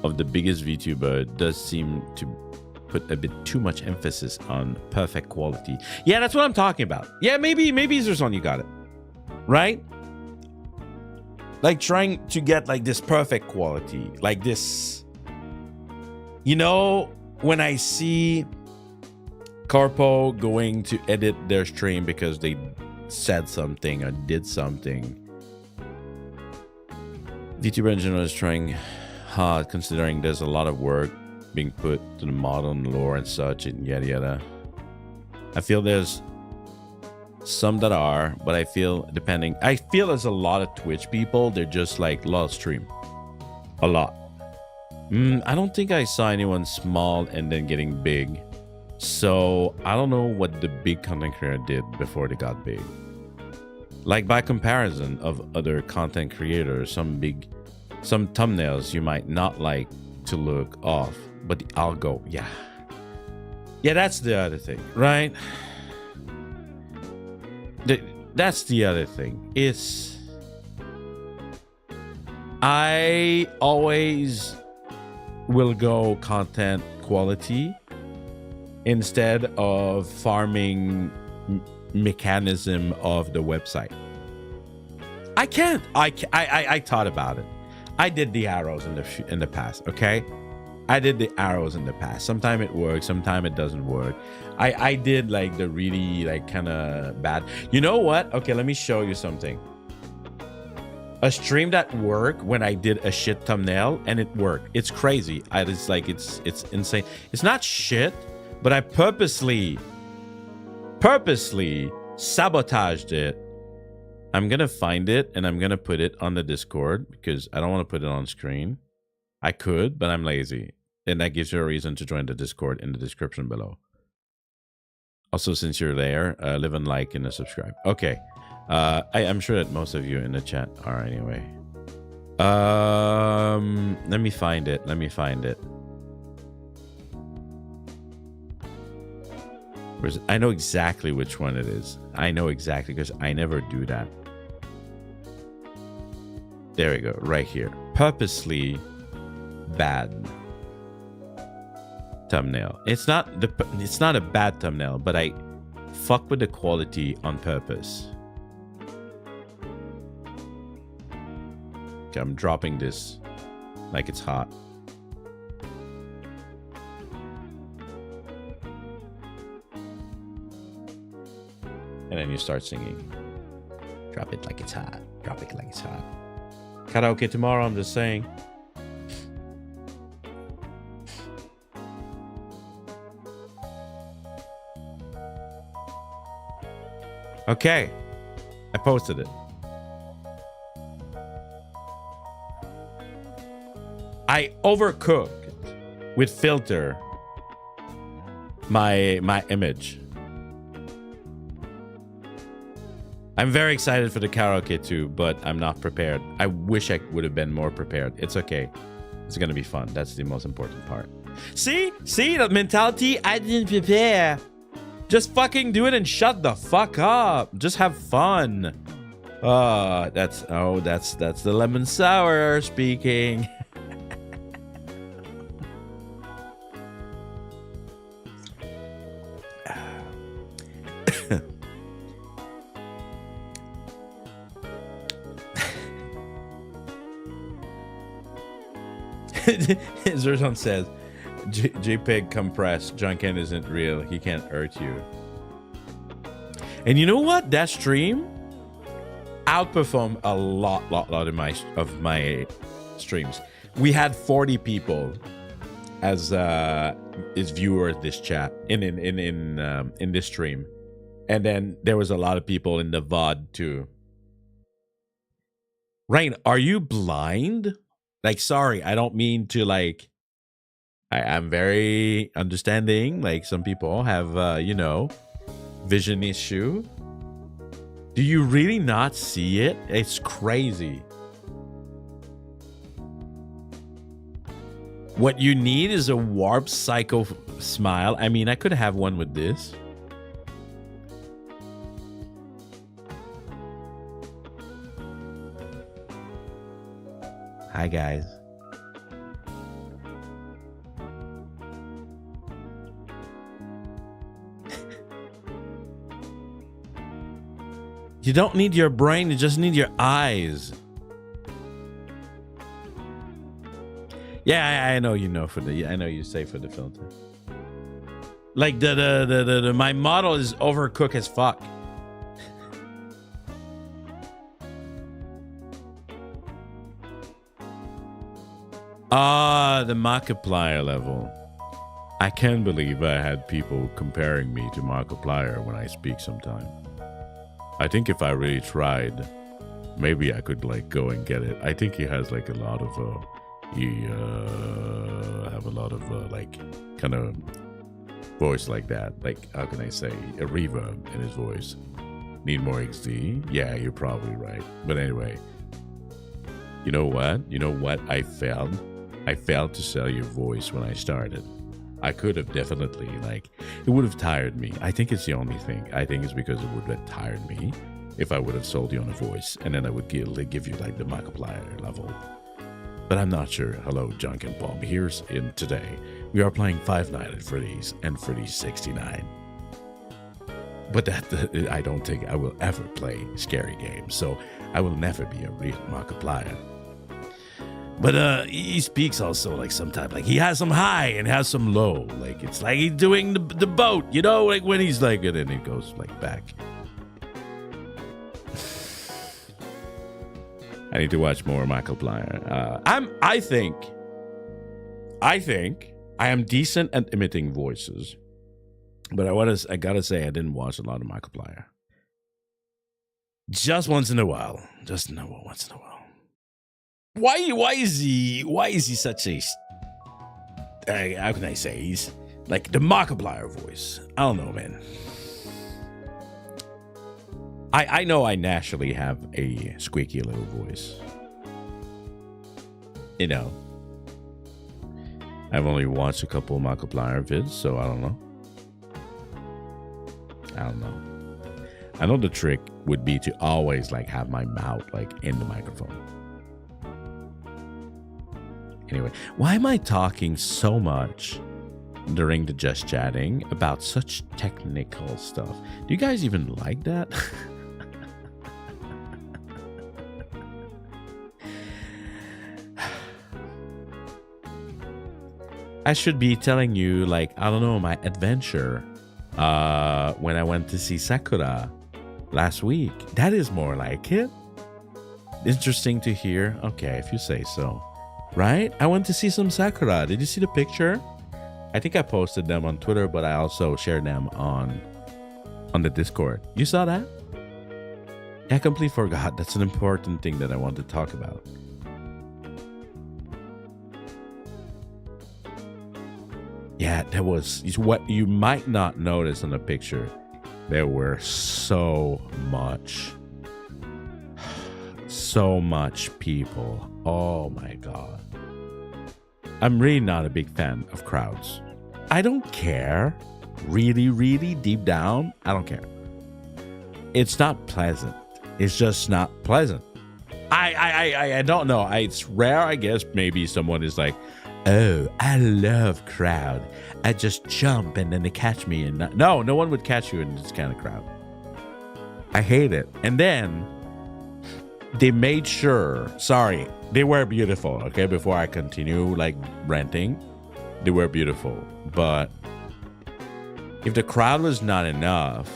of the biggest VTuber does seem to put a bit too much emphasis on perfect quality. Yeah, that's what I'm talking about. Yeah, maybe Zerzon, you got it. Right? Like trying to get like this perfect quality, like this, you know, when I see Corpo going to edit their stream because they said something or did something, VTuber in general is trying hard considering there's a lot of work being put to the model and lore and such and yada yada. I feel there's some that are, but I feel there's a lot of Twitch people, they're just like love stream a lot. I don't think I saw anyone small and then getting big, so I don't know what the big content creator did before they got big. Like by comparison of other content creators, some thumbnails you might not like to look off, but the algo, yeah, that's the other thing, right? That's the other thing. It's, I always will go content quality instead of farming mechanism of the website. I can't. I thought about it. I did the arrows in the past. Okay, I did the arrows in the past. Sometimes it works, sometimes it doesn't work. I did like the really like kind of bad. You know what? Okay, let me show you something. A stream that worked when I did a shit thumbnail and it worked. It's crazy. It's like it's insane. It's not shit, but I purposely sabotaged it. I'm gonna find it and I'm gonna put it on the Discord because I don't want to put it on screen. I could, but I'm lazy. And that gives you a reason to join the Discord in the description below. Also, since you're there, leave a like and a subscribe. Okay. I'm sure that most of you in the chat are anyway. Let me find it. I know exactly which one it is. I know exactly because I never do that. There we go, right here. Purposely bad thumbnail. It's not a bad thumbnail, but I fuck with the quality on purpose. Okay, I'm dropping this like it's hot. And then you start singing. Drop it like it's hot. Drop it like it's hot. Karaoke tomorrow, I'm just saying. Okay. I posted it. I overcooked with filter my image. I'm very excited for the karaoke too, but I'm not prepared. I wish I would have been more prepared. It's okay. It's gonna be fun. That's the most important part. See? See the mentality? I didn't prepare. Just fucking do it and shut the fuck up. Just have fun. That's the lemon sour speaking. Zerzon says, JPEG compressed. Janken isn't real. He can't hurt you. And you know what? That stream outperformed a lot of my streams. We had 40 people as viewers this chat in this stream, and then there was a lot of people in the VOD too. Rain, are you blind? Like, sorry, I don't mean to, like, I'm very understanding. Like, some people have, you know, vision issue. Do you really not see it? It's crazy. What you need is a warp psycho smile. I mean, I could have one with this. Hi, guys. You don't need your brain, you just need your eyes. Yeah, I know you know for the I know you say for the filter. Like the my model is overcooked as fuck. The Markiplier level. I can't believe I had people comparing me to Markiplier when I speak sometime. I think if I really tried, maybe I could like go and get it. I think he has like a lot of have a lot of like kind of voice like that. Like, how can I say, a reverb in his voice. Need more XD? Yeah, you're probably right. But anyway, you know what? You know what I failed? I failed to sell your voice when I started. I could have definitely, like, it would have tired me. I think it's the only thing. I think it's because it would have tired me if I would have sold you on a voice, and then I would give you like the Markiplier level. But I'm not sure. Hello, Janken Pomme. Here's in today. We are playing Five Nights at Freddy's and Freddy's 69. But I don't think I will ever play scary games, so I will never be a real Markiplier. But he speaks also like sometimes, like he has some high and has some low. Like it's like he's doing the boat, you know, like when he's like it and it goes like back. I need to watch more Markiplier. I think I am decent at imitating voices, but I gotta say I didn't watch a lot of Markiplier. Just once in a while, once in a while. Why is he such a how can I say, he's like the Markiplier voice? I don't know, man. I know I naturally have a squeaky little voice. You know. I've only watched a couple of Markiplier vids, so I don't know. I know the trick would be to always like have my mouth like in the microphone. Anyway, why am I talking so much during the Just Chatting about such technical stuff? Do you guys even like that? I should be telling you, like, I don't know, my adventure when I went to see Sakura last week. That is more like it. Interesting to hear. Okay, if you say so. Right? I went to see some Sakura. Did you see the picture? I think I posted them on Twitter, but I also shared them on the Discord. You saw that? I completely forgot. That's an important thing that I want to talk about. Yeah, that was what you might not notice on the picture. There were so much people. Oh my God. I'm really not a big fan of crowds. I don't care. Really, really deep down, I don't care. It's not pleasant. It's just not pleasant. I don't know. It's rare, I guess. Maybe someone is like, oh, I love crowd. I just jump and then they catch me. And no one would catch you in this kind of crowd. I hate it. And then they made sure, sorry, they were beautiful. Okay, before I continue like renting, they were beautiful. But if the crowd was not enough,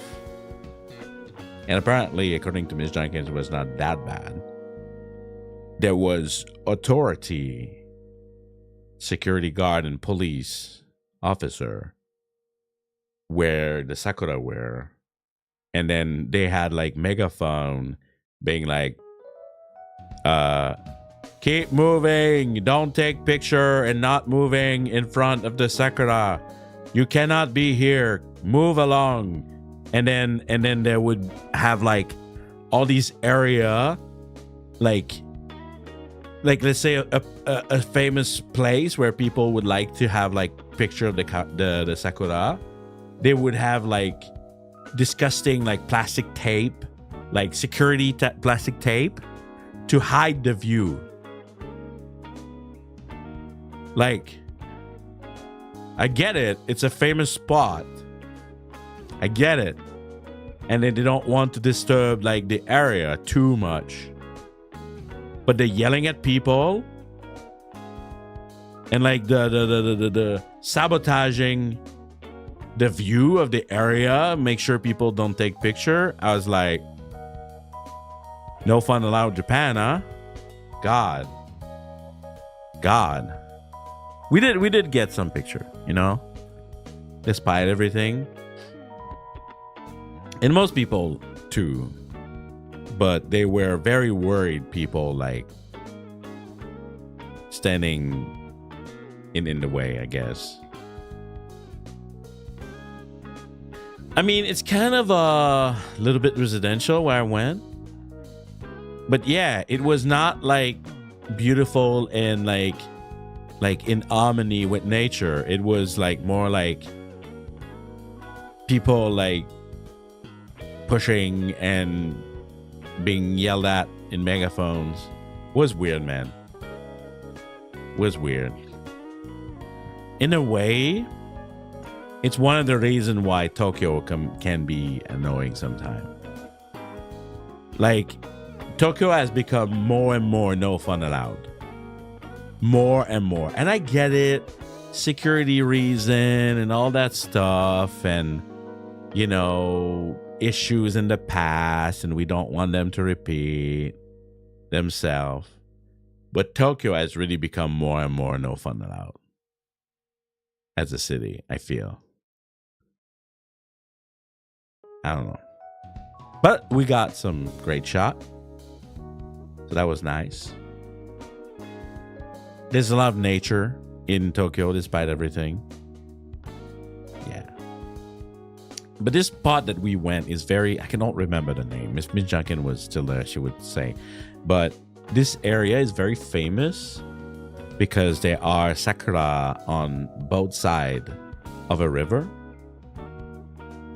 and apparently, according to Miss Janken, it was not that bad, there was authority, security guard, and police officer where the Sakura were. And then they had like megaphone being like, keep moving, don't take picture and not moving in front of the Sakura. You cannot be here. Move along. And then they would have like all these area, like let's say a famous place where people would like to have like picture of the Sakura. They would have like disgusting like plastic tape, like security plastic tape to hide the view. Like, I get it. It's a famous spot. I get it. And then they don't want to disturb like the area too much. But they're yelling at people. And like the sabotaging the view of the area, make sure people don't take picture. I was like, no fun allowed Japan, huh? God. We did get some picture, you know? Despite everything. And most people too. But they were very worried people like standing in the way, I guess. I mean, it's kind of a little bit residential where I went. But yeah, it was not like beautiful and like in harmony with nature. It was like more like people like pushing and being yelled at in megaphones. Was weird, man. Was weird. In a way, it's one of the reasons why Tokyo can be annoying sometimes. Like, Tokyo has become more and more no fun allowed. More and more. And I get it. Security reason and all that stuff. And, you know, issues in the past. And we don't want them to repeat themselves. But Tokyo has really become more and more no fun allowed. As a city, I feel. I don't know. But we got some great shot. So that was nice. There's a lot of nature in Tokyo despite everything. Yeah. But this spot that we went is very, I cannot remember the name. Miss Janken was still there, she would say. But this area is very famous because there are sakura on both sides of a river.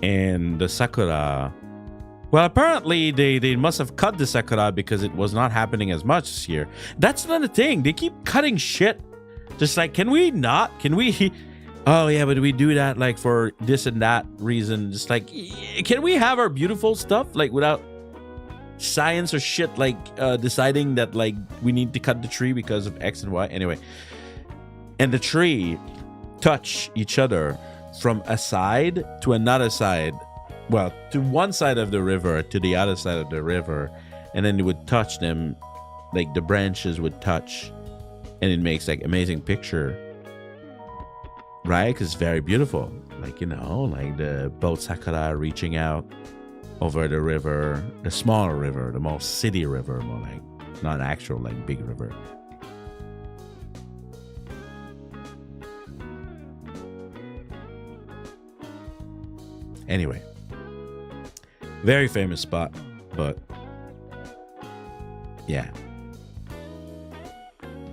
And the sakura, well, apparently they must have cut the sakura because it was not happening as much this year. That's another thing. They keep cutting shit. Just like, can we? Oh yeah, but we do that like for this and that reason. Just like, can we have our beautiful stuff like without science or shit like deciding that like we need to cut the tree because of X and Y? Anyway, and the tree touch each other from a side to another side. Well, to one side of the river, to the other side of the river. And then it would touch them, like the branches would touch. And it makes like amazing picture. Right? Because it's very beautiful. Like, you know, like the boat sakura reaching out over the river, the smaller river, the more city river, more like not actual like big river. Anyway, very famous spot, but yeah,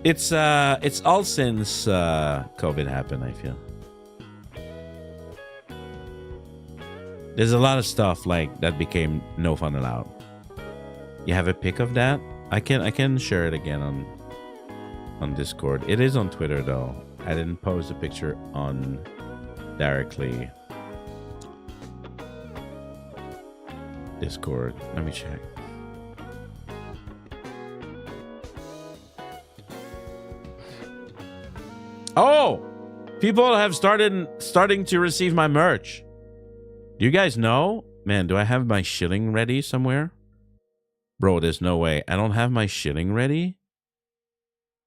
it's all since COVID happened. I feel there's a lot of stuff like that became no fun allowed. You have a pic of that? I can share it again on Discord. It is on Twitter though. I didn't post a picture on directly Discord. Let me check. Oh, people have starting to receive my merch. Do you guys know? Man, do I have my shilling ready somewhere? Bro, there's no way. I don't have my shilling ready?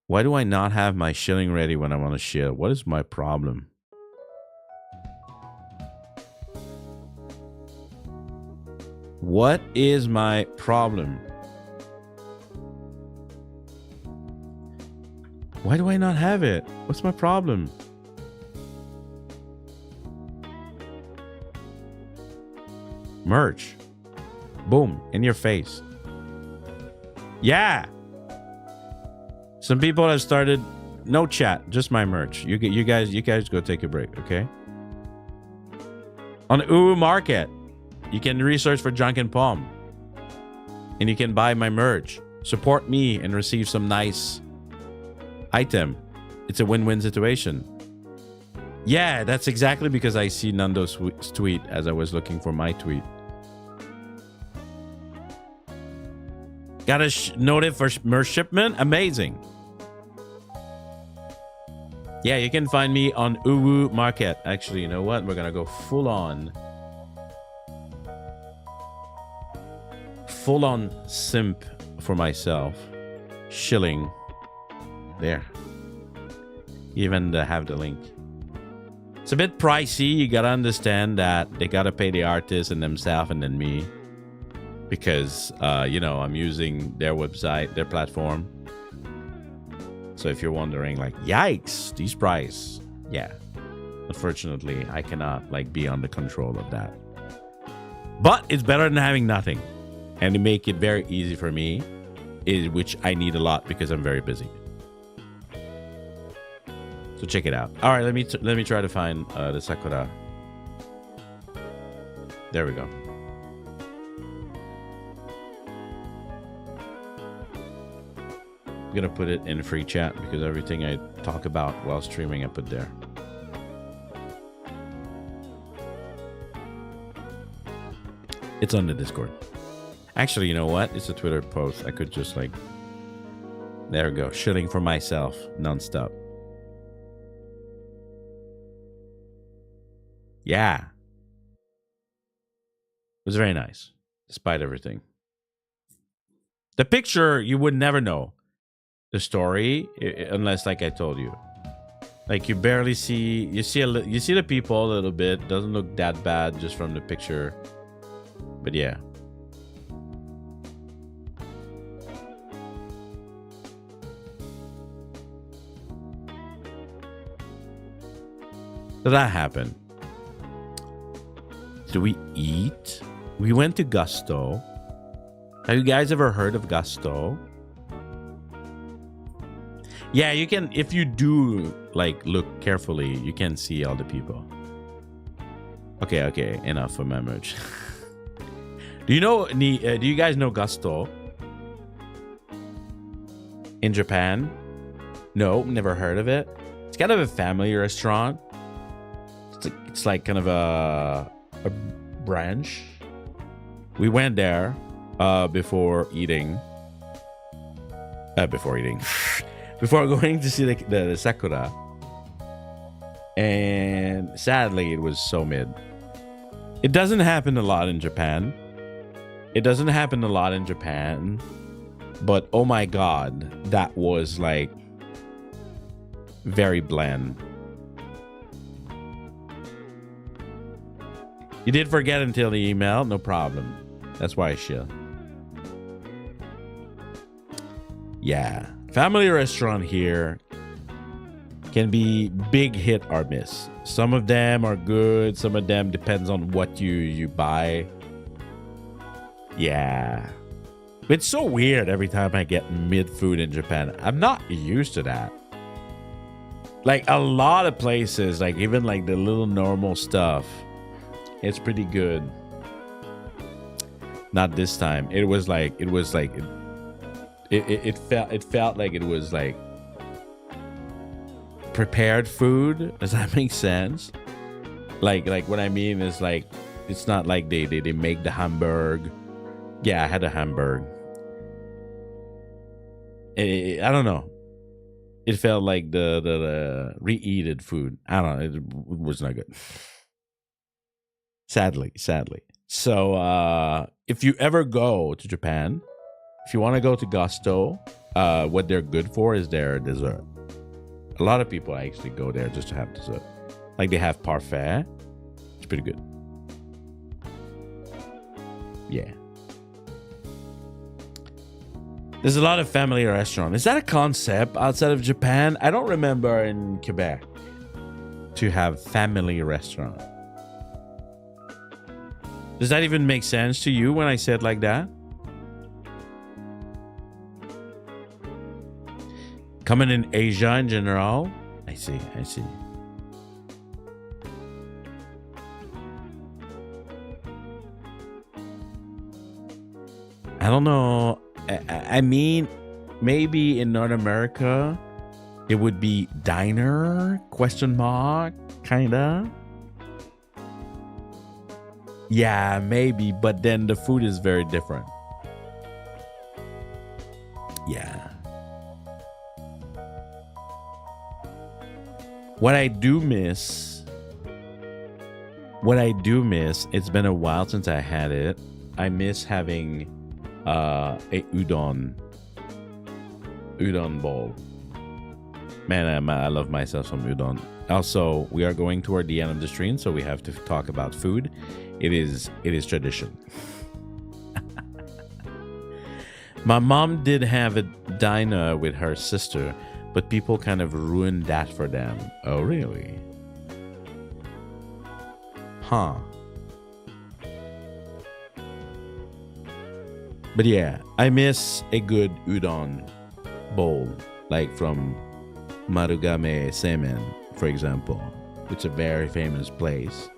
Why do I not have my shilling ready when I want to shill? What is my problem? What is my problem? Why do I not have it? What's my problem? Merch. Boom. In your face. Yeah. Some people have started. No chat. Just my merch. You guys go take a break, okay? On Uwu Market, you can research for Janken Pomme. And you can buy my merch. Support me and receive some nice item. It's a win-win situation. Yeah, that's exactly because I see Nando's tweet as I was looking for my tweet. Got a notice for merch shipment? Amazing. Yeah, you can find me on Uwu Market. Actually, you know what? We're gonna go full on simp for myself. Shilling. There. Even to have the link. It's a bit pricey. You gotta understand that they gotta pay the artist and themselves and then me. Because, you know, I'm using their website, their platform. So if you're wondering, like, yikes, these price. Yeah. Unfortunately, I cannot, like, be under control of that. But it's better than having nothing. And to make it very easy for me, which I need a lot because I'm very busy. So check it out. All right, let me try to find the Sakura. There we go. I'm gonna put it in free chat because everything I talk about while streaming I put there. It's on the Discord. Actually, you know what? It's a Twitter post. I could just like, there we go. Shilling for myself nonstop. Yeah. It was very nice, despite everything. The picture, you would never know the story unless, like I told you, like you barely see. You see the people a little bit. Doesn't look that bad just from the picture, but yeah. So that happened. Did we eat? We went to Gusto. Have you guys ever heard of Gusto? Yeah, you can, if you do like look carefully, you can see all the people. Okay, enough for my merch. Do you guys know Gusto? In Japan? No, never heard of it. It's kind of a family restaurant. It's like kind of a branch. We went there before going to see the Sakura. And sadly, it was so mid. It doesn't happen a lot in Japan. But oh my god, that was like very bland. You did forget until the email, no problem. That's why I chill. Yeah, family restaurant here can be big hit or miss. Some of them are good, some of them depends on what you buy. Yeah. It's so weird every time I get mid food in Japan. I'm not used to that. Like a lot of places, like even like the little normal stuff, it's pretty good. Not this time. It felt like it was like prepared food. Does that make sense? Like what I mean is like it's not like they make the hamburg. Yeah, I had a hamburg. I don't know. It felt like the reheated food. I don't know. It was not good. Sadly. So if you ever go to Japan, if you want to go to Gusto, what they're good for is their dessert. A lot of people actually go there just to have dessert. Like they have parfait. It's pretty good. Yeah. There's a lot of family restaurants. Is that a concept outside of Japan? I don't remember in Quebec to have family restaurant. Does that even make sense to you when I said like that? Coming in Asia in general? I see. I don't know. I mean, maybe in North America, it would be diner, ? Kinda. Yeah, maybe, but then the food is very different. Yeah. What I do miss, it's been a while since I had it. I miss having a udon bowl. Man, I love myself some udon. Also, we are going toward the end of the stream, so we have to talk about food. It is tradition. My mom did have a diner with her sister, but people kind of ruined that for them. Oh, really? Huh. But yeah, I miss a good udon bowl, like from Marugame Seimen, for example, which is a very famous place.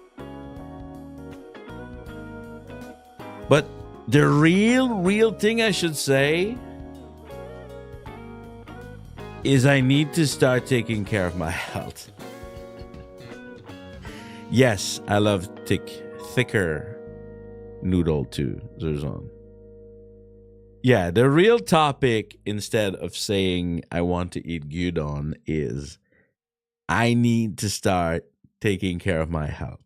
But the real thing I should say is I need to start taking care of my health. Yes, I love thicker noodle too, Zurzon. Yeah, the real topic, instead of saying I want to eat gyudon, is I need to start taking care of my health.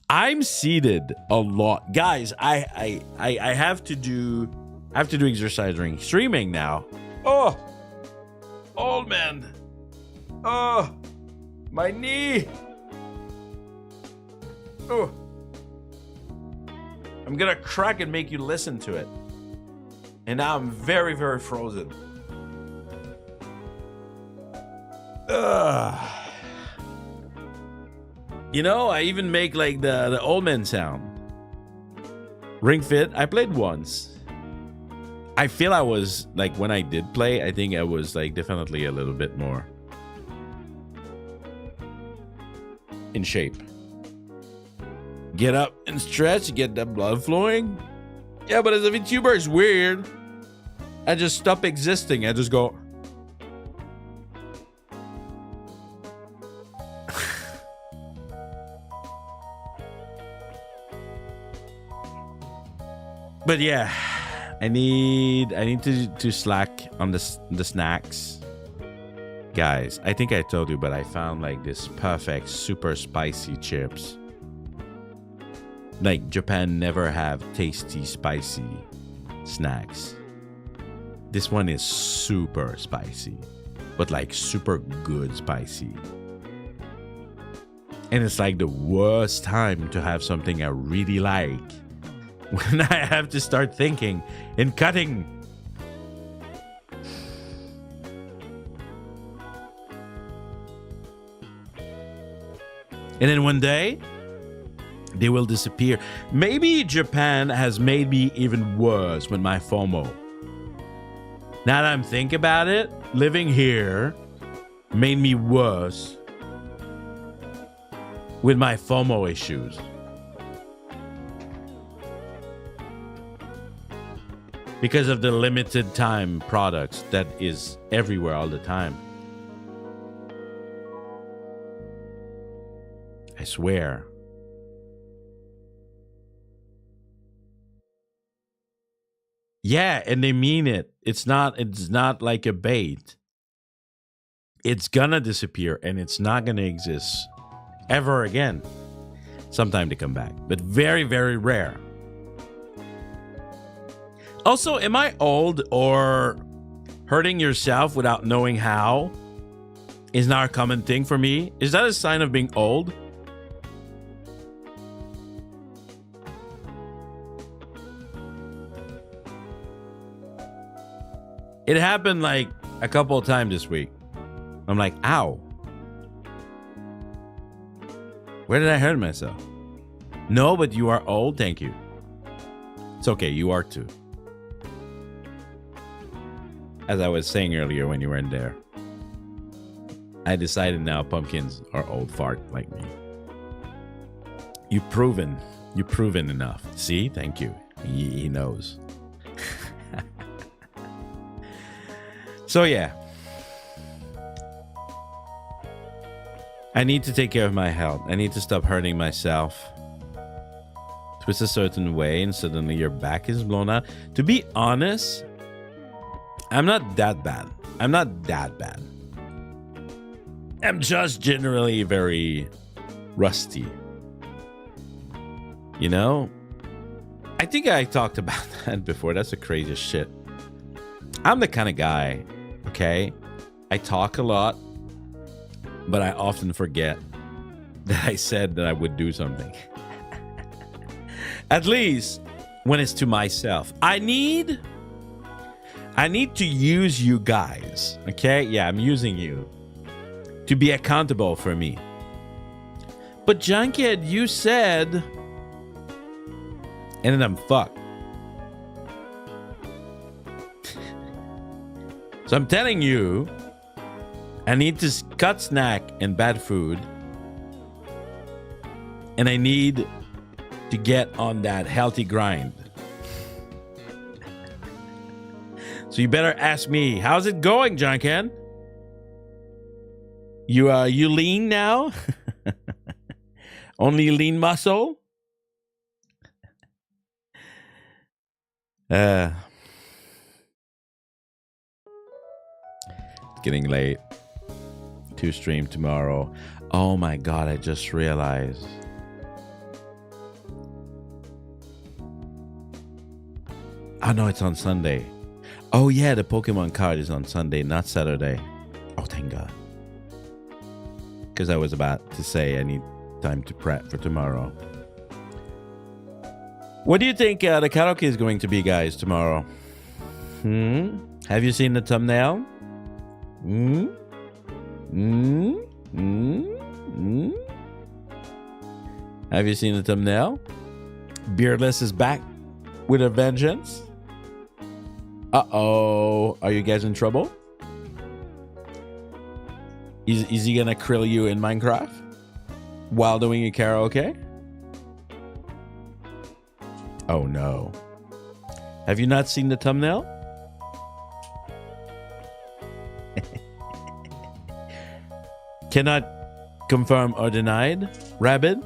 I'm seated a lot, guys. I have to do exercise during streaming now. Oh, old man. Oh, my knee. Oh, I'm gonna crack and make you listen to it. And now I'm very, very frozen. Ugh. You know, I even make like the old man sound. Ring Fit, I played once. I feel I was like, when I did play, I think I was like definitely a little bit more in shape. Get up and stretch, get that blood flowing. Yeah, but as a VTuber, it's weird. I just stop existing. I just go. But yeah, I need to slack on the snacks. Guys, I think I told you, but I found like this perfect super spicy chips. Like Japan never have tasty spicy snacks. This one is super spicy, but like super good spicy. And it's like the worst time to have something I really like when I have to start thinking and cutting. And then one day, they will disappear. Maybe Japan has made me even worse with my FOMO. Now that I'm thinking about it, living here made me worse with my FOMO issues. Because of the limited time products that is everywhere all the time. I swear. Yeah, and they mean it. It's not like a bait. It's gonna disappear and it's not gonna exist ever again. Sometime to come back, but very, very rare. Also, am I old or hurting yourself without knowing how is not a common thing for me? Is that a sign of being old? It happened like a couple of times this week. I'm like, ow. Where did I hurt myself? No, but you are old. Thank you. It's okay. You are too. As I was saying earlier when you were in there, I decided now pumpkins are old fart like me. You've proven enough. See? Thank you. He knows. So yeah, I need to take care of my health. I need to stop hurting myself. Twist a certain way and suddenly your back is blown out. To be honest, I'm not that bad. I'm just generally very rusty. You know? I think I talked about that before. That's the craziest shit. I'm the kind of guy, okay? I talk a lot, but I often forget that I said that I would do something. At least when it's to myself. I need to use you guys, okay? Yeah, I'm using you to be accountable for me. But Janken, you said, and then I'm fucked. So I'm telling you, I need to cut snack and bad food. And I need to get on that healthy grind. So you better ask me, how's it going, Janken? You lean now? Only lean muscle? Getting late to stream tomorrow. Oh my god, I just realized. Oh no, it's on Sunday. Oh yeah, the Pokemon card is on Sunday, not Saturday. Oh, thank god. Because I was about to say I need time to prep for tomorrow. What do you think the karaoke is going to be, guys, tomorrow? Have you seen the thumbnail? Have you seen the thumbnail? Beardless is back with a vengeance. Uh-oh. Are you guys in trouble? Is he gonna krill you in Minecraft while doing a karaoke? Oh no. Have you not seen the thumbnail? Cannot confirm or denied. Rabbit?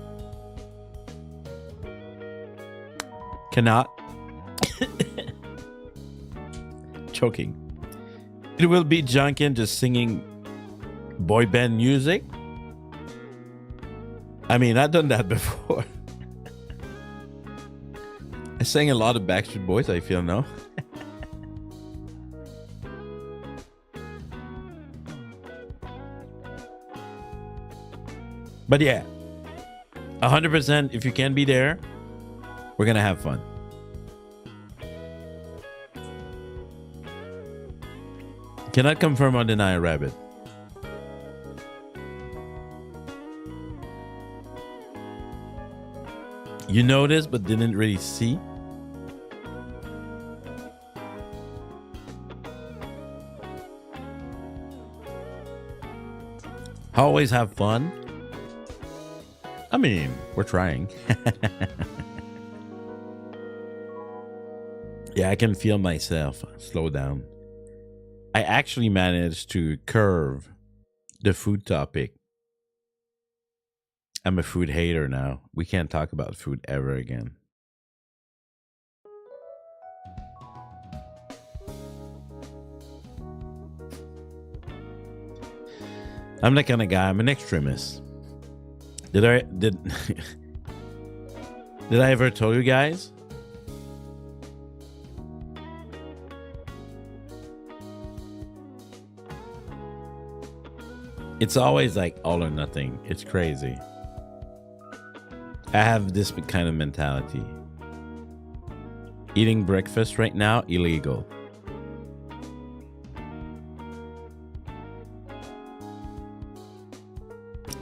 Cannot. Choking. It will be Janken just singing boy band music. I mean, I've done that before. I sang a lot of Backstreet Boys, I feel now. But yeah, 100%, if you can be there, we're going to have fun. Cannot confirm or deny a rabbit. You noticed but didn't really see? Always have fun. I mean, we're trying. Yeah, I can feel myself slow down. I actually managed to curve the food topic. I'm a food hater now. We can't talk about food ever again. I'm that kind of guy. I'm an extremist. Did I ever tell you guys? It's always like all or nothing. It's crazy. I have this kind of mentality. Eating breakfast right now, illegal.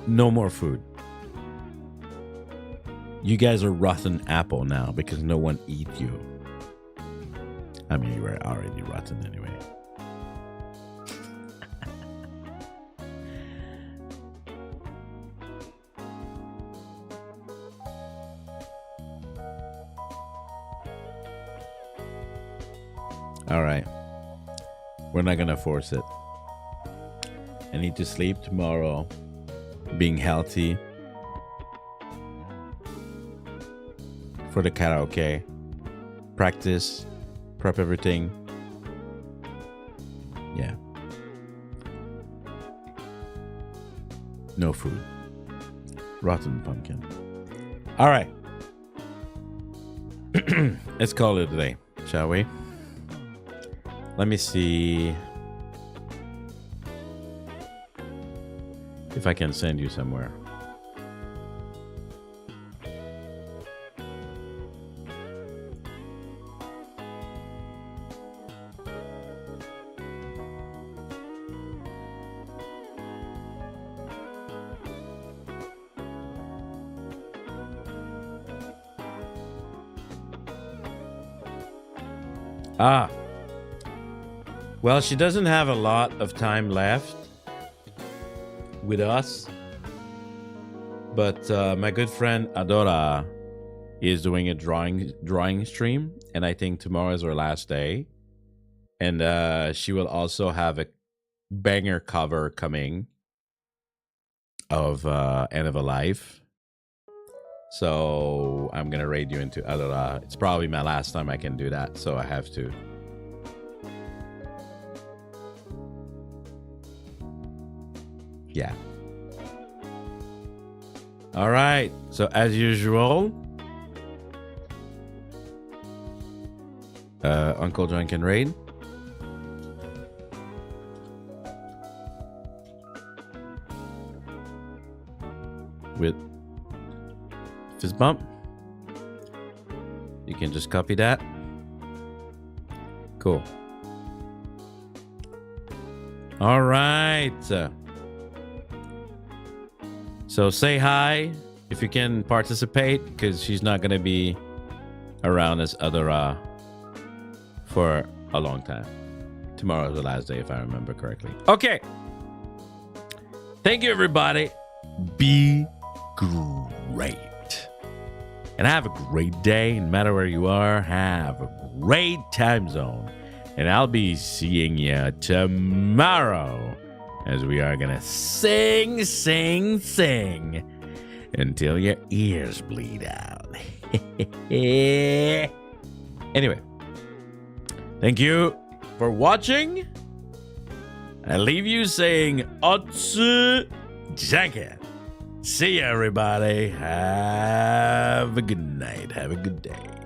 No more food. You guys are rotten apple now because no one eat you. I mean, you were already rotten anyway. All right. We're not going to force it. I need to sleep tomorrow. Being healthy. For the karaoke. Practice. Prep everything. Yeah. No food. Rotten pumpkin. All right. Let's call it a day, shall we? Let me see if I can send you somewhere. Ah. Well, she doesn't have a lot of time left with us. But my good friend Adora is doing a drawing stream. And I think tomorrow is her last day. And she will also have a banger cover coming of End of a Life. So I'm going to raid you into Adora. It's probably my last time I can do that. So I have to. Yeah. All right. So as usual, Uncle Janken raid. With fist bump. You can just copy that. Cool. All right. So say hi if you can participate, because she's not going to be around as Adora for a long time. Tomorrow's the last day, if I remember correctly. Okay. Thank you, everybody. Be great. And have a great day. No matter where you are, have a great time zone. And I'll be seeing you tomorrow, as we are gonna sing, sing, sing until your ears bleed out. Anyway, thank you for watching. I leave you saying Otsu Janken. See ya, everybody. Have a good night. Have a good day.